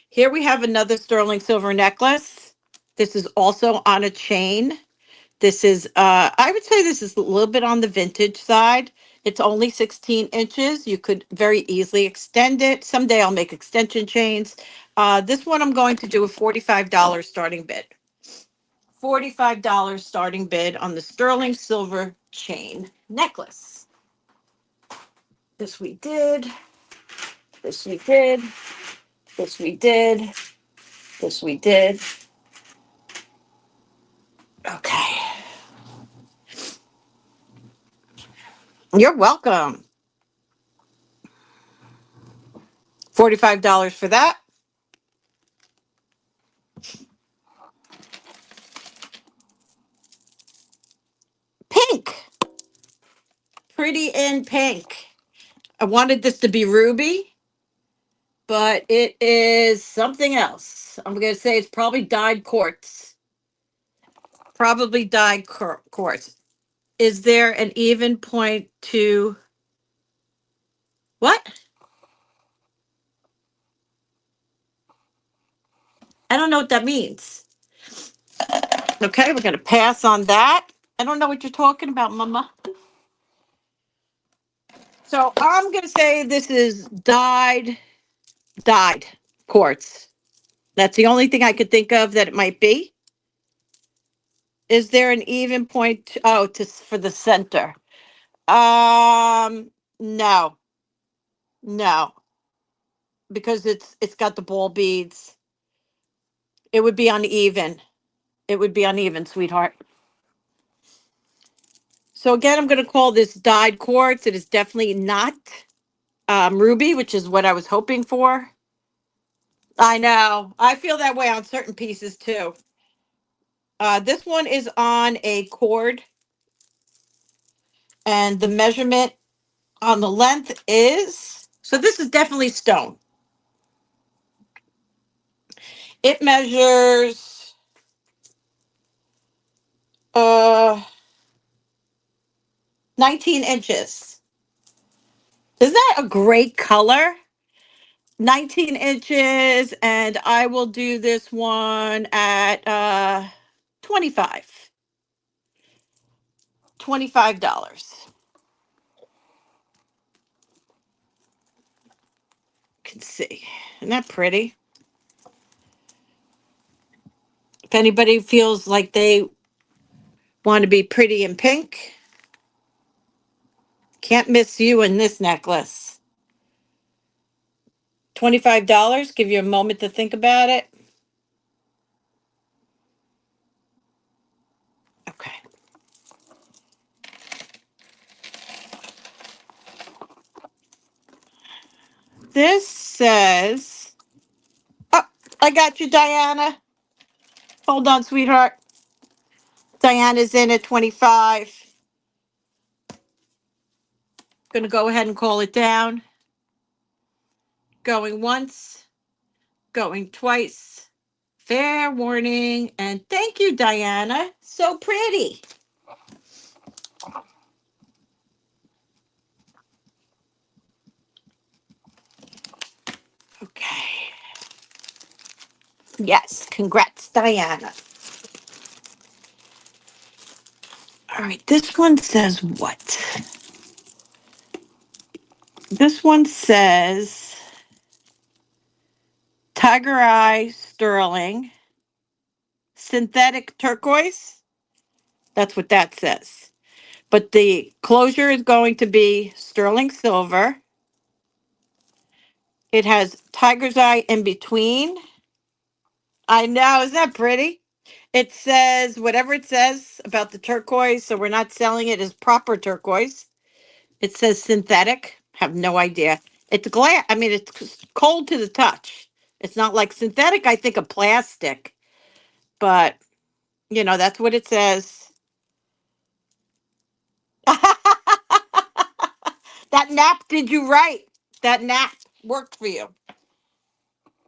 Here we have another sterling silver necklace. This is also on a chain. This is, I would say this is a little bit on the vintage side. It's only 16 inches. You could very easily extend it. Someday I'll make extension chains. This one I'm going to do a $45 starting bid. $45 starting bid on the sterling silver chain necklace. This we did. This we did. This we did. This we did. Okay. You're welcome. $45 for that. Pink. Pretty in pink. I wanted this to be ruby, but it is something else. I'm going to say it's probably dyed quartz. Probably dyed quartz. Is there an even point to what? I don't know what that means. Okay, we're going to pass on that. I don't know what you're talking about, Mama. So I'm going to say this is dyed quartz. That's the only thing I could think of that it might be. Is there an even point? Oh, for the center. No, no, because it's got the ball beads. It would be uneven. It would be uneven, sweetheart. So again, I'm going to call this dyed quartz. It is definitely not ruby, which is what I was hoping for. I know. I feel that way on certain pieces too. This one is on a cord, and the measurement on the length is, so this is definitely stone. It measures 19 inches. Isn't that a great color? 19 inches, and I will do this one at 25. $25. You can see. Isn't that pretty? If anybody feels like they want to be pretty in pink, can't miss you in this necklace. $25. Give you a moment to think about it. Okay. This says, oh, I got you, Diana. Hold on, sweetheart. Diana's in at 25. Gonna go ahead and call it down. Going once, going twice. Fair warning. And thank you, Diana. So pretty. Okay. Yes, congrats, Diana. All right, this one says what? This one says Tiger Eye Sterling, synthetic turquoise. That's what that says. But the closure is going to be sterling silver. It has tiger's eye in between. I know, isn't that pretty? It says whatever it says about the turquoise, so we're not selling it as proper turquoise. It says synthetic. Have no idea. It's glass. I mean, it's cold to the touch. It's not like synthetic. I think of plastic, but that's what it says. That nap did you right. That nap worked for you.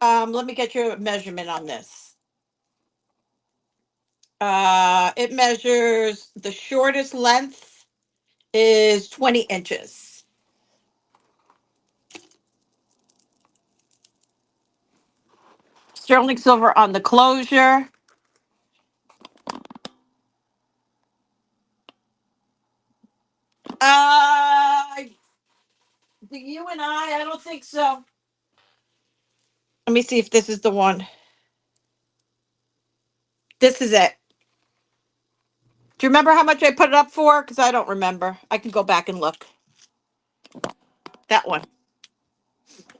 Let me get your measurement on this. It measures the shortest length is 20 inches. Sterling silver on the closure. Do you and I don't think so. Let me see if this is the one. This is it. Do you remember how much I put it up for? Because I don't remember. I can go back and look. That one.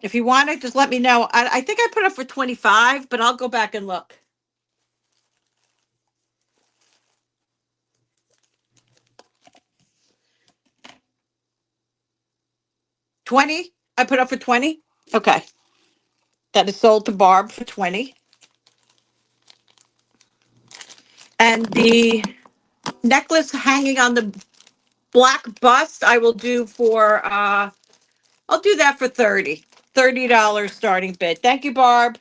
If you want it, just let me know. I think I put it for 25, but I'll go back and look. 20? I put up for 20? Okay. That is sold to Barb for 20. And the necklace hanging on the black bust, I will do for I'll do that for 30. $30 starting bid. Thank you, Barb.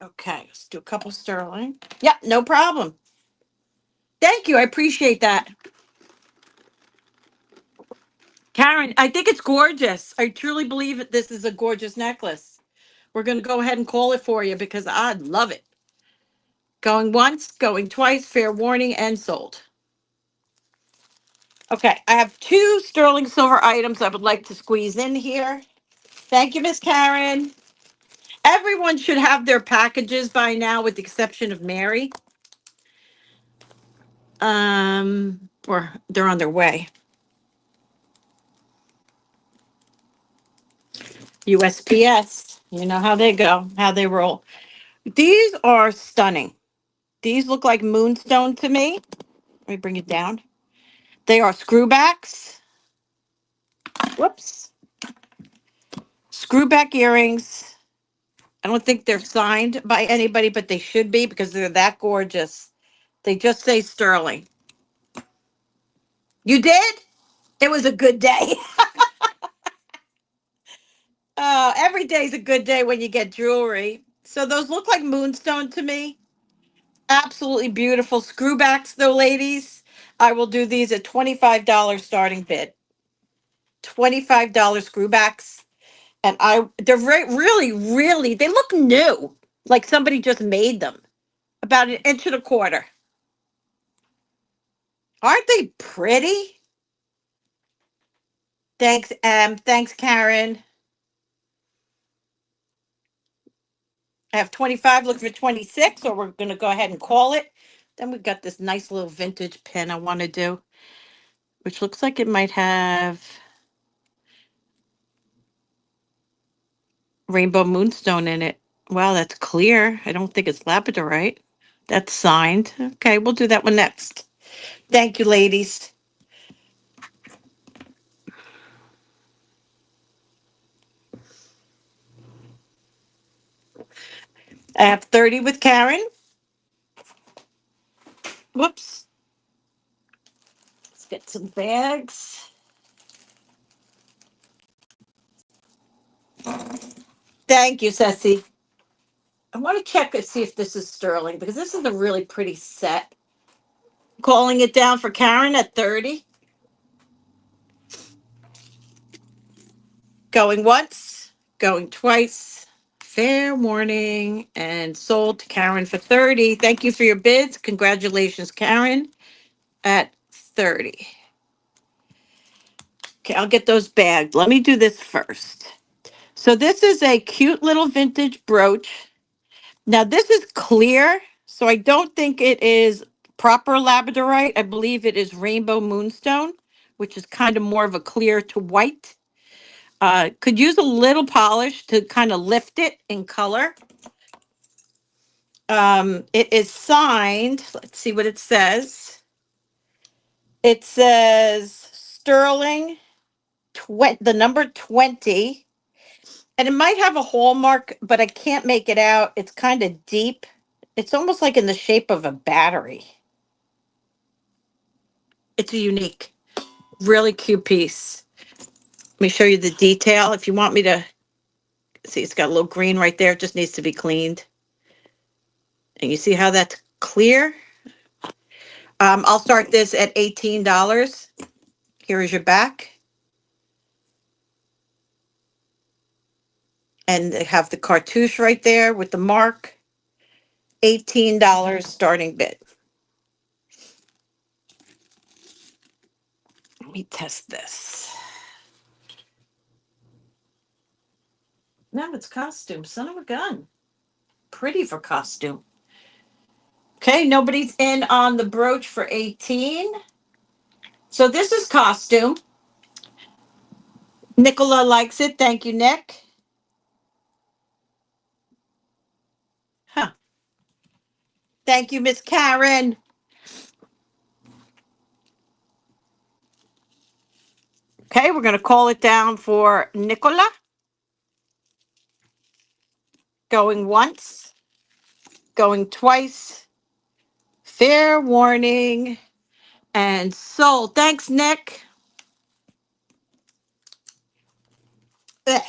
Okay, let's do a couple sterling. Yeah, no problem. Thank you. I appreciate that. Karen, I think it's gorgeous. I truly believe that this is a gorgeous necklace. We're going to go ahead and call it for you because I love it. Going once, going twice, fair warning, and sold. Okay, I have two sterling silver items I would like to squeeze in here. Thank you, Miss Karen. Everyone should have their packages by now, with the exception of Mary. Or they're on their way. USPS, you know how they go, how they roll. These are stunning. These look like moonstone to me. Let me bring it down. They are screwbacks. Whoops. Screwback earrings. I don't think they're signed by anybody, but they should be because they're that gorgeous. They just say sterling. You did? It was a good day. Every day's a good day when you get jewelry. So those look like moonstone to me. Absolutely beautiful screwbacks, though, ladies. I will do these at $25 starting bid. $25 screwbacks. And they're really, really, they look new. Like somebody just made them. About an inch and a quarter. Aren't they pretty? Thanks, thanks, Karen. I have 25, look for 26, or we're going to go ahead and call it. Then we've got this nice little vintage pin I want to do, which looks like it might have rainbow moonstone in it. Wow, that's clear. I don't think it's labradorite. That's signed. Okay, we'll do that one next. Thank you, ladies. I have 30 with Karen. Whoops. Let's get some bags. Thank you, Ceci. I want to check and see if this is sterling because this is a really pretty set. Calling it down for Karen at 30. Going once, going twice. Fair warning, and sold to Karen for 30. Thank you for your bids. Congratulations, Karen, at 30. Okay, I'll get those bagged. Let me do this first. So this is a cute little vintage brooch. Now this is clear, so I don't think it is proper labradorite. I believe it is rainbow moonstone, which is kind of more of a clear to white. Could use a little polish to kind of lift it in color. It is signed. Let's see what it says. It says sterling, the number 20. And it might have a hallmark, but I can't make it out. It's kind of deep. It's almost like in the shape of a battery. It's a unique, really cute piece. Let me show you the detail. If you want me to see, it's got a little green right there. It just needs to be cleaned. And you see how that's clear? I'll start this at $18. Here is your back. And they have the cartouche right there with the mark. $18 starting bid. Let me test this. No, it's costume. Son of a gun. Pretty for costume. Okay, nobody's in on the brooch for 18. So this is costume. Nicola likes it. Thank you, Nick. Huh. Thank you, Miss Karen. Okay, we're going to call it down for Nicola. Going once, going twice. Fair warning. And sold. Thanks, Nick. Ugh.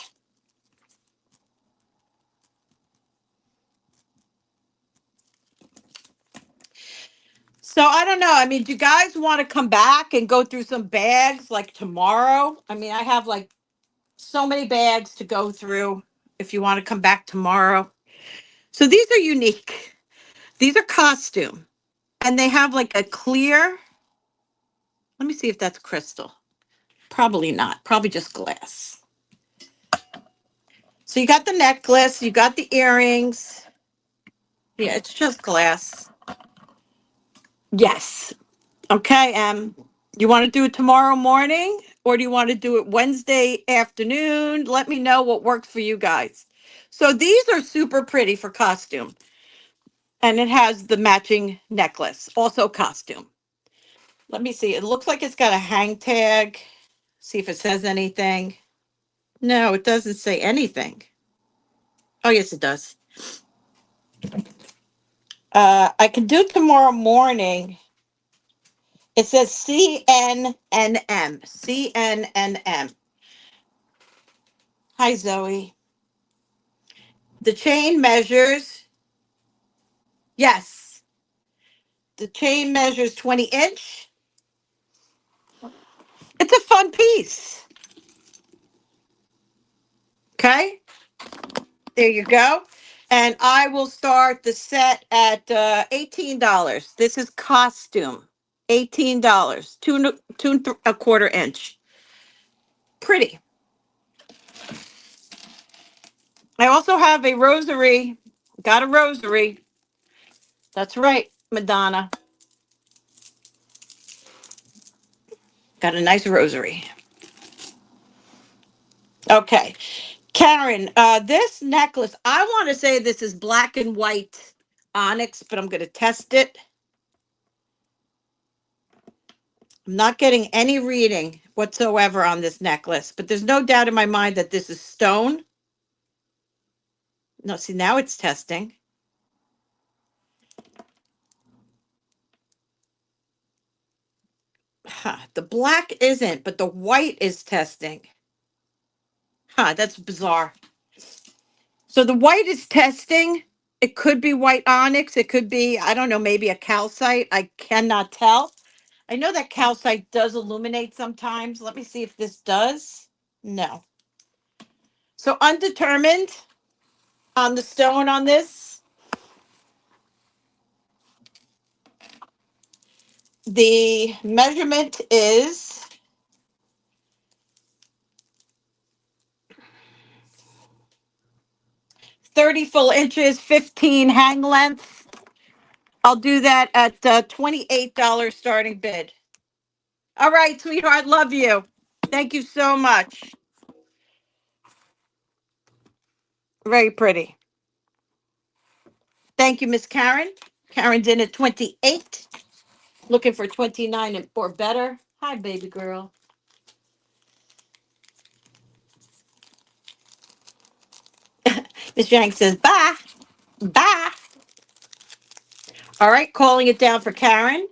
So I don't know. I mean, do you guys want to come back and go through some bags like tomorrow? I mean, I have like so many bags to go through if you want to come back tomorrow. So these are unique. These are costume and they have like a clear. Let me see if that's crystal. Probably not. Probably just glass. So you got the necklace, you got the earrings. Yeah, it's just glass. Yes. Okay, you want to do it tomorrow morning or do you want to do it Wednesday afternoon? Let me know what works for you guys. So these are super pretty for costume. And it has the matching necklace, also costume. Let me see. It looks like it's got a hang tag. See if it says anything. No, it doesn't say anything. Oh, yes, it does. I can do tomorrow morning. It says CNNM. CNNM. Hi, Zoe. The chain measures, yes, the chain measures 20-inch. It's a fun piece. Okay, there you go. And I will start the set at $18. This is costume. $18. Two and a quarter inch. Pretty. I also have a rosary. Got a rosary. That's right, Madonna. Got a nice rosary. Okay. Karen, this necklace, I want to say this is black and white onyx, but I'm going to test it. I'm not getting any reading whatsoever on this necklace, but there's no doubt in my mind that this is stone. No, see, now it's testing. Huh, the black isn't, but the white is testing. Huh, that's bizarre. So the white is testing. It could be white onyx. It could be, I don't know, maybe a calcite. I cannot tell. I know that calcite does illuminate sometimes. Let me see if this does. No. So undetermined on the stone on this. The measurement is 30 full inches, 15 hang length. I'll do that at $28 starting bid. All right, sweetheart, love you. Thank you so much. Very pretty. Thank you, Miss Karen. Karen's in at 28, looking for 29 or better. Hi, baby girl. Miss Yang says, bye. Bye. All right, calling it down for Karen.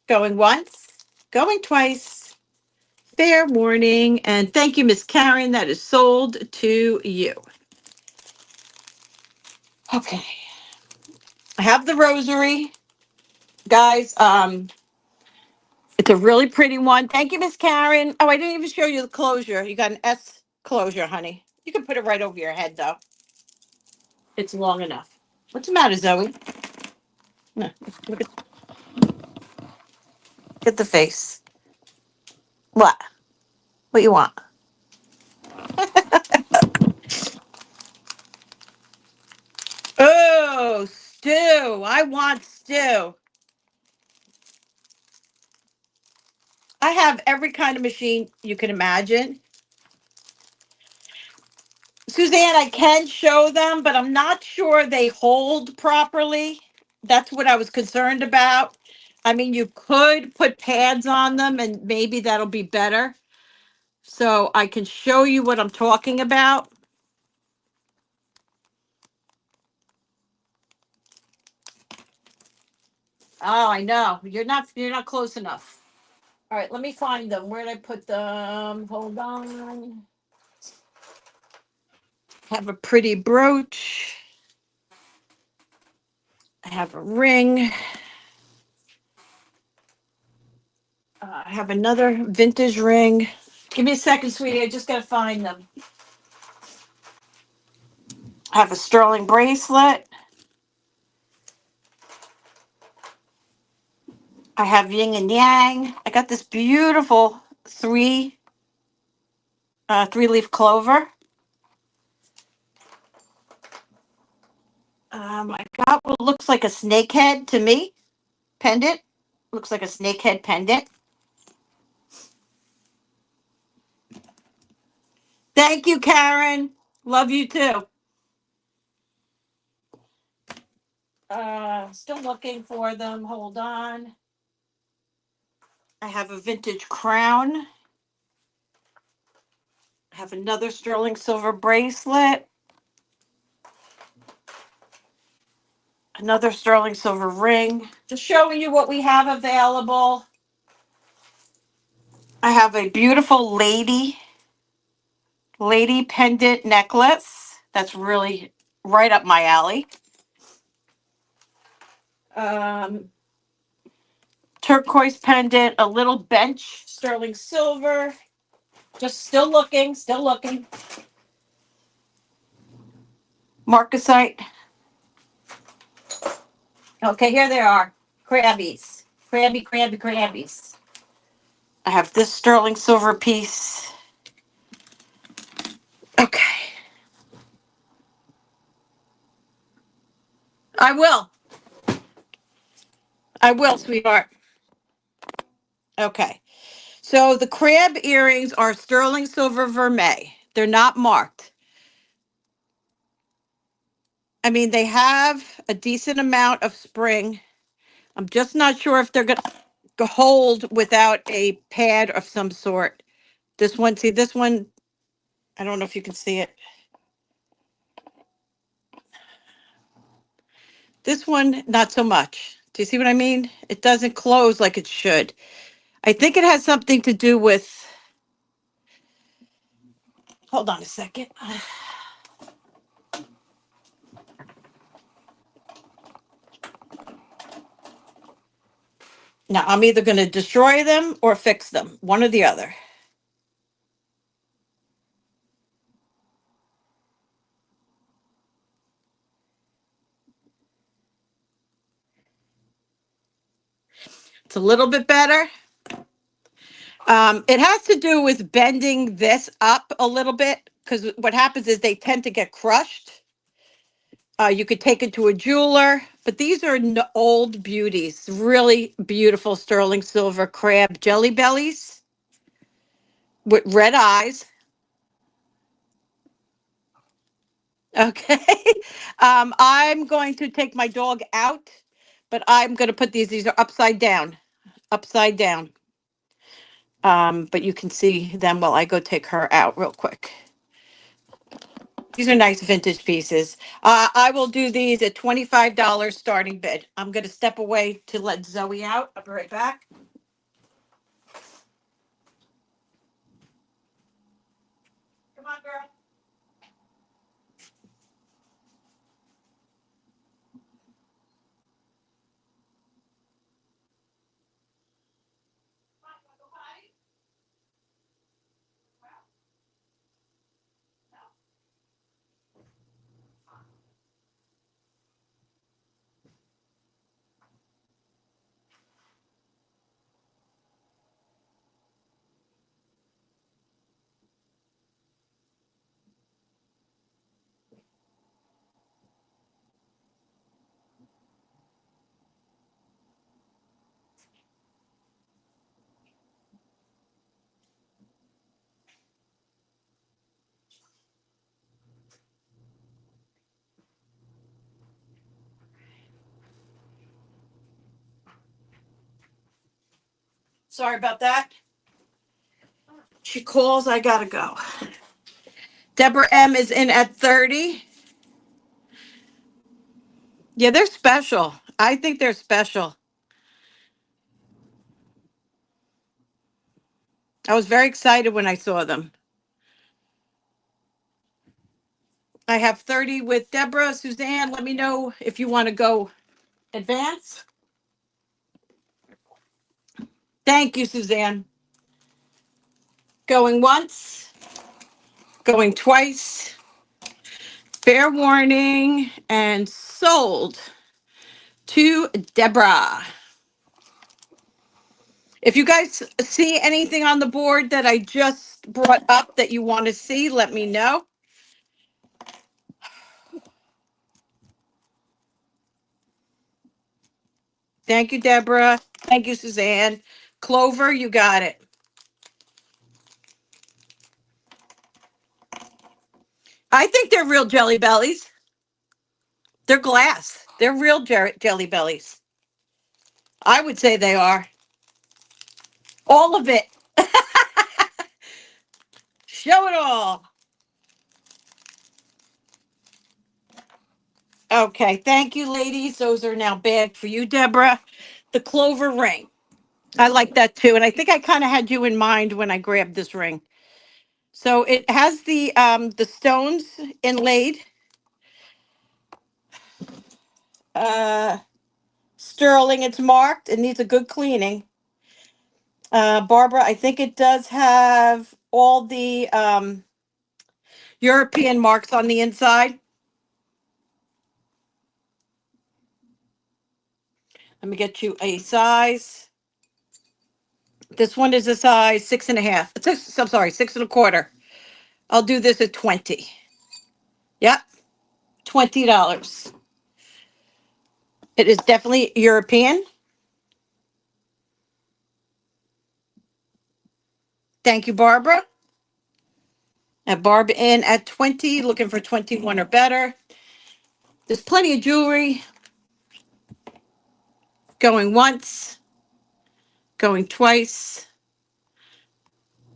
Going once, going twice. Fair warning. And thank you, Miss Karen. That is sold to you. Okay. I have the rosary. Guys, it's a really pretty one. Thank you, Miss Karen. Oh, I didn't even show you the closure. You got an S closure, honey. You can put it right over your head, though. It's long enough. What's the matter, Zoe? No, look at the face. What? What you want? Oh, stew. I want stew. I have every kind of machine you can imagine. Suzanne, I can show them, but I'm not sure they hold properly. That's what I was concerned about. I mean, you could put pads on them and maybe that'll be better. So I can show you what I'm talking about. Oh, I know. You're not close enough. All right, let me find them. Where did I put them? Hold on. Have a pretty brooch. I have a ring. I have another vintage ring. Give me a second, sweetie. I just got to find them. I have a sterling bracelet. I have yin and yang. I got this beautiful three-leaf clover. I got what looks like a snake head to me pendant. Looks like a snake head pendant. Thank you, Karen. Love you too. Still looking for them. Hold on. I have a vintage crown. I have another sterling silver bracelet. Another sterling silver ring. Just showing you what we have available. I have a beautiful lady pendant necklace. That's really right up my alley. Um, Turquoise pendant, a little bench, sterling silver. Just still looking, still looking. Marcasite. Okay, here they are. Crabbies. Crabbies. I have this sterling silver piece. Okay. I will. I will, sweetheart. Okay. So the crab earrings are sterling silver vermeil. They're not marked. I mean, they have a decent amount of spring. I'm just not sure if they're going to hold without a pad of some sort. This one, see this one, I don't know if you can see it. This one, not so much. Do you see what I mean? It doesn't close like it should. I think it has something to do with, hold on a second. Now, I'm either going to destroy them or fix them, one or the other. It's a little bit better. It has to do with bending this up a little bit because what happens is they tend to get crushed. You could take it to a jeweler, but these are old beauties, really beautiful sterling silver crab jelly bellies with red eyes. Okay. I'm going to take my dog out, but I'm going to put these are upside down, upside down. But you can see them while I go take her out real quick. These are nice vintage pieces. I will do these at $25 starting bid. I'm going to step away to let Zoe out. I'll be right back. Come on, girl. Sorry about that. She calls. I gotta go. Deborah M is in at 30. Yeah, they're special. I think they're special. I was very excited when I saw them. I have 30 with Deborah. Suzanne, let me know if you want to go advance. Thank you, Suzanne. Going once, going twice. Fair warning and sold to Deborah. If you guys see anything on the board that I just brought up that you want to see, let me know. Thank you, Deborah. Thank you, Suzanne. Clover, you got it. I think they're real Jelly Bellies. They're glass. They're real Jelly Bellies. I would say they are. All of it. Show it all. Okay, thank you, ladies. Those are now bagged for you, Deborah. The Clover ring. I like that too. And I think I kind of had you in mind when I grabbed this ring. So it has the stones inlaid. Uh sterling, it's marked. It needs a good cleaning. Barbara, I think it does have all the European marks on the inside. Let me get you a size. This one is a size 6.5. I'm sorry, 6.25. I'll do this at 20. Yep, $20. It is definitely European. Thank you, Barbara. And Barb in at 20, looking for 21 or better. There's plenty of jewelry. Going once, going twice.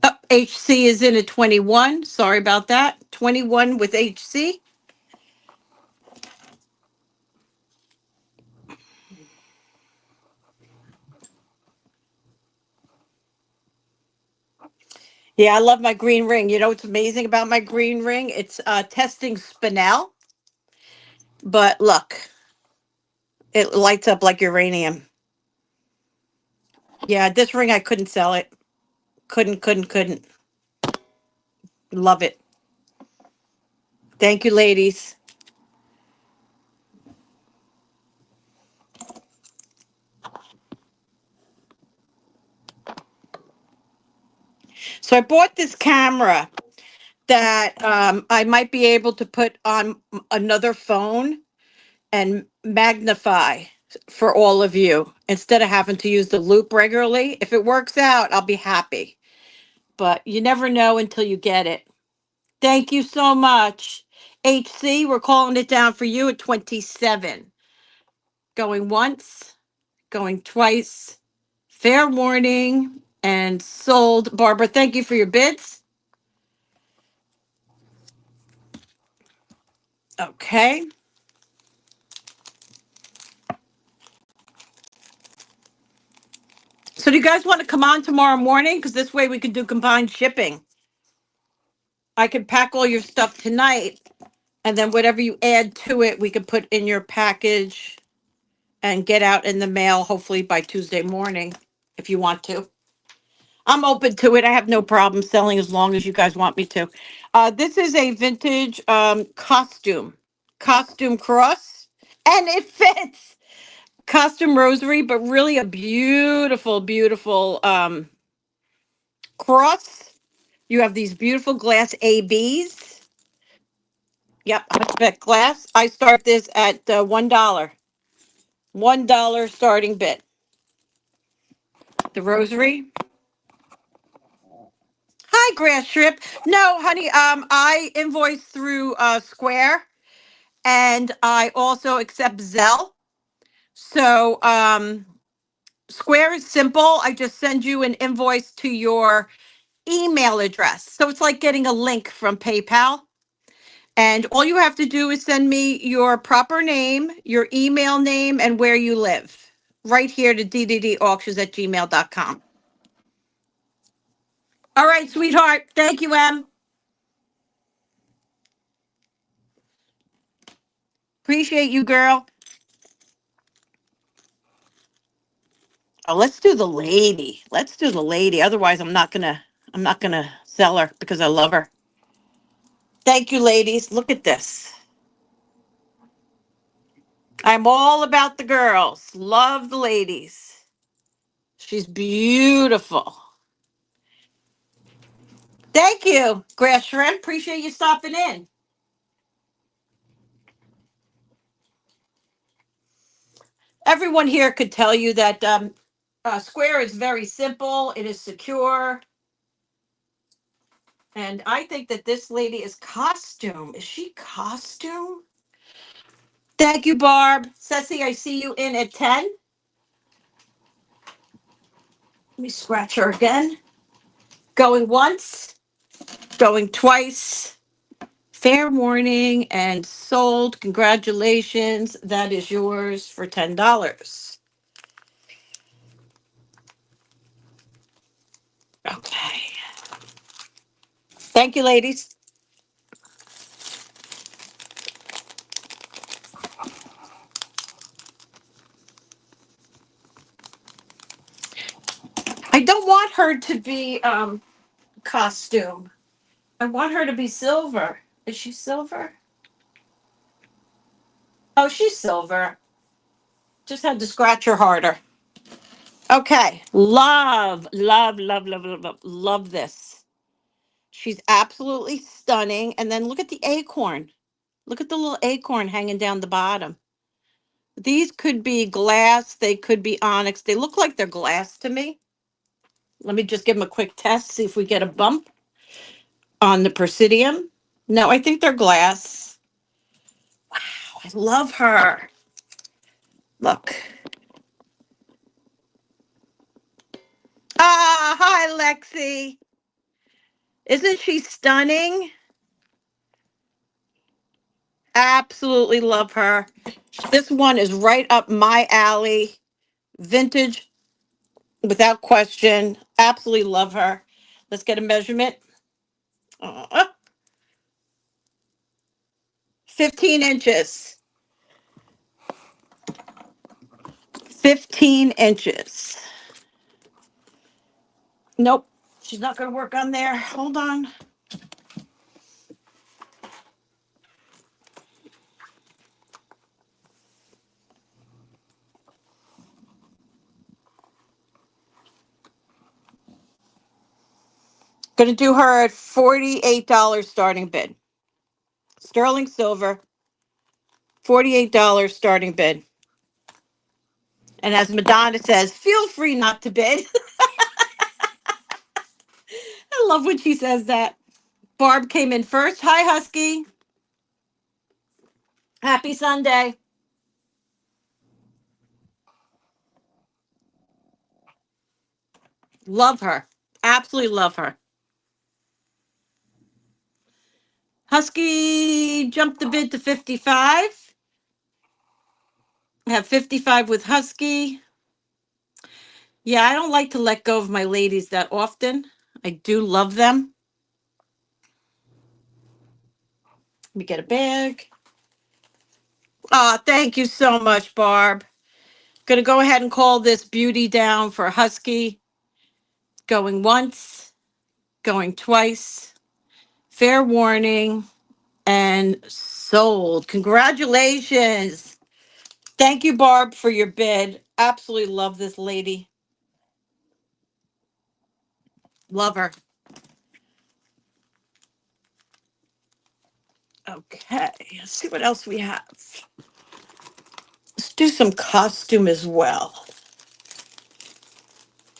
Oh, HC is in at 21. Sorry about that. 21 with HC. Yeah, I love my green ring. You know what's amazing about my green ring? It's testing spinel, but look, it lights up like uranium. Yeah, this ring I couldn't sell it. Couldn't. Love it. Thank you, ladies. So I bought this camera that I might be able to put on another phone and magnify for all of you instead of having to use the loop regularly. If it works out, I'll be happy. But you never know until you get it. Thank you so much. HC, we're calling it down for you at 27. Going once, going twice. Fair warning and sold. Barbara, thank you for your bids. Okay. So do you guys want to come on tomorrow morning? Because this way we could do combined shipping. I could pack all your stuff tonight, and then whatever you add to it, we could put in your package and get out in the mail, hopefully by Tuesday morning, if you want to. I'm open to it. I have no problem selling as long as you guys want me to. This is a vintage costume cross, and it fits. Costume rosary, but really a beautiful cross. You have these beautiful glass ABs. Yep, hunchback glass. I start this at $1. $1 starting bid. The rosary. Hi, grass strip. No, honey. I invoice through Square, and I also accept Zelle. So Square is simple. I just send you an invoice to your email address. So it's like getting a link from PayPal. And all you have to do is send me your proper name, your email name, and where you live. Right here to dddauctions@gmail.com. All right, sweetheart. Thank you, Em. Appreciate you, girl. let's do the lady. Let's do the lady. Otherwise, I'm not gonna sell her because I love her. Thank you, ladies. Look at this. I'm all about the girls. Love the ladies. She's beautiful. Thank you, Grass Shrimp. Appreciate you stopping in. Everyone here could tell you that Square is very simple. It is secure. And I think that this lady is costume. Is she costume? Thank you, Barb. Ceci, I see you in at 10. Let me scratch her again. Going once, going twice. Fair warning and sold. Congratulations. That is yours for $10. Okay. Thank you, ladies. I don't want her to be costume. I want her to be silver. Is she silver? Oh, she's silver. Just had to scratch her harder. Okay. Love, love, love, love, love, love, love this. She's absolutely stunning. And then look at the acorn. Look at the little acorn hanging down the bottom. These could be glass. They could be onyx. They look like they're glass to me. Let me just give them a quick test, see if we get a bump on the Presidium. No, I think they're glass. Wow, I love her. Look. Ah, hi, Lexi. Isn't she stunning? Absolutely love her. This one is right up my alley. Vintage, without question. Absolutely love her. Let's get a measurement. Uh, 15 inches. 15 inches. Nope. She's not going to work on there. Hold on. Going to do her at $48 starting bid. Sterling silver, $48 starting bid. And as Madonna says, feel free not to bid. I love when she says that. Barb came in first. Hi, Husky. Happy Sunday. Love her. Absolutely love her. Husky jumped the bid to 55. I have 55 with Husky. Yeah, I don't like to let go of my ladies that often. I do love them. Let me get a bag. Oh, thank you so much, Barb. Going to go ahead and call this beauty down for Husky. Going once, going twice. Fair warning and sold. Congratulations. Thank you, Barb, for your bid. Absolutely love this lady. Love her. Okay, let's see what else we have. Let's do some costume as well.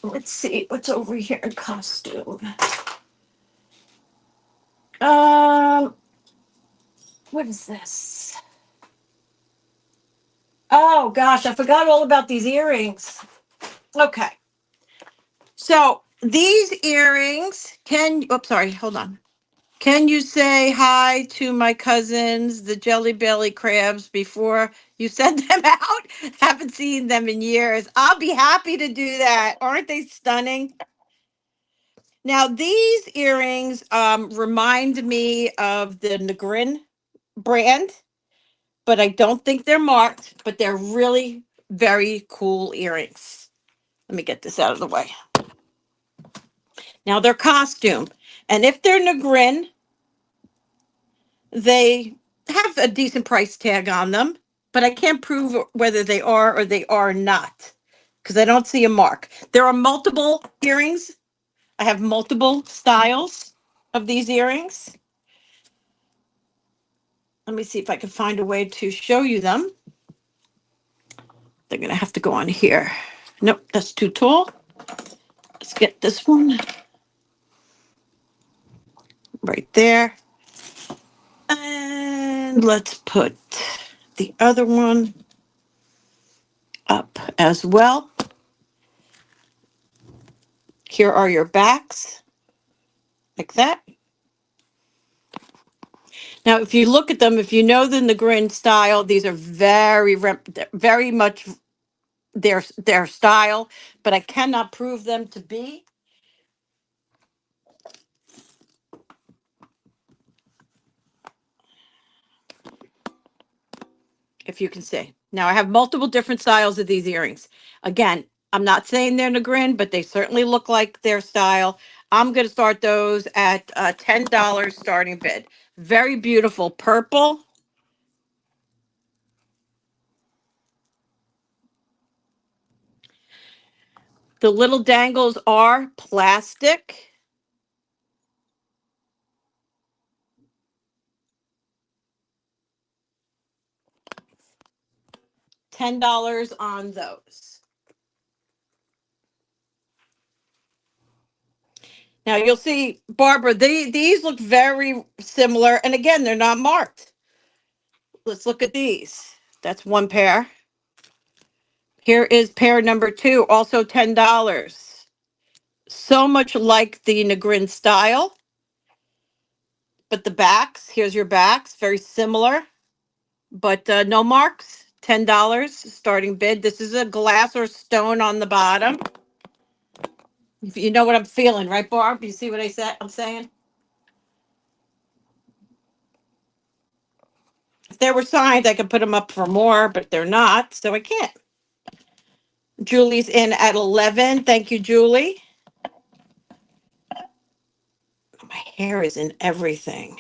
Let's see what's over here in costume. Um, what is this? Oh gosh, I forgot all about these earrings. Okay. So these earrings can, oops, sorry, hold on. Can you say hi to my cousins, the Jelly Belly Crabs, before you send them out? Haven't seen them in years. I'll be happy to do that. Aren't they stunning? Now, these earrings remind me of the Negrin brand, but I don't think they're marked, but they're really very cool earrings. Let me get this out of the way. Now they're costume. And if they're Negrin, they have a decent price tag on them, but I can't prove whether they are or they are not because I don't see a mark. There are multiple earrings. I have multiple styles of these earrings. Let me see if I can find a way to show you them. They're going to have to go on here. Nope, that's too tall. Let's get this one right there. And let's put the other one up as well. Here are your backs, like that. Now, if you look at them, if you know the Negrin style, these are very much their style, but I cannot prove them to be. If you can see. Now, I have multiple different styles of these earrings. Again, I'm not saying they're Negrin, but they certainly look like their style. I'm going to start those at $10 starting bid. Very beautiful purple. The little dangles are plastic. $10 on those. Now you'll see, Barbara, these look very similar. And again, they're not marked. Let's look at these. That's one pair. Here is pair number 2, also $10. So much like the Negrin style. But the backs, here's your backs, very similar. But no marks, $10 starting bid. This is a glass or stone on the bottom. If you know what I'm feeling, right, Barb? You see what I'm saying? If there were signs, I could put them up for more, but they're not, so I can't. Julie's in at 11. Thank you, Julie. My hair is in everything.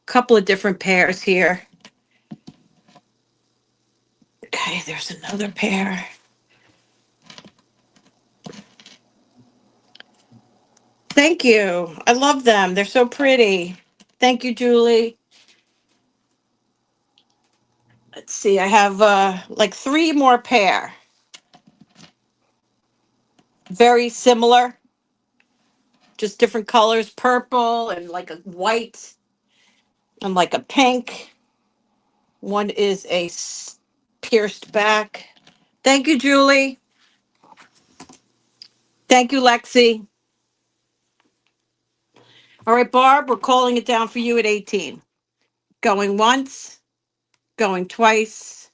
Couple of different pairs here. Okay, there's another pair. Thank you. I love them. They're so pretty. Thank you, Julie. Let's see. I have like 3 more pair. Very similar. Just different colors. Purple and like a white and like a pink. One is a pierced back. Thank you, Julie. Thank you, Lexi. All right, Barb, we're calling it down for you at 18. Going once, going twice.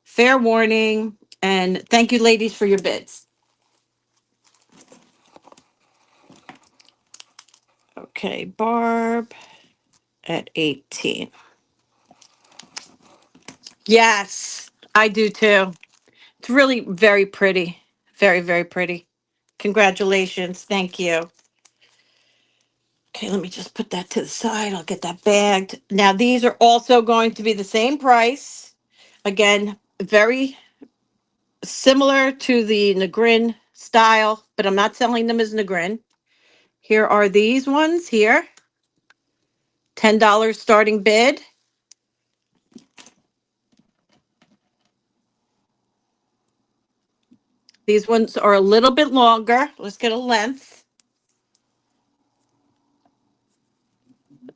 Fair warning. And thank you, ladies, for your bids. Okay, Barb at 18. Yes, I do too. It's really very pretty. Very, very pretty. Congratulations. Thank you. Okay, let me just put that to the side. I'll get that bagged. Now, these are also going to be the same price. Again, very similar to the Negrin style, but I'm not selling them as Negrin. Here are these ones here. $10 starting bid. These ones are a little bit longer. Let's get a length.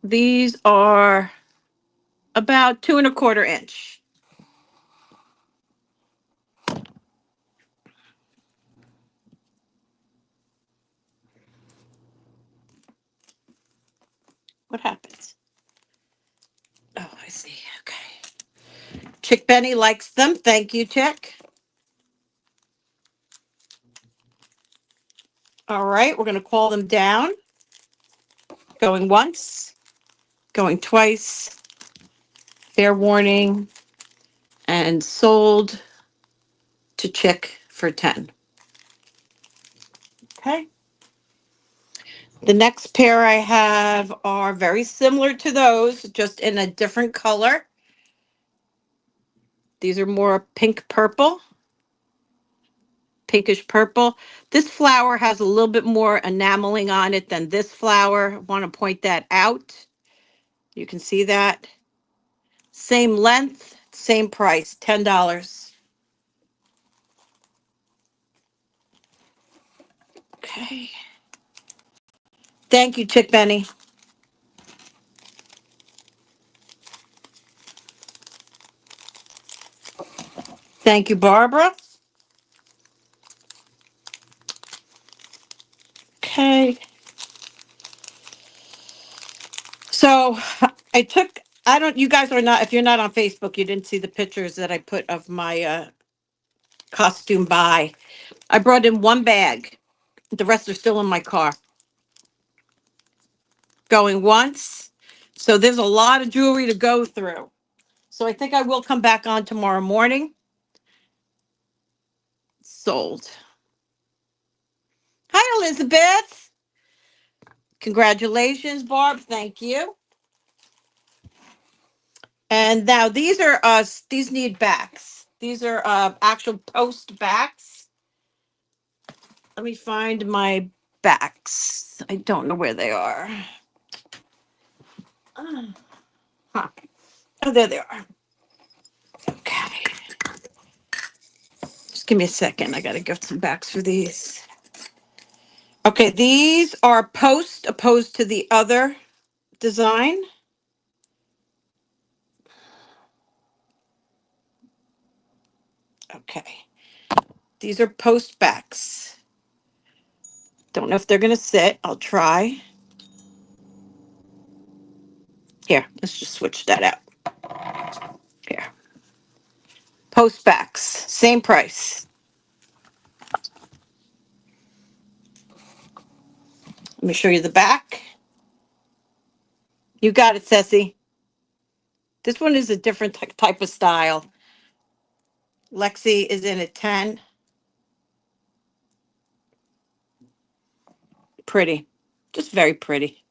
These are about 2¼ inch. What happens? Oh, I see. Okay. Chick Benny likes them. Thank you, Chick. All right, we're going to call them down. Going once, going twice. Fair warning. And sold to Chick for 10. Okay. The next pair I have are very similar to those, just in a different color. These are more pink purple, pinkish purple. This flower has a little bit more enameling on it than this flower. I want to point that out. You can see that. Same length, same price, $10. Okay. Thank you, Chick Benny. Thank you, Barbara. Okay. So I don't, you guys are not, if you're not on Facebook, you didn't see the pictures that I put of my costume buy. I brought in one bag. The rest are still in my car. Going once. So there's a lot of jewelry to go through. So I think I will come back on tomorrow morning. Sold. Hi, Elizabeth. Congratulations, Barb. Thank you. And now these are these need backs. These are actual post backs. Let me find my backs. I don't know where they are. Huh. Oh, there they are. Okay. Just give me a second. I got to get some backs for these. Okay, these are post opposed to the other design. Okay. These are post backs. Don't know if they're going to sit. I'll try. Here, let's just switch that out. Here. Post backs. Same price. Let me show you the back. You got it, Ceci. This one is a different type of style. Lexi is in a 10. Pretty. Just very pretty.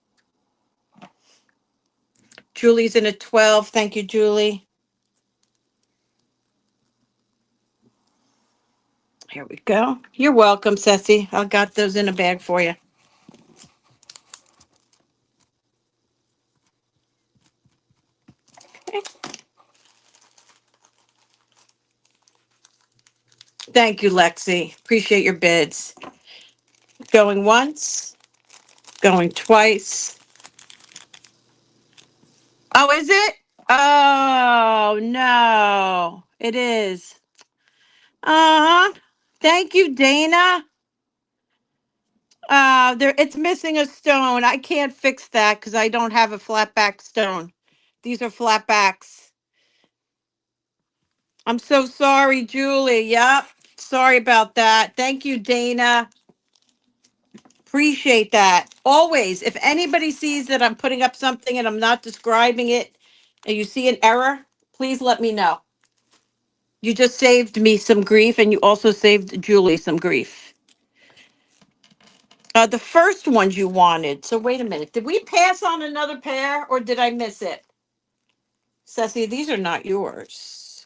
Julie's in a 12. Thank you, Julie. Here we go. You're welcome, Ceci. I got those in a bag for you. Okay. Thank you, Lexi. Appreciate your bids. Going once, going twice. Oh, is it? Oh, no. It is. Uh-huh. Thank you, Dana. There, it's missing a stone. I can't fix that because I don't have a flat back stone. These are flat backs. I'm so sorry, Julie. Yep. Sorry about that. Thank you, Dana. Appreciate that. Always, if anybody sees that I'm putting up something and I'm not describing it and you see an error, please let me know. You just saved me some grief and you also saved Julie some grief. The first ones you wanted. So wait a minute. Did we pass on another pair or did I miss it? Ceci, these are not yours.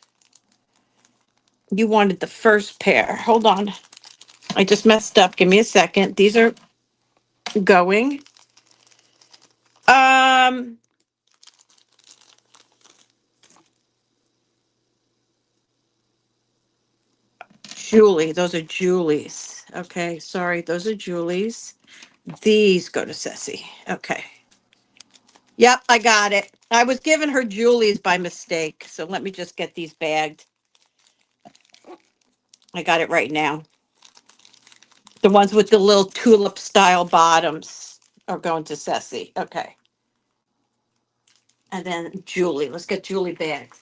You wanted the first pair. Hold on. I just messed up. Give me a second. These are going. Julie, those are Julie's. Okay, sorry, those are Julie's. These go to Ceci. Okay. Yep, I got it. I was giving her Julie's by mistake. So let me just get these bagged. I got it right now. The ones with the little tulip style bottoms are going to Ceci. Okay. And then Julie. Let's get Julie bagged.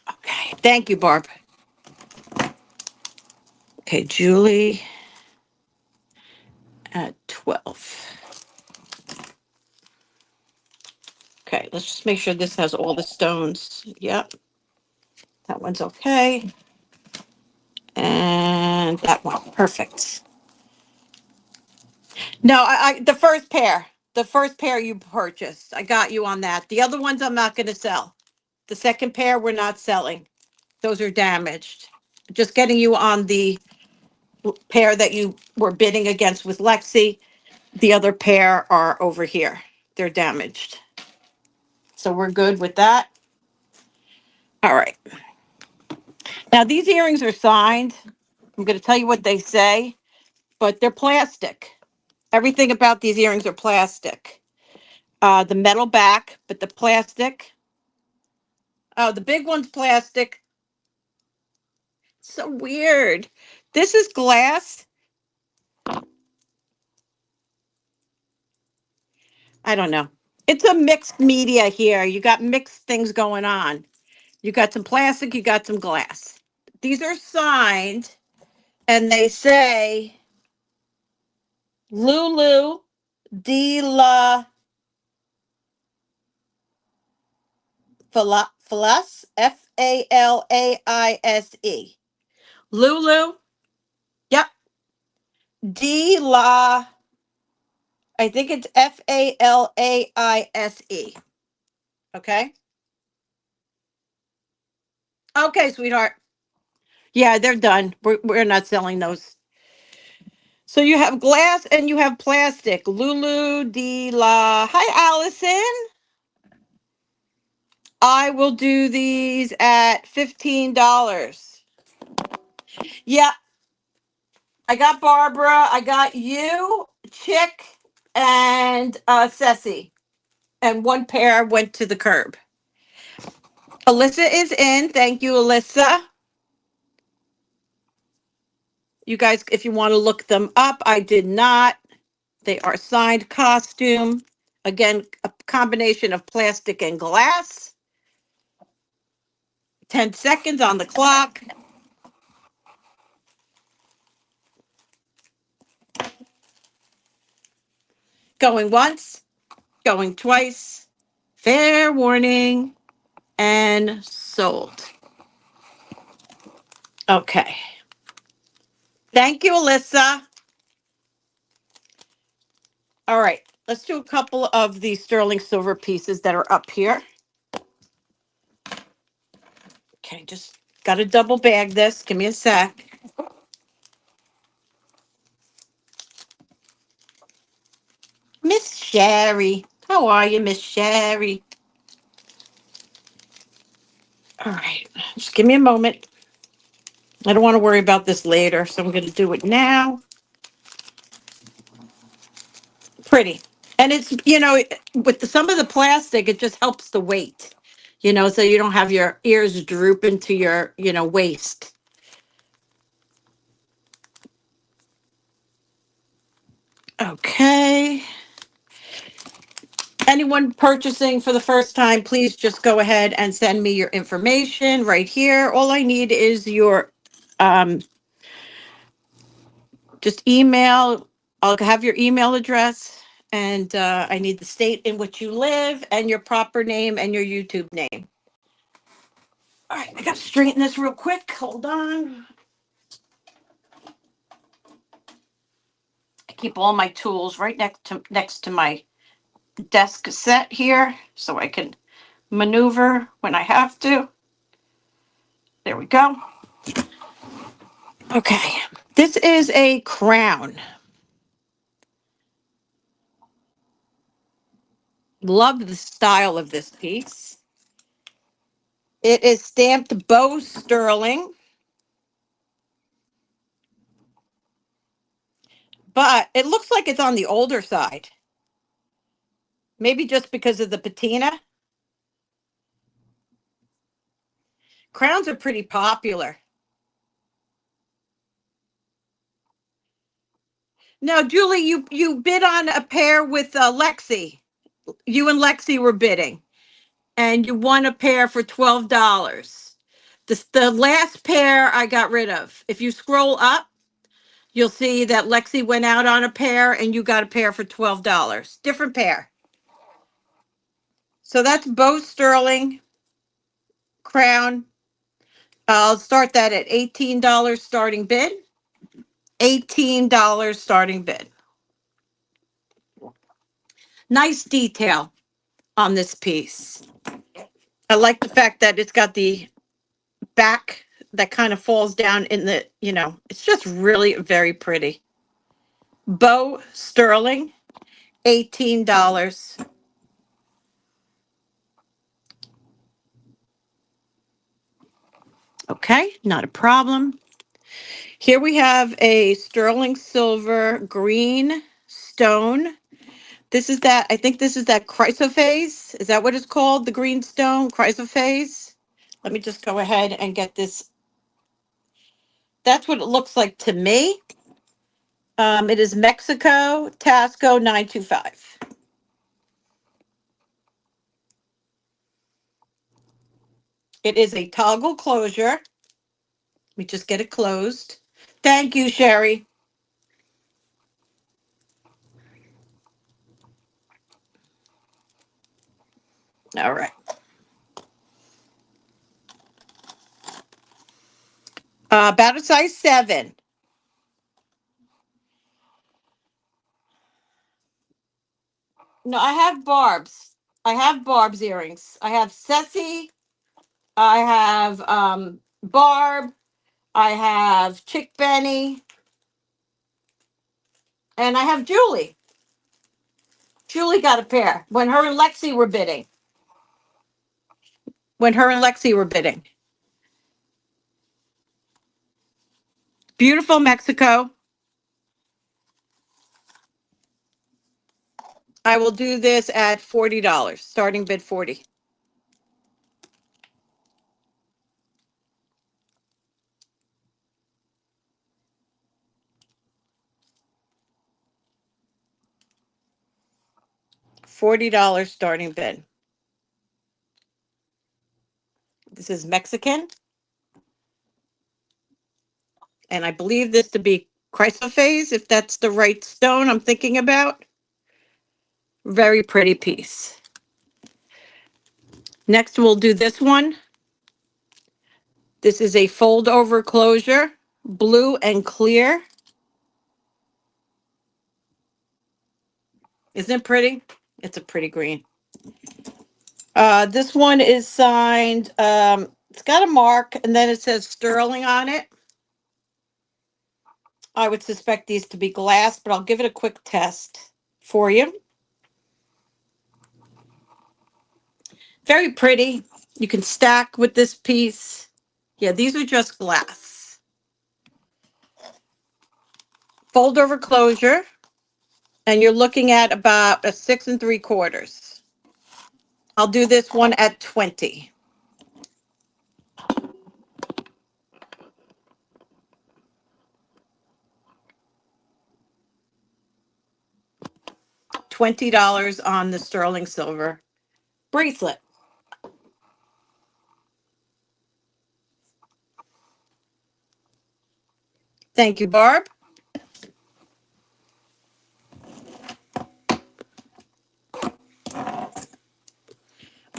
Okay. Thank you, Barb. Okay, Julie at 12. Okay, let's just make sure this has all the stones. Yep. That one's okay. And And that one. Perfect. No, the first pair you purchased, I got you on that. The other ones I'm not going to sell. The second pair we're not selling. Those are damaged. Just getting you on the pair that you were bidding against with Lexi. The other pair are over here. They're damaged. So we're good with that. All right. Now these earrings are signed. I'm going to tell you what they say, but they're plastic. Everything about these earrings are plastic. The metal back, but the plastic. Oh, the big one's plastic. So weird. This is glass. I don't know. It's a mixed media here. You got mixed things going on. You got some plastic, you got some glass. These are signed and they say Lulu de la Falaise, Falaise. Lulu, yep. De la, I think it's Falaise. Okay. Okay, sweetheart. Yeah, they're done. We're not selling those. So you have glass and you have plastic. Lulu de la. Hi, Allison. I will do these at $15. Yeah, I got Barbara. I got you, Chick, and Ceci. And one pair went to the curb. Alyssa is in. Thank you, Alyssa. You guys, if you want to look them up, I did not. They are signed costume. Again, a combination of plastic and glass. 10 seconds on the clock. Going once, going twice. Fair warning. And sold. Okay. Thank you, Alyssa. All right. Let's do a couple of the sterling silver pieces that are up here. Okay, just got to double bag this. Give me a sec. Miss Sherry. How are you, Miss Sherry? All right. Just give me a moment. I don't want to worry about this later, so I'm going to do it now. Pretty. And it's, with some of the plastic, it just helps the weight, so you don't have your ears droop into your, waist. Okay. Anyone purchasing for the first time, please just go ahead and send me your information right here. All I need is your, just email. I'll have your email address, and I need the state in which you live and your proper name and your YouTube name. All right, I got to straighten this real quick. Hold on. I keep all my tools right next to my desk set here so I can maneuver when I have to. There we go. Okay, this is a crown. Love the style of this piece. It is stamped Bow Sterling, but it looks like it's on the older side. Maybe just because of the patina. Crowns are pretty popular. No, Julie, you bid on a pair with Lexi. You and Lexi were bidding, and you won a pair for $12. The last pair I got rid of. If you scroll up, you'll see that Lexi went out on a pair, and you got a pair for $12. Different pair. So that's Bow Sterling crown. I'll start that at $18 starting bid. $18 starting bid. Nice detail on this piece. I like the fact that it's got the back that kind of falls down in the, it's just really very pretty. Bow sterling, $18. Okay, not a problem. Here we have a sterling silver green stone. This is that, I think this is that chrysoprase. Is that what it's called? The green stone, chrysoprase? Let me just go ahead and get this. That's what it looks like to me. It is Mexico, Tasco 925. It is a toggle closure. Let me just get it closed. Thank you, Sherry. All right. About a size 7. No, I have barbs. I have barbs earrings. I have Ceci. I have Barb. I have Chick Benny. And I have Julie. Julie got a pair when her and Lexi were bidding. Beautiful Mexico. I will do this at $40. Starting bid 40. $40 starting bid. This is Mexican. And I believe this to be chrysoprase, if that's the right stone I'm thinking about. Very pretty piece. Next, we'll do this one. This is a fold over closure, blue and clear. Isn't it pretty? It's a pretty green. This one is signed, it's got a mark and then it says sterling on it. I would suspect these to be glass, but I'll give it a quick test for you. Very pretty. You can stack with this piece. Yeah, these are just glass. Fold over closure. And you're looking at about a 6 3/4. I'll do this one at 20. $20 on the sterling silver bracelet. Thank you, Barb.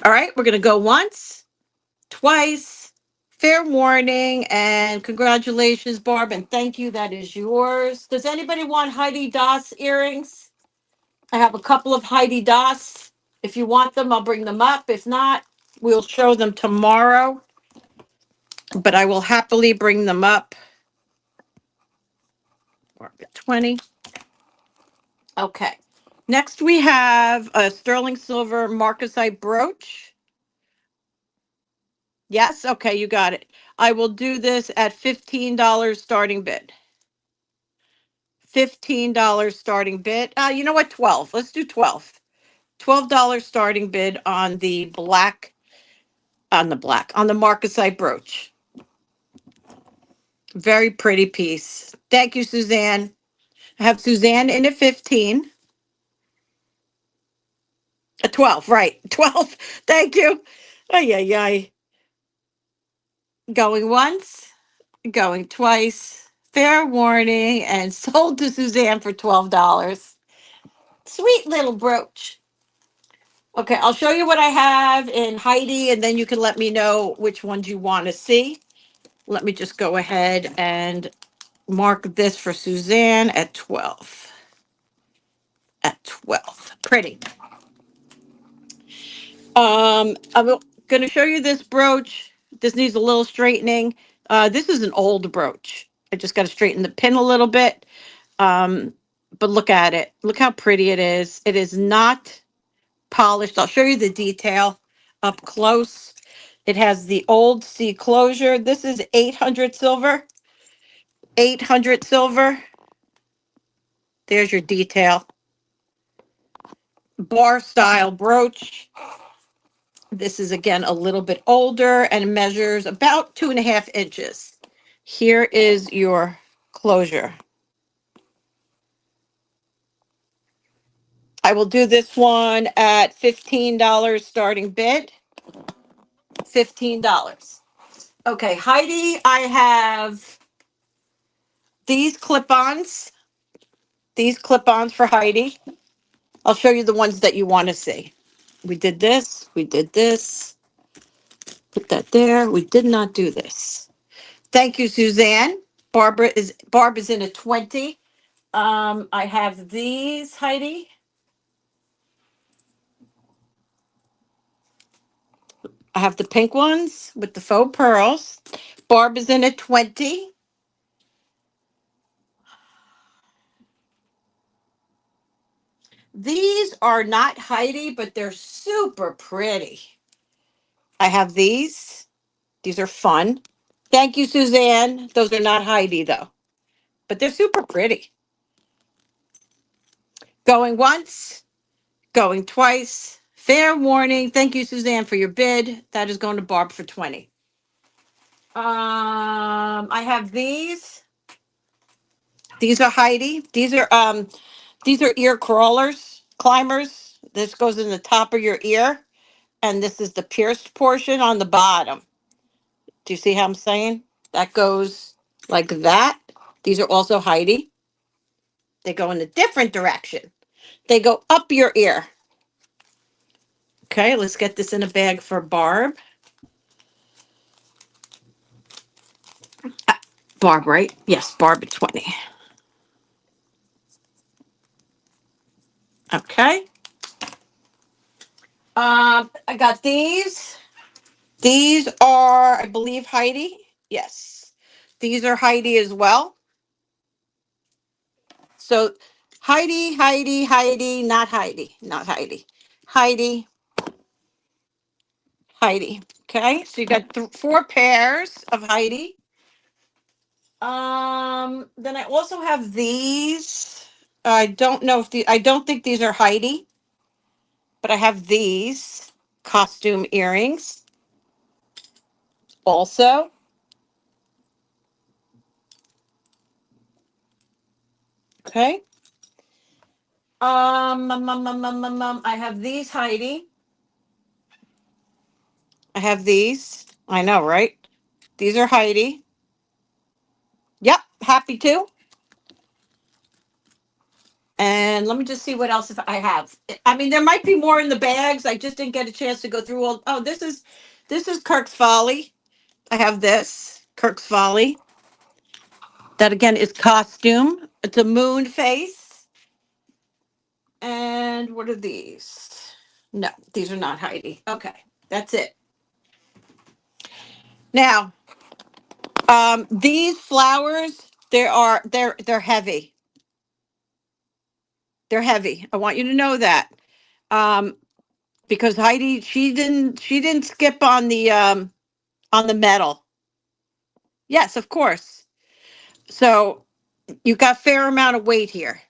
All right, we're going to go once, twice. Fair warning and congratulations, Barb, and thank you. That is yours. Does anybody want Heidi Das earrings? I have a couple of Heidi Das. If you want them, I'll bring them up. If not, we'll show them tomorrow. But I will happily bring them up. 20. Okay. Next, we have a sterling silver marcasite brooch. Yes. Okay. You got it. I will do this at $15 starting bid. $15 starting bid. You know what? 12. Let's do 12. $12 starting bid on the on the marcasite brooch. Very pretty piece. Thank you, Suzanne. I have Suzanne in at 15. 12, right. 12. Thank you. Ay, ay, ay. Going once, going twice. Fair warning and sold to Suzanne for $12. Sweet little brooch. Okay, I'll show you what I have in Heidi and then you can let me know which ones you want to see. Let me just go ahead and mark this for Suzanne at 12. At 12. Pretty. I'm going to show you this brooch. This needs a little straightening. This is an old brooch. I just got to straighten the pin a little bit. But look at it. Look how pretty it is. It is not polished. I'll show you the detail up close. It has the old C closure. This is 800 silver. 800 silver. There's your detail. Bar style brooch. This is again a little bit older and measures about 2.5 inches. Here is your closure. I will do this one at $15 starting bid. $15. Okay, Heidi, I have these clip-ons. These clip-ons for Heidi. I'll show you the ones that you want to see. We did this. We did this. Put that there. We did not do this. Thank you, Suzanne. Barb is in a 20. I have these, Heidi. I have the pink ones with the faux pearls. Barb is in a 20. These are not Heidi, but they're super pretty. I have these. These are fun. Thank you, Suzanne. Those are not Heidi, though, but they're super pretty. Going once, going twice. Fair warning. Thank you, Suzanne, for your bid. That is going to Barb for 20. I have these. These are Heidi. These are ear crawlers, climbers. This goes in the top of your ear, and this is the pierced portion on the bottom. Do you see how I'm saying? That goes like that. These are also Heidi. They go in a different direction. They go up your ear. Okay, let's get this in a bag for Barb. Barb, right? Yes, Barb at 20. Okay. I got these. These are, I believe, Heidi. Yes. These are Heidi as well. So Heidi, Heidi, Heidi, not Heidi, not Heidi. Heidi, Heidi. Okay, so you got 4 pairs of Heidi. Then I also have these. I don't know if I don't think these are Heidi, but I have these costume earrings also. Okay. I have these Heidi. I have these. I know, right? These are Heidi. Yep, happy to. And let me just see what else if I have. I mean, there might be more in the bags. I just didn't get a chance to go through all. Oh, this is Kirk's Folly. I have this Kirk's Folly. That again is costume. It's a moon face. And what are these? No, these are not Heidi. Okay, that's it. Now, these flowers, they're heavy. They're heavy. I want you to know that. Um, because Heidi, she didn't skip on the metal. Yes, of course. So you've got a fair amount of weight here.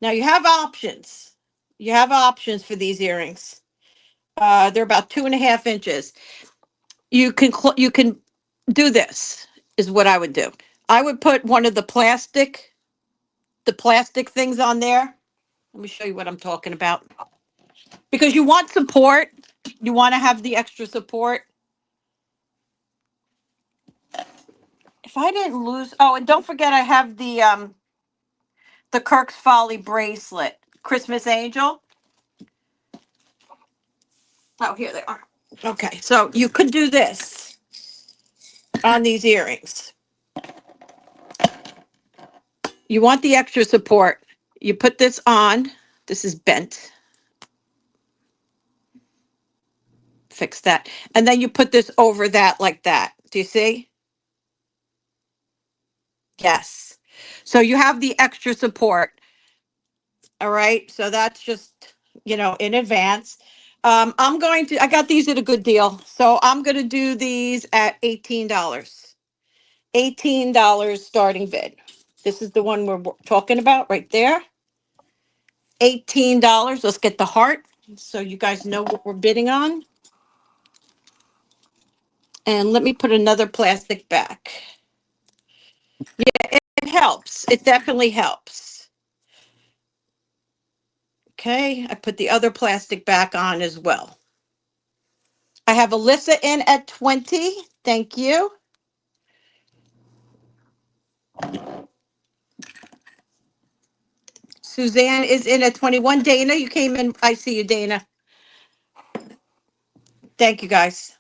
Now you have options. You have options for these earrings. They're about 2.5 inches. You can do this is what I would do. I would put one of the plastic things on there. Let me show you what I'm talking about. Because you want support. You want to have the extra support. If I didn't lose, oh, and don't forget I have the Kirk's Folly bracelet, Christmas Angel. Oh, here they are. Okay, so you could do this on these earrings. You want the extra support. You put this on. This is bent. Fix that. And then you put this over that like that. Do you see? Yes. So you have the extra support. All right. So that's just, in advance. I got these at a good deal. So I'm going to do these at $18. $18 starting bid. This is the one we're talking about right there. $18. Let's get the heart so you guys know what we're bidding on. And let me put another plastic back. Yeah, it helps. It definitely helps. Okay, I put the other plastic back on as well. I have Alyssa in at 20. Thank you. Suzanne is in at 21. Dana, you came in. I see you, Dana. Thank you, guys.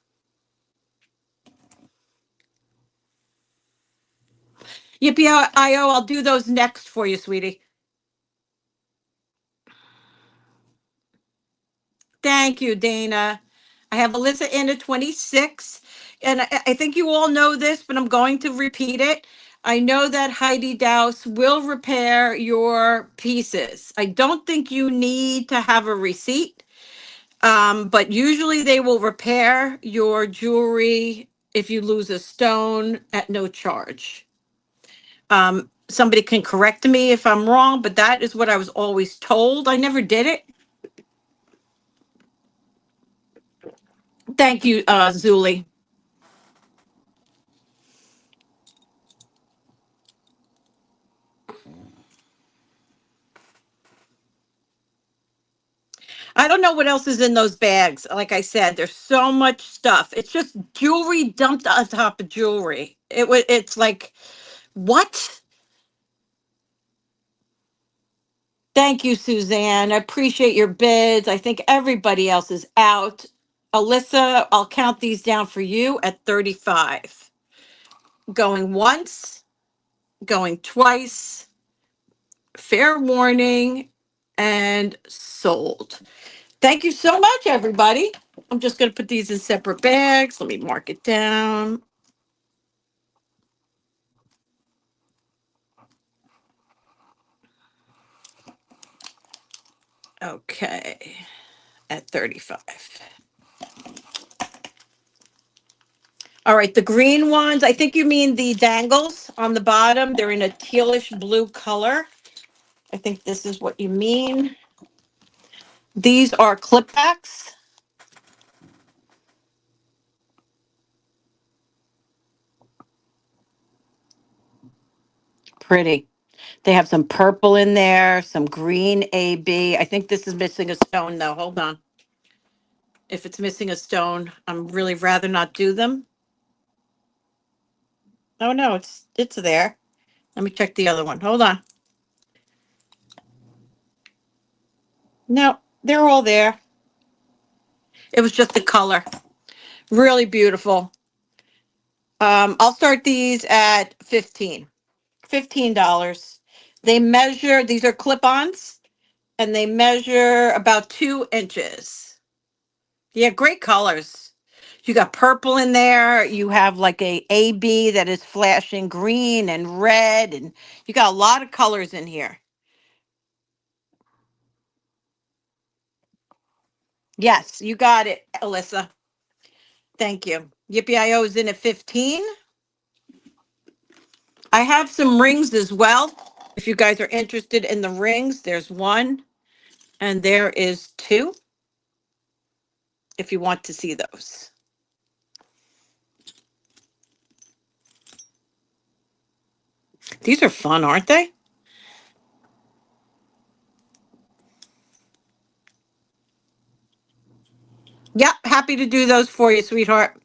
Yippee-I-O, I'll do those next for you, sweetie. Thank you, Dana. I have Alyssa in at 26. And I think you all know this, but I'm going to repeat it. I know that Heidi Douse will repair your pieces. I don't think you need to have a receipt, but usually they will repair your jewelry if you lose a stone at no charge. Somebody can correct me if I'm wrong, but that is what I was always told. I never did it. Thank you, Zuli. I don't know what else is in those bags. Like I said, there's so much stuff. It's just jewelry dumped on top of jewelry. It's like, what? Thank you, Suzanne. I appreciate your bids. I think everybody else is out. Alyssa, I'll count these down for you at 35. Going once, going twice, fair warning, and sold. Thank you so much, everybody. I'm just going to put these in separate bags. Let me mark it down. Okay, at 35. All right, the green ones, I think you mean the dangles on the bottom. They're in a tealish blue color. I think this is what you mean. These are clip backs. Pretty. They have some purple in there, some green AB. I think this is missing a stone though. Hold on. If it's missing a stone, I'm really rather not do them. Oh no, it's there. Let me check the other one. Hold on. No, they're all there. It was just the color. Really beautiful. I'll start these at 15. $15. They measure, these are clip-ons, and they measure about 2 inches. Yeah, great colors. You got purple in there. You have like a AB that is flashing green and red, and you got a lot of colors in here. Yes, you got it, Alyssa. Thank you. Yippee-I-O is in at 15. I have some rings as well. If you guys are interested in the rings, there's one and there is two. If you want to see those. These are fun, aren't they? Yep, happy to do those for you, sweetheart.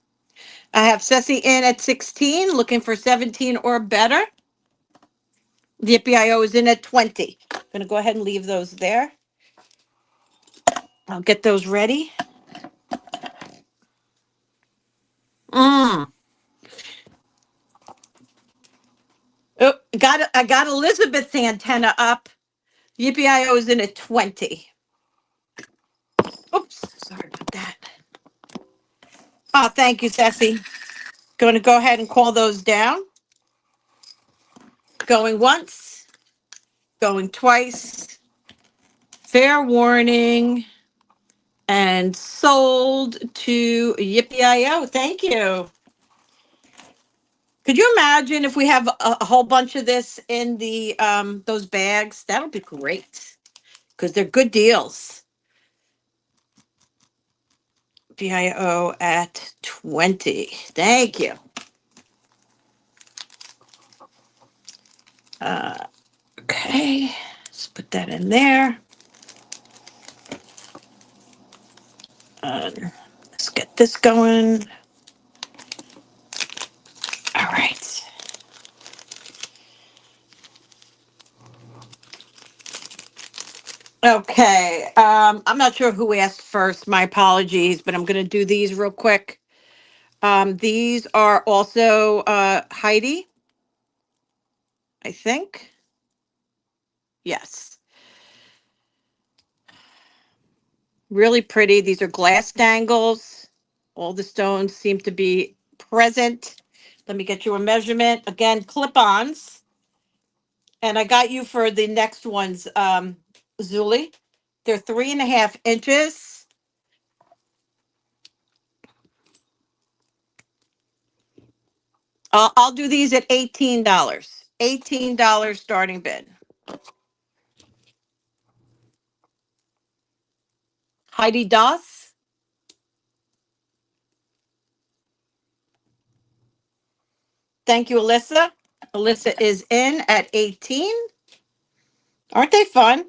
I have Ceci in at 16, looking for 17 or better. The EPIO is in at 20. I'm going to go ahead and leave those there. I'll get those ready. Oh, I got Elizabeth's antenna up. Yippee-I-O is in at 20. Oops, sorry about that. Oh, thank you, Ceci. Going to go ahead and call those down. Going once, going twice. Fair warning. And sold to Yippee-I-O. Thank you. Could you imagine if we have a whole bunch of this in the those bags? That'll be great because they're good deals. BIO at 20. Thank you. Okay, let's put that in there. Let's get this going. All right. Okay. I'm not sure who asked first. My apologies, but I'm going to do these real quick. These are also Heidi, I think. Yes. Really pretty. These are glass dangles. All the stones seem to be present. Let me get you a measurement. Again, clip-ons. And I got you for the next ones, Zuli. They're 3.5 inches. I'll do these at $18. $18 starting bid. Heidi Doss. Thank you, Alyssa. Alyssa is in at 18. Aren't they fun?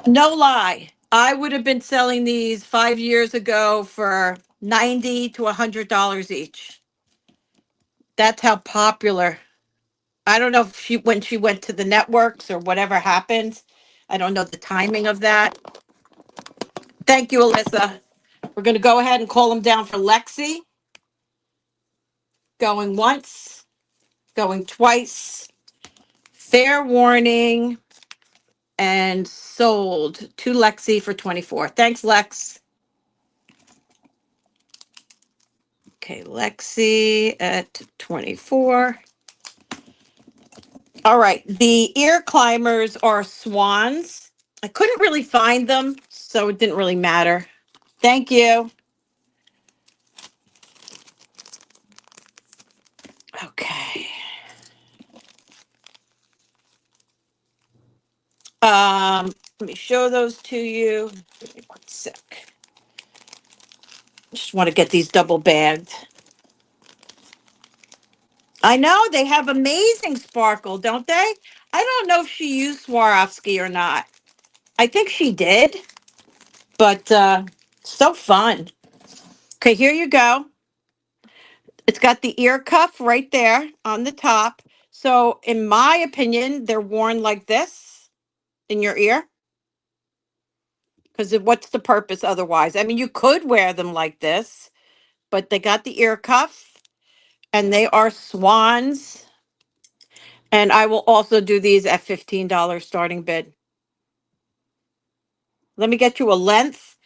No lie. I would have been selling these 5 years ago for $90 to $100 each. That's how popular. I don't know if when she went to the networks or whatever happened. I don't know the timing of that. Thank you, Alyssa. We're going to go ahead and call them down for Lexi. Going once, going twice. Fair warning. And sold to Lexi for 24. Thanks, Lex. Okay, Lexi at 24. All right, the ear climbers are swans. I couldn't really find them, so it didn't really matter. Thank you. Okay. Let me show those to you. Give me 1 sec. Just want to get these double bagged. I know they have amazing sparkle, don't they? I don't know if she used Swarovski or not. I think she did, but so fun. Okay, here you go. It's got the ear cuff right there on the top. So in my opinion, they're worn like this in your ear. Because what's the purpose otherwise? I mean, you could wear them like this, but they got the ear cuff and they are swans. And I will also do these at $15 starting bid. Let me get you a length.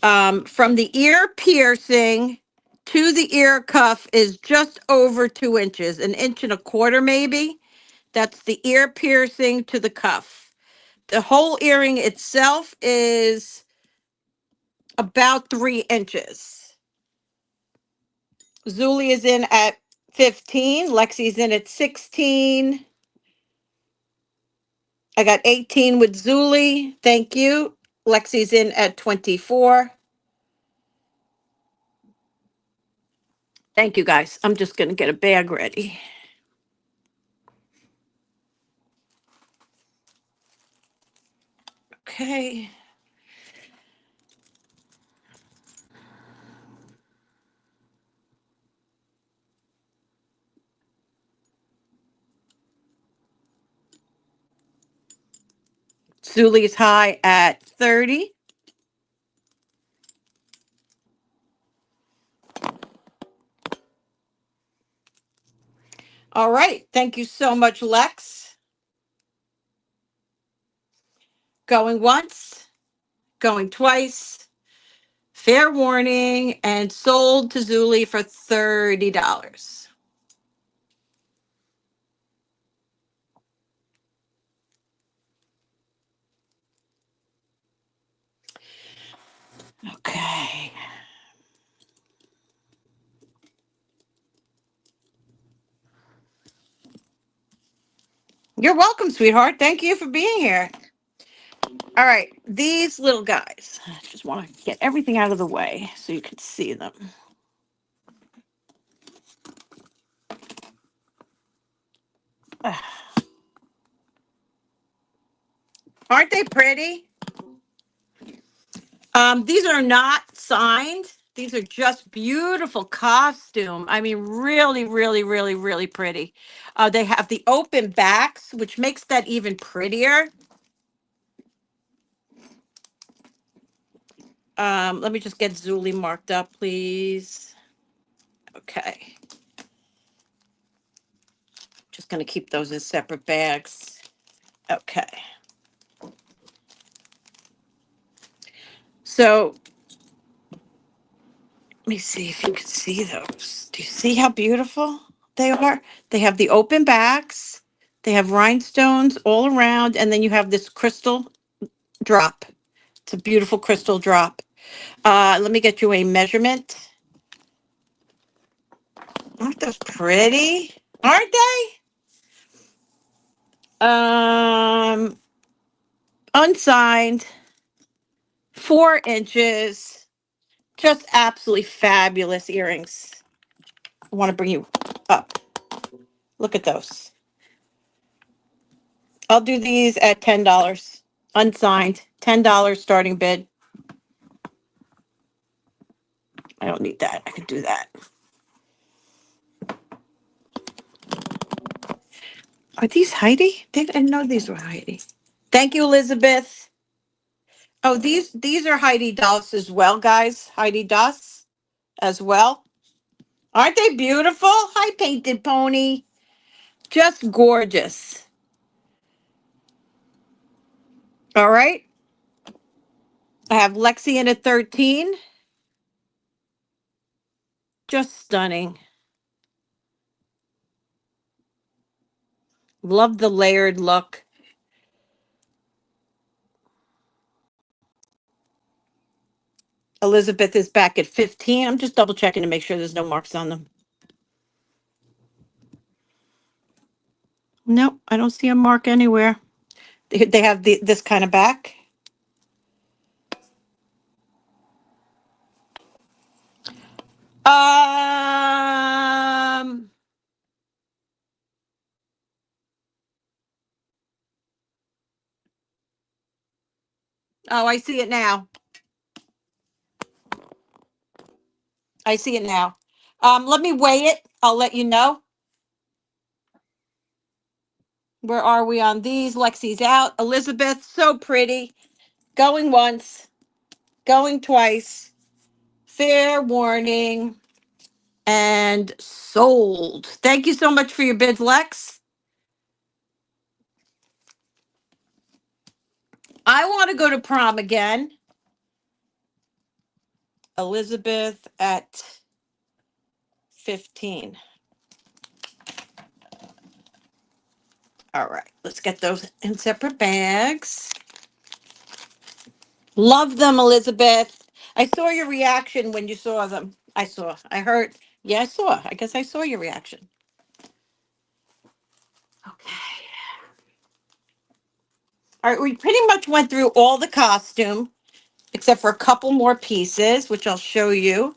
From the ear piercing to the ear cuff is just over 2 inches, 1.25 inches maybe. That's the ear piercing to the cuff. The whole earring itself is about 3 inches. Zuli is in at 15. Lexi's in at 16. I got 18 with Zuli. Thank you. Lexi's in at 24. Thank you, guys. I'm just going to get a bag ready. Okay. Zuli's high at 30. All right. Thank you so much, Lex. Going once, going twice. Fair warning, and sold to Zuli for $30. Okay. You're welcome, sweetheart. Thank you for being here. All right, these little guys. I just want to get everything out of the way so you can see them. Aren't they pretty? These are not signed. These are just beautiful costume. I mean, really, really, really, really pretty. They have the open backs, which makes that even prettier. Let me just get Zuli marked up, please. Okay. Just going to keep those in separate bags. Okay. So let me see if you can see those. Do you see how beautiful they are? They have the open backs. They have rhinestones all around, and then you have this crystal drop. It's a beautiful crystal drop. Let me get you a measurement. Aren't those pretty? Aren't they? Unsigned, 4 inches. Just absolutely fabulous earrings. I want to bring you up. Look at those. I'll do these at $10. Unsigned. $10 starting bid. I don't need that. I can do that. Are these Heidi? I didn't know these were Heidi. Thank you, Elizabeth. Oh, these are Heidi Doss as well, guys. Heidi Doss as well. Aren't they beautiful? Hi, Painted Pony. Just gorgeous. All right. I have Lexi in at 13. Just stunning. Love the layered look. Elizabeth is back at 15. I'm just double checking to make sure there's no marks on them. Nope, I don't see a mark anywhere. They have this kind of back. Um, oh, I see it now. I see it now. Let me weigh it. I'll let you know. Where are we on these? Lexi's out. Elizabeth, so pretty. Going once, going twice. Fair warning. And sold. Thank you so much for your bids, Lex. I want to go to prom again. Elizabeth at 15. All right, let's get those in separate bags. Love them, Elizabeth. I saw your reaction when you saw them. I heard. Yeah, I saw. I guess I saw your reaction. Okay. All right, we pretty much went through all the costume except for a couple more pieces, which I'll show you.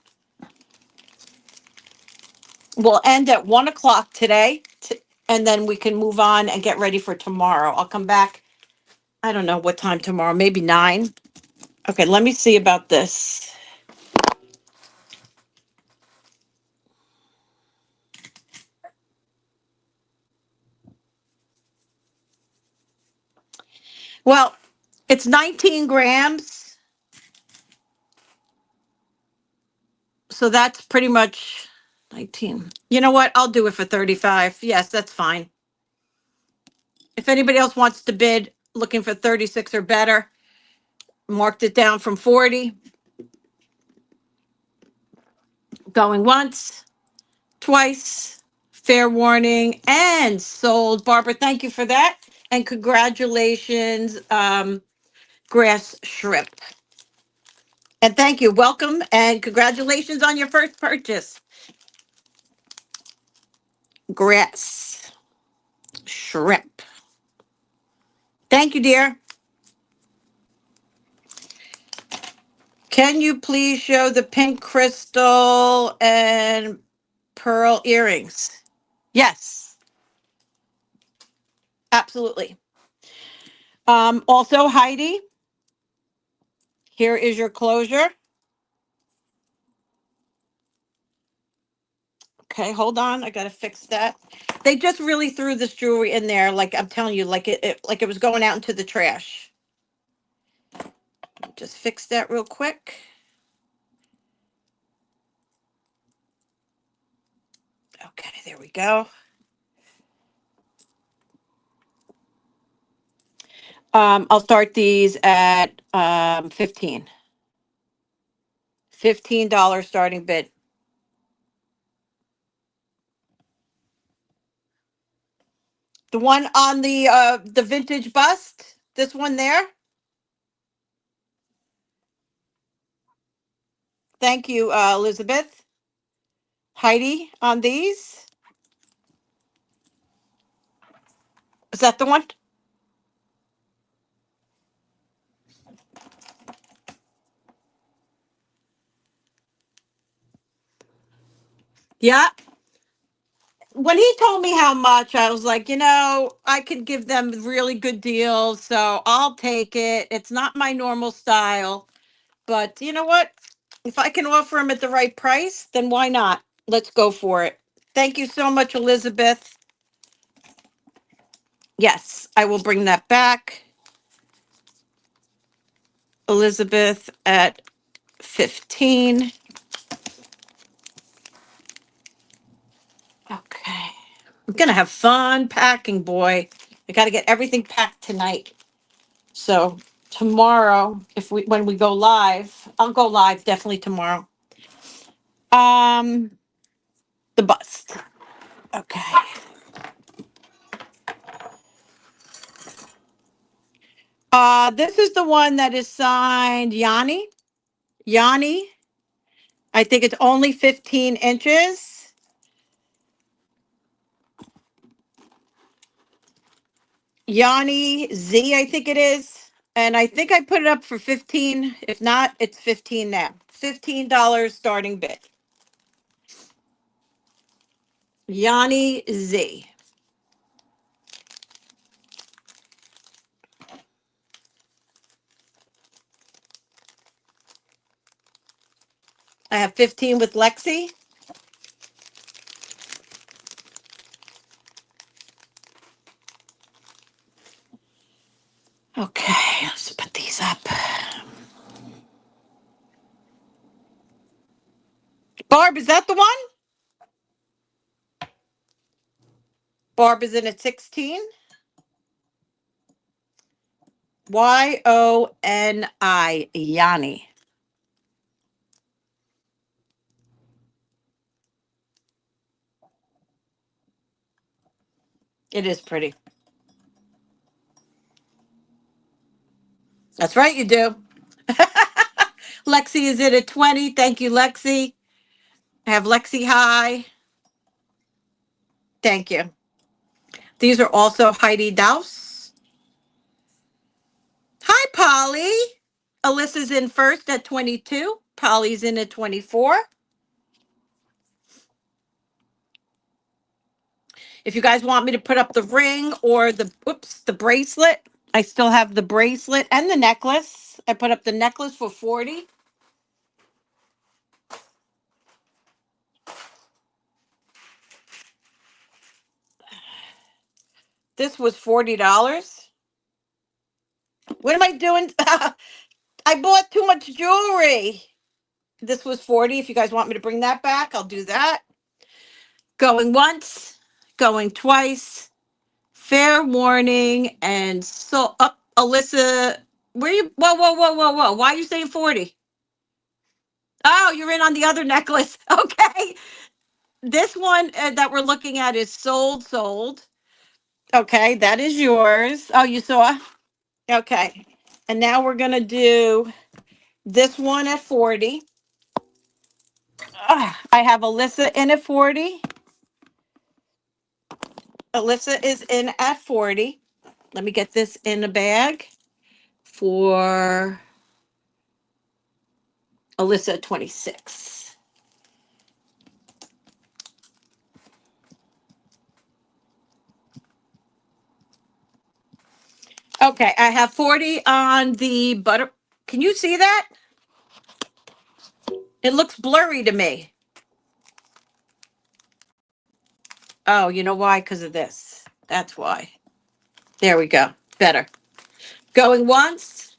We'll end at 1 o'clock today, and then we can move on and get ready for tomorrow. I'll come back. I don't know what time tomorrow, maybe 9. Okay, let me see about this. Well, it's 19 grams. So that's pretty much 19. You know what? I'll do it for 35. Yes, that's fine. If anybody else wants to bid looking for 36 or better, marked it down from 40. Going once, twice, fair warning, and sold. Barbara, thank you for that. And congratulations, Grass Shrimp. And thank you. Welcome and congratulations on your first purchase. Grass Shrimp. Thank you, dear. Can you please show the pink crystal and pearl earrings? Yes, absolutely. Also, Heidi, here is your closure. Okay, hold on. I gotta fix that. They just really threw this jewelry in there, like I'm telling you, like it was going out into the trash. Just fix that real quick. Okay, there we go. I'll start these at 15. $15 starting bid. The one on the vintage bust, this one there. Thank you, Elizabeth. Heidi on these. Is that the one? Yeah. When he told me how much, I was like, I could give them really good deals, so I'll take it. It's not my normal style, but you know what? If I can offer him at the right price, then why not? Let's go for it. Thank you so much, Elizabeth. Yes, I will bring that back. Elizabeth at 15. Okay. I'm going to have fun packing, boy. I got to get everything packed tonight. So tomorrow, when we go live, I'll go live definitely tomorrow. Um, the bust. Okay. This is the one that is signed Yanni. Yanni. I think it's only 15 inches. Yanni Z, I think it is. And I think I put it up for 15. If not, it's 15 now. $15 starting bid. Yanni Z. I have 15 with Lexi. Okay, let's put these up. Barb, is that the one? Barb is in at 16. Yoni. Yanni. It is pretty. That's right, you do. Lexi is in at 20. Thank you, Lexi. I have Lexi High. Thank you. These are also Heidi Douse. Hi, Polly. Alyssa's in first at 22. Polly's in at 24. If you guys want me to put up the ring or the bracelet, I still have the bracelet and the necklace. I put up the necklace for 40. This was $40. What am I doing? I bought too much jewelry. This was 40. If you guys want me to bring that back, I'll do that. Going once, going twice. Fair warning. And so up, Alyssa, where you? Whoa, whoa, whoa, whoa, whoa. Why are you saying 40? Oh, you're in on the other necklace. Okay. This one that we're looking at is sold, sold. Okay, that is yours. Oh, you saw? Okay. And now we're going to do this one at 40. I have Alyssa in at 40. Alyssa is in at 40. Let me get this in a bag for Alyssa at 26. Okay, I have 40 on the butter. Can you see that? It looks blurry to me. Oh, you know why? Because of this. That's why. There we go. Better. Going once.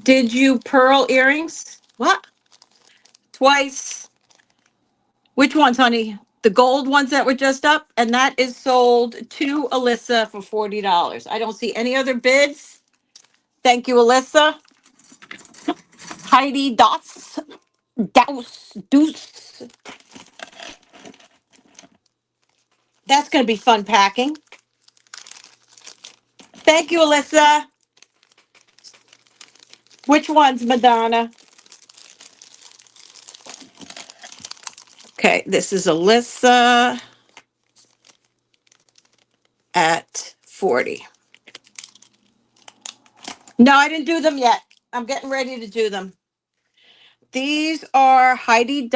Did you pearl earrings? What? Twice. Which ones, honey? The gold ones that were just up, and that is sold to Alyssa for $40. I don't see any other bids. Thank you, Alyssa. Heidi Dots, Deuce. That's going to be fun packing. Thank you, Alyssa. Which ones, Madonna? Okay, this is Alyssa at 40. No, I didn't do them yet. I'm getting ready to do them. These are Heidi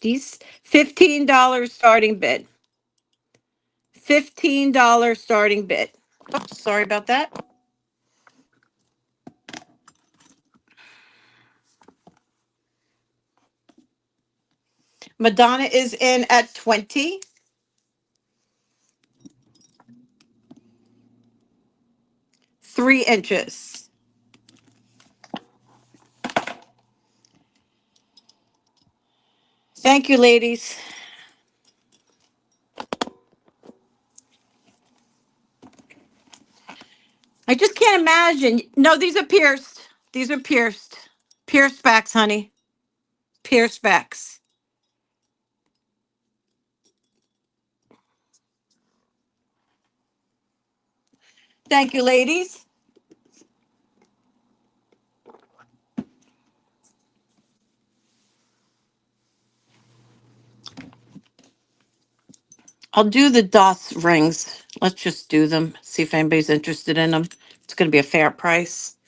these $15 starting bid. $15 starting bid. Oops, sorry about that. Madonna is in at 20. 3 inches. Thank you, ladies. I just can't imagine. No, these are pierced. These are pierced. Pierced backs, honey. Pierced backs. Thank you, ladies. I'll do the DOS rings. Let's just do them. See if anybody's interested in them. It's going to be a fair price.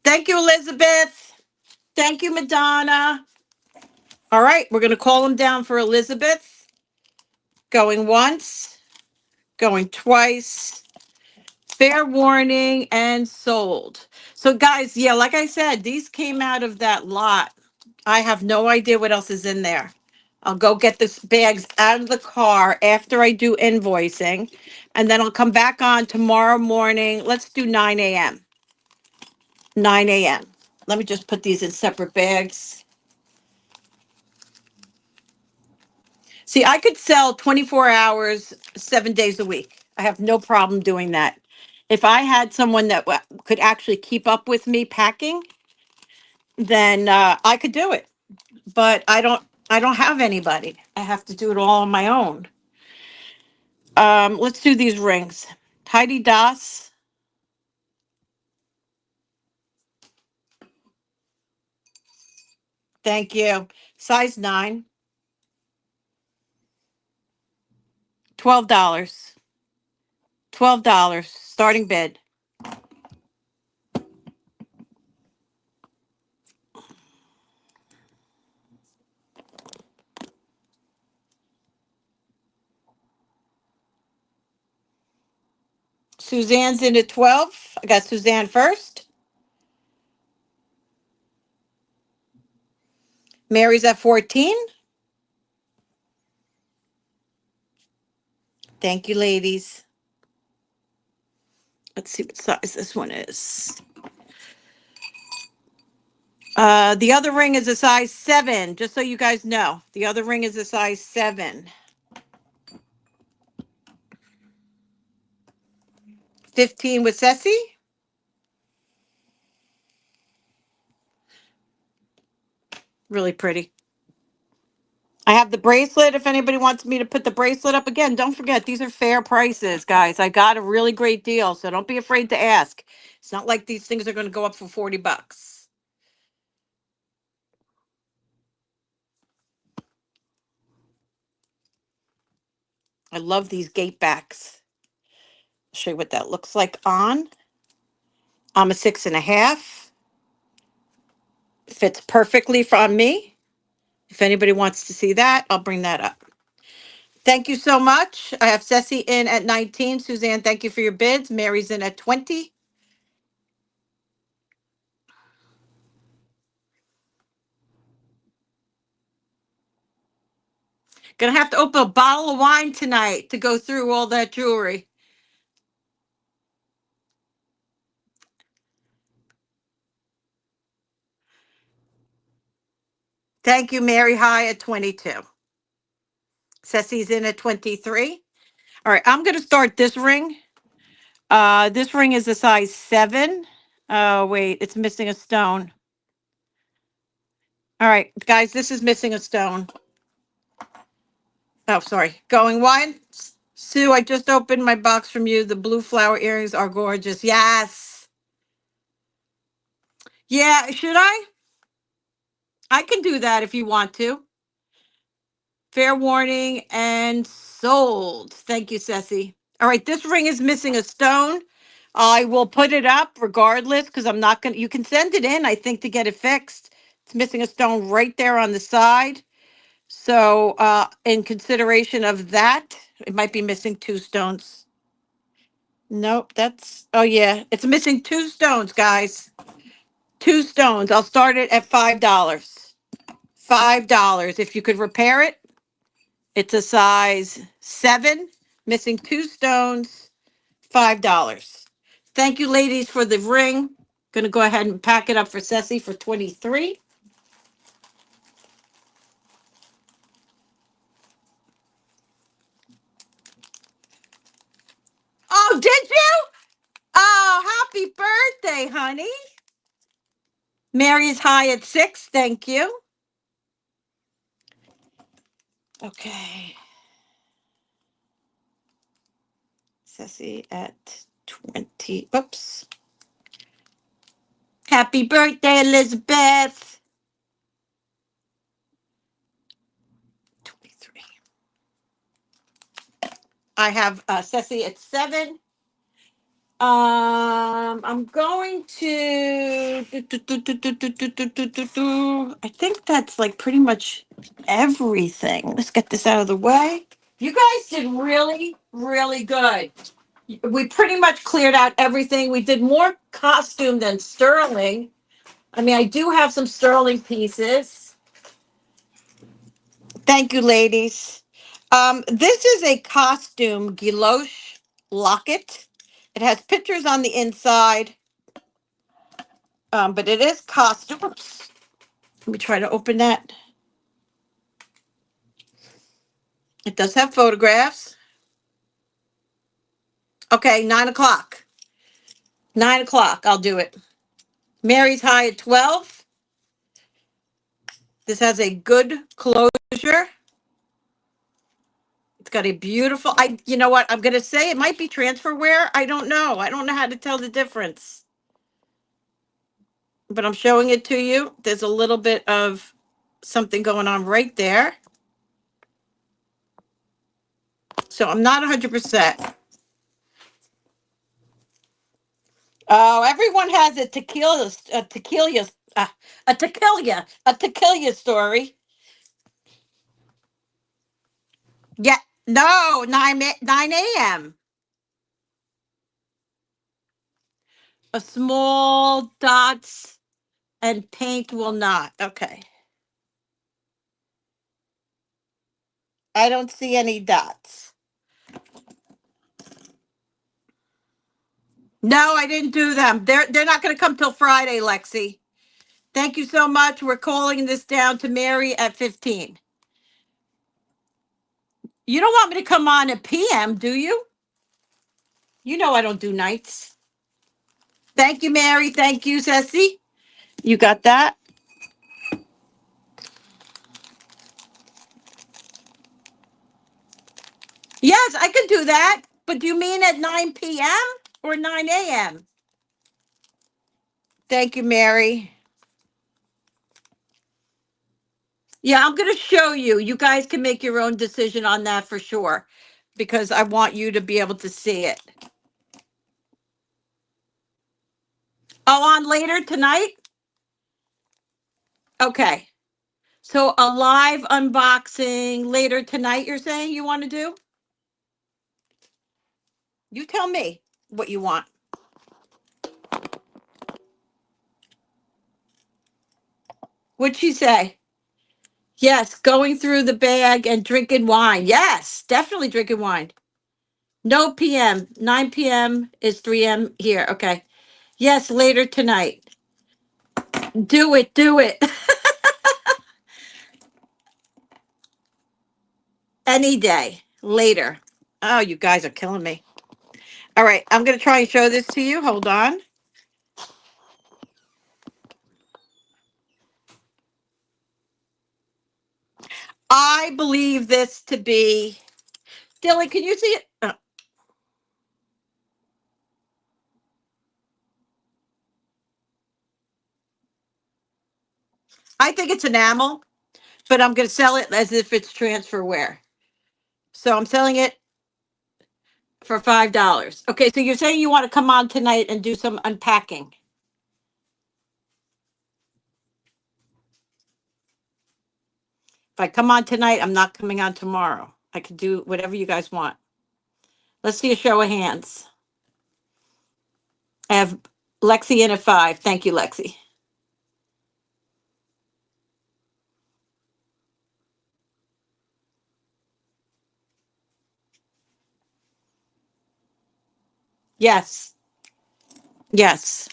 Thank you, Elizabeth. Thank you, Madonna. All right, we're going to call them down for Elizabeth. Going once, going twice. Fair warning and sold. So, guys, yeah, like I said, these came out of that lot. I have no idea what else is in there. I'll go get the bags out of the car after I do invoicing, and then I'll come back on tomorrow morning. Let's do 9 a.m. 9 a.m. Let me just put these in separate bags. See, I could sell 24 hours, 7 days a week. I have no problem doing that. If I had someone that could actually keep up with me packing, then I could do it. But I don't. I don't have anybody. I have to do it all on my own. Let's do these rings. Heidi Das. Thank you. Size 9. $12. $12. Starting bid. Suzanne's in at 12. I got Suzanne first. Mary's at 14. Thank you, ladies. Let's see what size this one is. The other ring is a size 7, just so you guys know. The other ring is a size 7. 15 with Ceci. Really pretty. I have the bracelet if anybody wants me to put the bracelet up. Again, don't forget, these are fair prices, guys. I got a really great deal, so don't be afraid to ask. It's not like these things are going to go up for 40 bucks. I love these gate backs. I'll show you what that looks like on. I'm a 6.5. Fits perfectly on me. If anybody wants to see that, I'll bring that up. Thank you so much. I have Ceci in at 19. Suzanne, thank you for your bids. Mary's in at 20. Gonna have to open a bottle of wine tonight to go through all that jewelry. Thank you, Mary High at 22. Ceci's in at 23. All right, I'm gonna start this ring. This ring is a size 7. Oh, wait, it's missing a stone. All right, guys, this is missing a stone. Oh, sorry. Going once. Sue, I just opened my box from you. The blue flower earrings are gorgeous. Yes. Yeah, should I? I can do that if you want to. Fair warning and sold. Thank you, Ceci. All right, this ring is missing a stone. I will put it up regardless because I'm not going to, you can send it in, I think, to get it fixed. It's missing a stone right there on the side. So, in consideration of that, it might be missing 2 stones. Nope, that's, oh yeah, it's missing 2 stones, guys. 2 stones. I'll start it at $5. $5. If you could repair it, it's a size 7, missing 2 stones, $5. Thank you, ladies, for the ring. Gonna go ahead and pack it up for Ceci for 23. Oh, did you? Oh, happy birthday, honey. Mary's high at 6. Thank you. Okay. Ceci at 20. Oops. Happy birthday, Elizabeth. 23. I have Ceci at 7. I'm going to. I think that's like pretty much everything. Let's get this out of the way. You guys did really, really good. We pretty much cleared out everything. We did more costume than sterling. I mean, I do have some sterling pieces. Thank you, ladies. This is a costume guilloche locket. It has pictures on the inside, but it is costume. Oops. Let me try to open that. It does have photographs. Okay, 9 o'clock. 9 o'clock, I'll do it. Mary's high at 12. This has a good closure. It's got a beautiful, you know what, I'm going to say it might be transfer wear. I don't know. I don't know how to tell the difference. But I'm showing it to you. There's a little bit of something going on right there. So I'm not 100%. Oh, everyone has a tequila story. Yeah, no, 9 a.m. A small dots and paint will not. Okay. I don't see any dots. No, I didn't do them. They're not going to come till Friday, Lexi. Thank you so much. We're calling this down to Mary at 15. You don't want me to come on at PM, do you? You know I don't do nights. Thank you, Mary. Thank you, Ceci. You got that? Yes, I can do that. But do you mean at 9 p.m. or 9 a.m.? Thank you, Mary. Yeah, I'm going to show you. You guys can make your own decision on that for sure, because I want you to be able to see it. Oh, on later tonight? Okay. So a live unboxing later tonight, you're saying you want to do? You tell me what you want. What'd she say? Yes, going through the bag and drinking wine. Yes, definitely drinking wine. No PM. 9 p.m. is 3 m here. Okay. Yes, later tonight. Do it. Do it. Any day. Later. Oh, you guys are killing me. All right. I'm going to try and show this to you. Hold on. I believe this to be. Dylan, can you see it? Oh, I think it's enamel, but I'm going to sell it as if it's transfer wear. So I'm selling it for $5. Okay, so you're saying you want to come on tonight and do some unpacking. If I come on tonight, I'm not coming on tomorrow. I can do whatever you guys want. Let's see a show of hands. I have Lexi in at 5. Thank you, Lexi. Yes. Yes.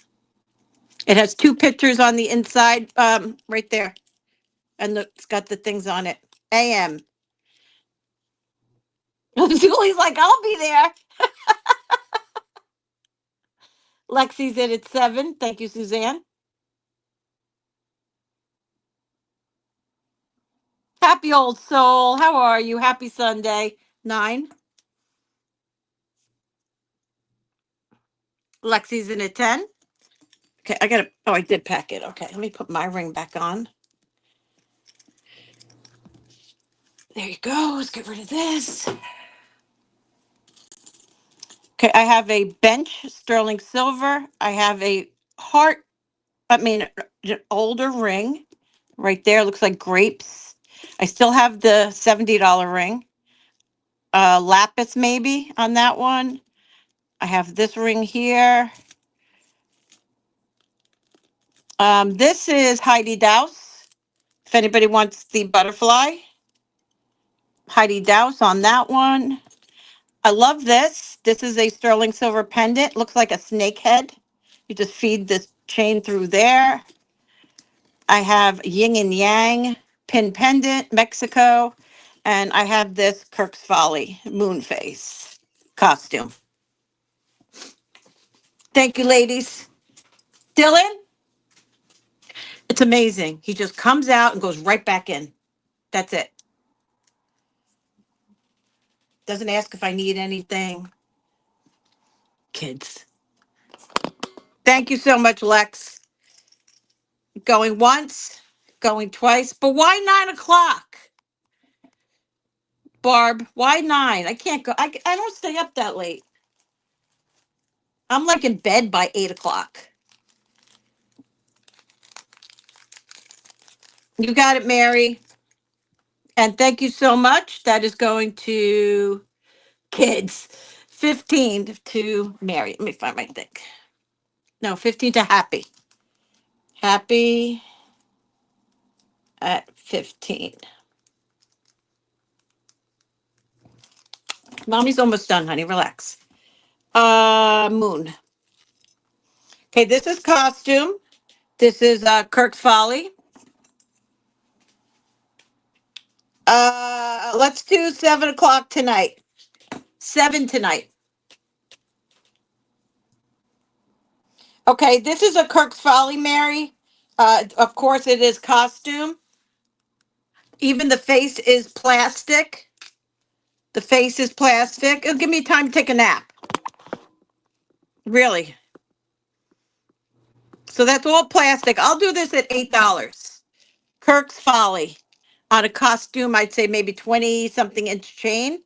It has 2 pictures on the inside, right there. And it's got the things on it. AM. Julie's like, I'll be there. Lexi's in at 7. Thank you, Suzanne. Happy old soul. How are you? Happy Sunday. 9. Lexi's in at 10. Okay, I gotta, oh, I did pack it. Okay, let me put my ring back on. There you go. Let's get rid of this. Okay, I have a bench sterling silver. I have a heart, I mean, an older ring right there. Looks like grapes. I still have the $70 ring. Lapis maybe on that one. I have this ring here. This is Heidi Daus. If anybody wants the butterfly, Heidi Daus on that one. I love this. This is a sterling silver pendant. Looks like a snake head. You just feed this chain through there. I have yin and yang pin pendant, Mexico. And I have this Kirk's Folly moon face costume. Thank you, ladies. Dylan, it's amazing. He just comes out and goes right back in. That's it. Doesn't ask if I need anything. Kids. Thank you so much, Lex. Going once, going twice. But why 9 o'clock? Barb, why 9? I can't go. I don't stay up that late. I'm like in bed by 8 o'clock. You got it, Mary. And thank you so much. That is going to kids. 15 to Mary. Let me find my thing. No, 15 to Happy. Happy at 15. Mommy's almost done, honey. Relax. Moon. Okay, this is costume. This is Kirk's Folly. Let's do 7 o'clock tonight. 7 tonight. Okay, this is a Kirk's Folly, Mary. Of course, it is costume. Even the face is plastic. The face is plastic. It'll give me time to take a nap. Really. So that's all plastic. I'll do this at $8. Kirk's Folly. On a costume, I'd say maybe 20 something inch chain.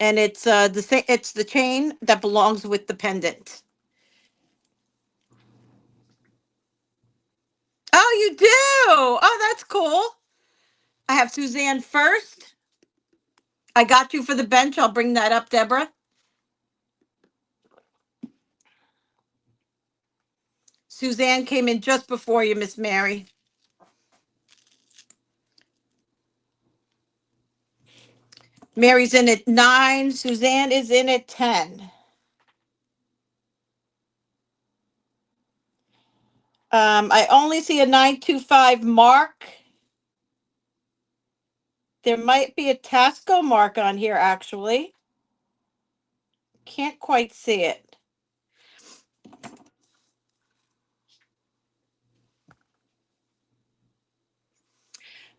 And it's the chain that belongs with the pendant. Oh, you do. Oh, that's cool. I have Suzanne first. I got you for the bench. I'll bring that up, Deborah. Suzanne came in just before you, Miss Mary. Mary's in at 9. Suzanne is in at 10. I only see a 925 mark. There might be a Tasco mark on here, actually. Can't quite see it.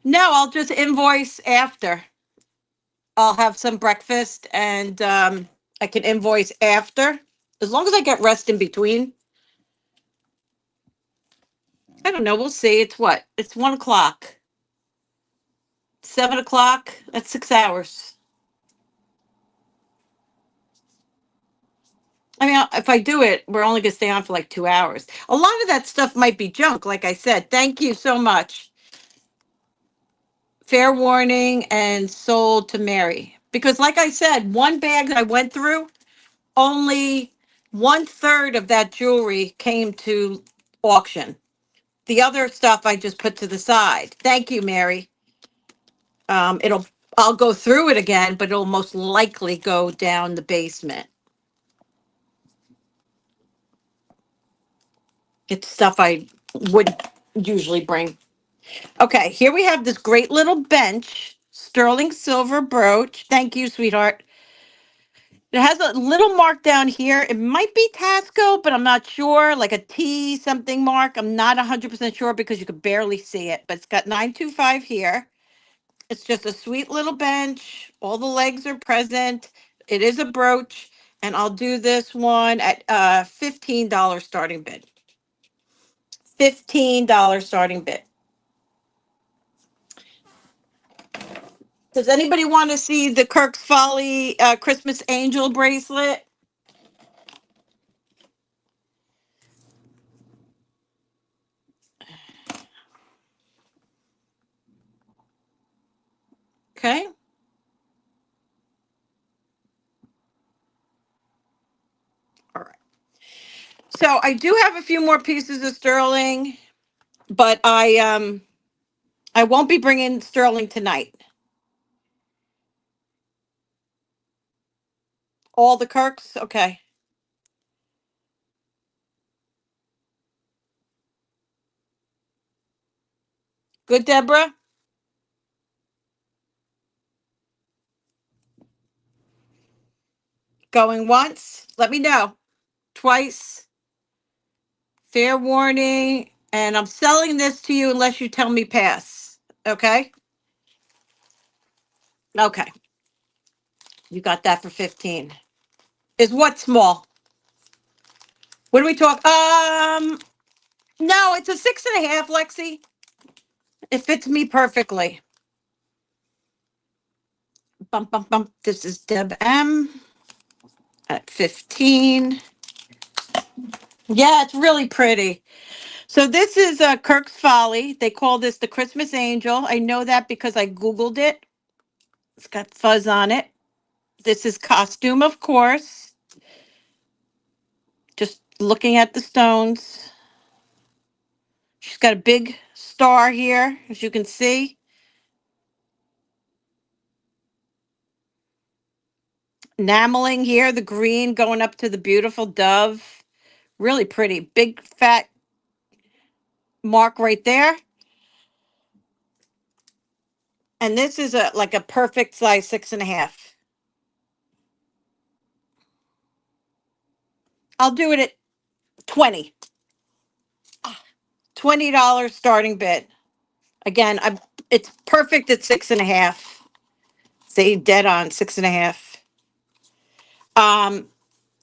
No, I'll just invoice after. I'll have some breakfast and I can invoice after. As long as I get rest in between. I don't know. We'll see. It's what? It's 1 o'clock. 7 o'clock. That's 6 hours. I mean, if I do it, we're only going to stay on for like 2 hours. A lot of that stuff might be junk, like I said. Thank you so much. Fair warning and sold to Mary. Because, like I said, one bag I went through, only 1/3 of that jewelry came to auction. The other stuff I just put to the side. Thank you, Mary. It'll I'll go through it again, but it'll most likely go down the basement. It's stuff I would usually bring. Okay, here we have this great little bench, sterling silver brooch. Thank you, sweetheart. It has a little mark down here. It might be Tasco, but I'm not sure, like a T something mark. I'm not 100% sure because you could barely see it, but it's got 925 here. It's just a sweet little bench. All the legs are present. It is a brooch, and I'll do this one at $15 starting bid. $15 starting bid. Does anybody want to see the Kirk's Folly Christmas Angel bracelet? Okay. All right. So I do have a few more pieces of sterling, but I won't be bringing sterling tonight. All the Kirks, okay. Good, Deborah. Going once. Let me know. Twice. Fair warning. And I'm selling this to you unless you tell me pass. Okay. Okay. You got that for 15. Is what small? What do we talk? No, it's a 6.5, Lexi. It fits me perfectly. Bump, bump, bump. This is Deb M at 15. Yeah, it's really pretty. So this is Kirk's Folly. They call this the Christmas Angel. I know that because I Googled it. It's got fuzz on it. This is costume, of course. Just looking at the stones. She's got a big star here, as you can see. Enameling here, the green going up to the beautiful dove. Really pretty. Big, fat mark right there. And this is like a perfect size 6.5. I'll do it at 20. $20 starting bid. Again, it's perfect at 6.5. Say dead on 6.5. Um,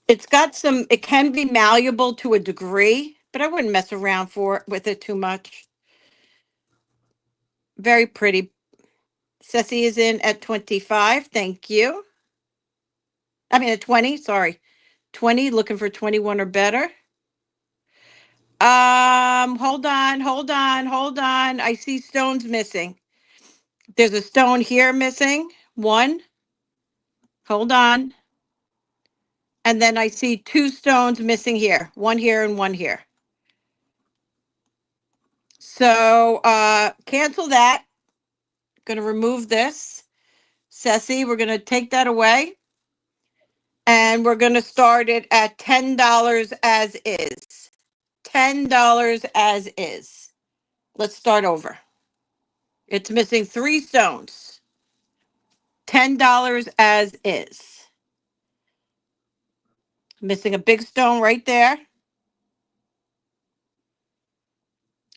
it's got some, it can be malleable to a degree, but I wouldn't mess around with it too much. Very pretty. Ceci is in at 25. Thank you. I mean at 20, sorry. 20, looking for 21 or better. Hold on, hold on, hold on. I see stones missing. There's a stone here missing. One. Hold on. And then I see two stones missing here. One here and one here. So cancel that. Going to remove this. Ceci, we're going to take that away. And we're going to start it at $10 as is. $10 as is. Let's start over. It's missing 3 stones. $10 as is. Missing a big stone right there.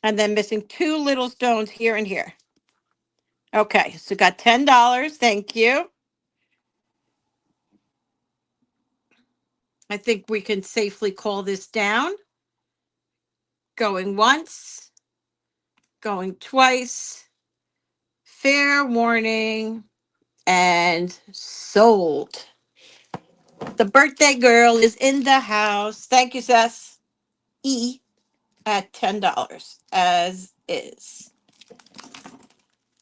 And then missing 2 little stones here and here. Okay, so got $10. Thank you. I think we can safely call this down. Going once, going twice. Fair warning, and sold. The birthday girl is in the house. Thank you, Seth. E at $10 as is.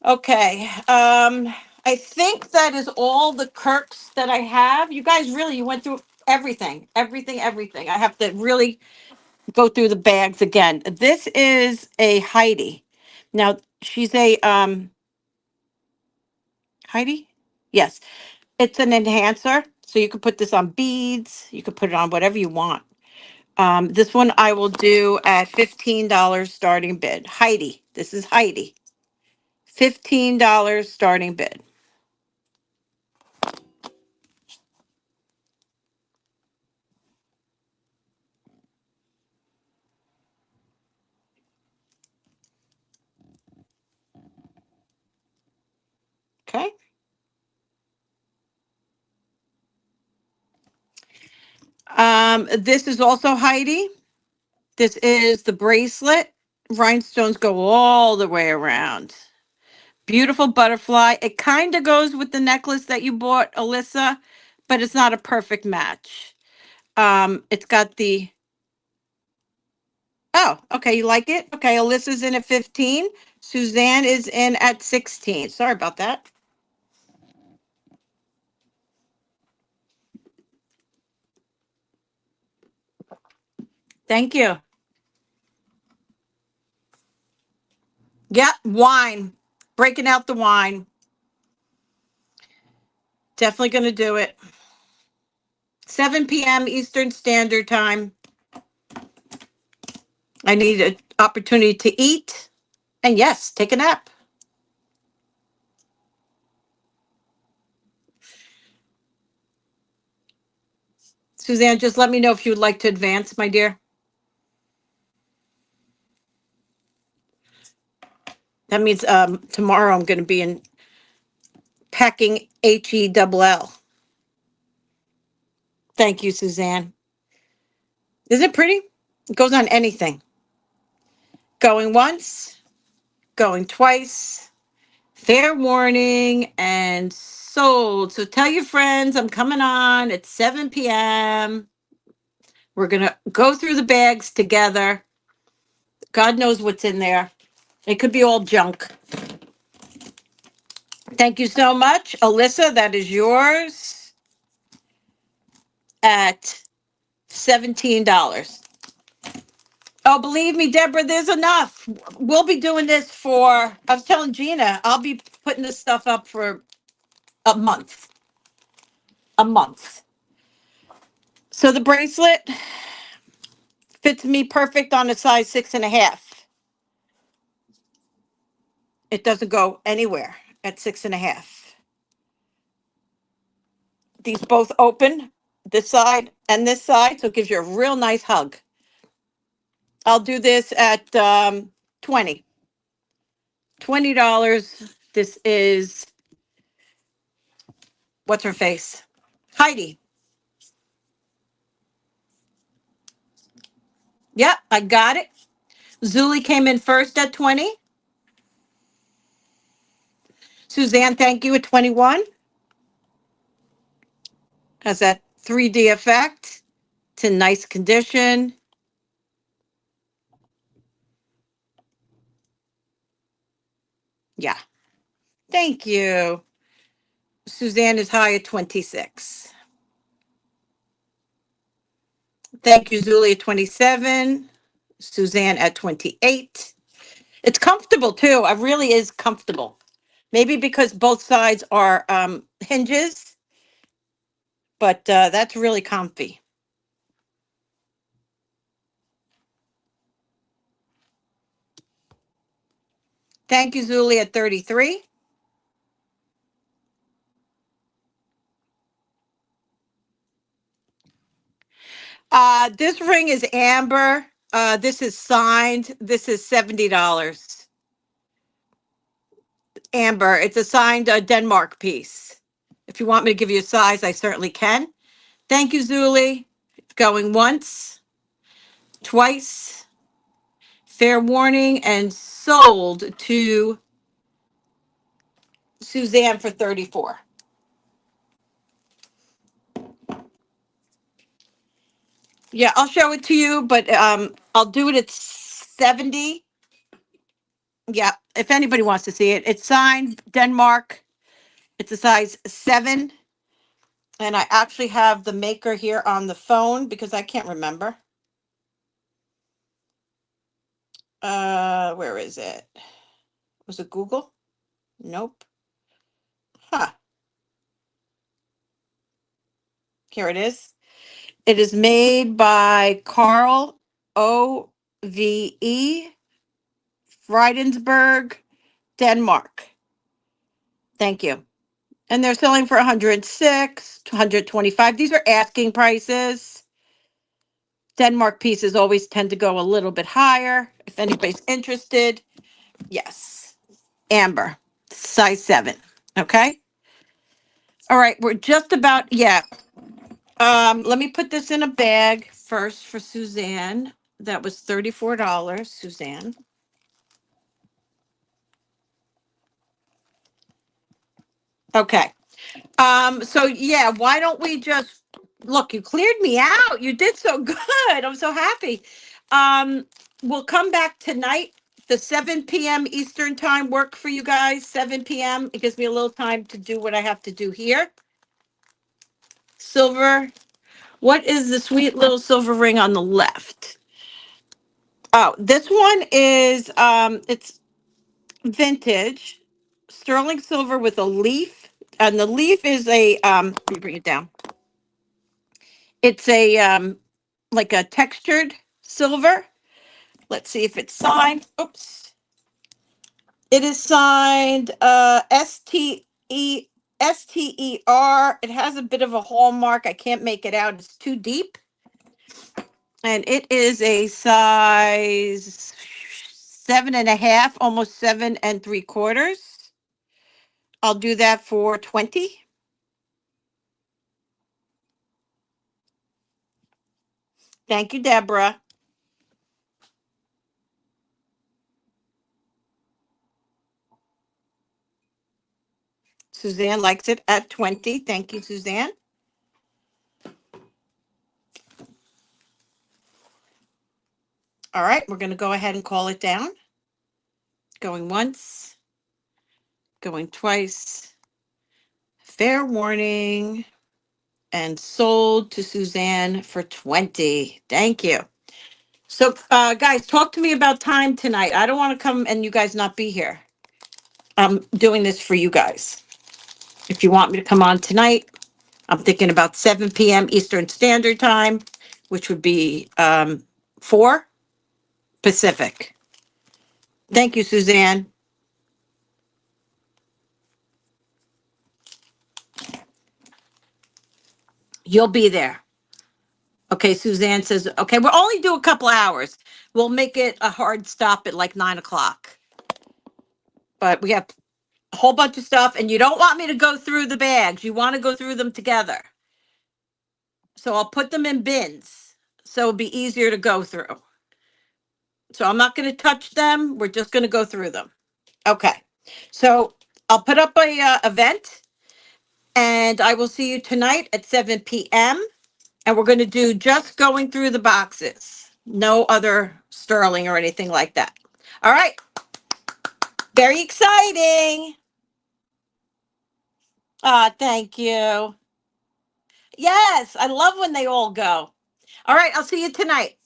Okay. I think that is all the Kirks that I have. You guys you went through everything, everything, everything. I have to really go through the bags again. This is a Heidi. Now she's a Heidi? Yes. It's an enhancer. So you could put this on beads. You could put it on whatever you want. This one I will do at $15 starting bid. Heidi. This is Heidi. $15 starting bid. Okay. This is also Heidi. This is the bracelet. Rhinestones go all the way around. Beautiful butterfly. It kind of goes with the necklace that you bought, Alyssa, but it's not a perfect match. It's got the, oh, okay, you like it? Okay, Alyssa's in at 15. Suzanne is in at 16. Sorry about that. Thank you. Yep, wine. Breaking out the wine. Definitely going to do it. 7 p.m. Eastern Standard Time. I need an opportunity to eat and, yes, take a nap. Suzanne, just let me know if you would like to advance, my dear. That means tomorrow I'm going to be in packing HELL. Thank you, Suzanne. Is it pretty? It goes on anything. Going once, going twice. Fair warning and sold. So tell your friends I'm coming on at 7 p.m. We're going to go through the bags together. God knows what's in there. It could be all junk. Thank you so much. Alyssa, that is yours at $17. Oh, believe me, Deborah, there's enough. We'll be doing this for, I was telling Gina, I'll be putting this stuff up for a month. A month. So the bracelet fits me perfect on a size 6.5. It doesn't go anywhere at 6.5. These both open, this side and this side, so it gives you a real nice hug. I'll do this at 20. $20. This is, what's her face? Heidi. Yep, I got it. Zuli came in first at 20. Suzanne, thank you, at 21. Has that 3D effect. It's in nice condition. Yeah. Thank you. Suzanne is high at 26. Thank you, Zuli, at 27. Suzanne at 28. It's comfortable too. It really is comfortable. Maybe because both sides are hinges, but that's really comfy. Thank you, Zuli, at 33. This ring is amber. This is signed. This is $70. Amber. It's a signed Denmark piece. If you want me to give you a size, I certainly can. Thank you, Zuli. Going once, twice. Fair warning, and sold to Suzanne for 34. Yeah, I'll show it to you, but I'll do it at 70. Yeah, if anybody wants to see it. It's signed Denmark. It's a size 7. And I actually have the maker here on the phone because I can't remember. Where is it? Was it Google? Nope. Huh. Here it is. It is made by Carl OVE, Fridensburg, Denmark. Thank you. And they're selling for 106, 125. These are asking prices. Denmark pieces always tend to go a little bit higher. If anybody's interested, yes. Amber, size 7. Okay. All right. We're just about, yeah. Let me put this in a bag first for Suzanne. That was $34, Suzanne. Okay. So yeah, why don't we just look, you cleared me out. You did so good. I'm so happy. We'll come back tonight. The 7 p.m. Eastern time work for you guys. 7 p.m. It gives me a little time to do what I have to do here. Silver. What is the sweet little silver ring on the left? Oh, this one is it's vintage sterling silver with a leaf, and the leaf is a let me bring it down. It's a like a textured silver. Let's see if it's signed. Oops. It is signed STER. It has a bit of a hallmark. I can't make it out. It's too deep. And it is a size 7.5, almost 7 3/4. I'll do that for 20. Thank you, Deborah. Suzanne likes it at 20. Thank you, Suzanne. All right, we're going to go ahead and call it down. Going once, going twice. Fair warning, and sold to Suzanne for 20. Thank you. So, guys, talk to me about time tonight. I don't want to come and you guys not be here. I'm doing this for you guys. If you want me to come on tonight, I'm thinking about 7 p.m. Eastern Standard Time, which would be 4 Pacific. Thank you, Suzanne. You'll be there. Okay, Suzanne says, okay, we'll only do a couple hours. We'll make it a hard stop at like 9 o'clock. But we have a whole bunch of stuff, and you don't want me to go through the bags. You want to go through them together. So I'll put them in bins so it'll be easier to go through. So I'm not going to touch them. We're just going to go through them. Okay. So I'll put up a event, and I will see you tonight at 7 p.m. And we're going to do just going through the boxes. No other sterling or anything like that. All right. Very exciting. Thank you. Yes, I love when they all go. All right, I'll see you tonight.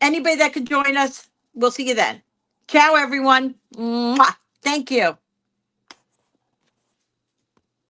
Anybody that could join us, we'll see you then. Ciao, everyone. Mwah. Thank you.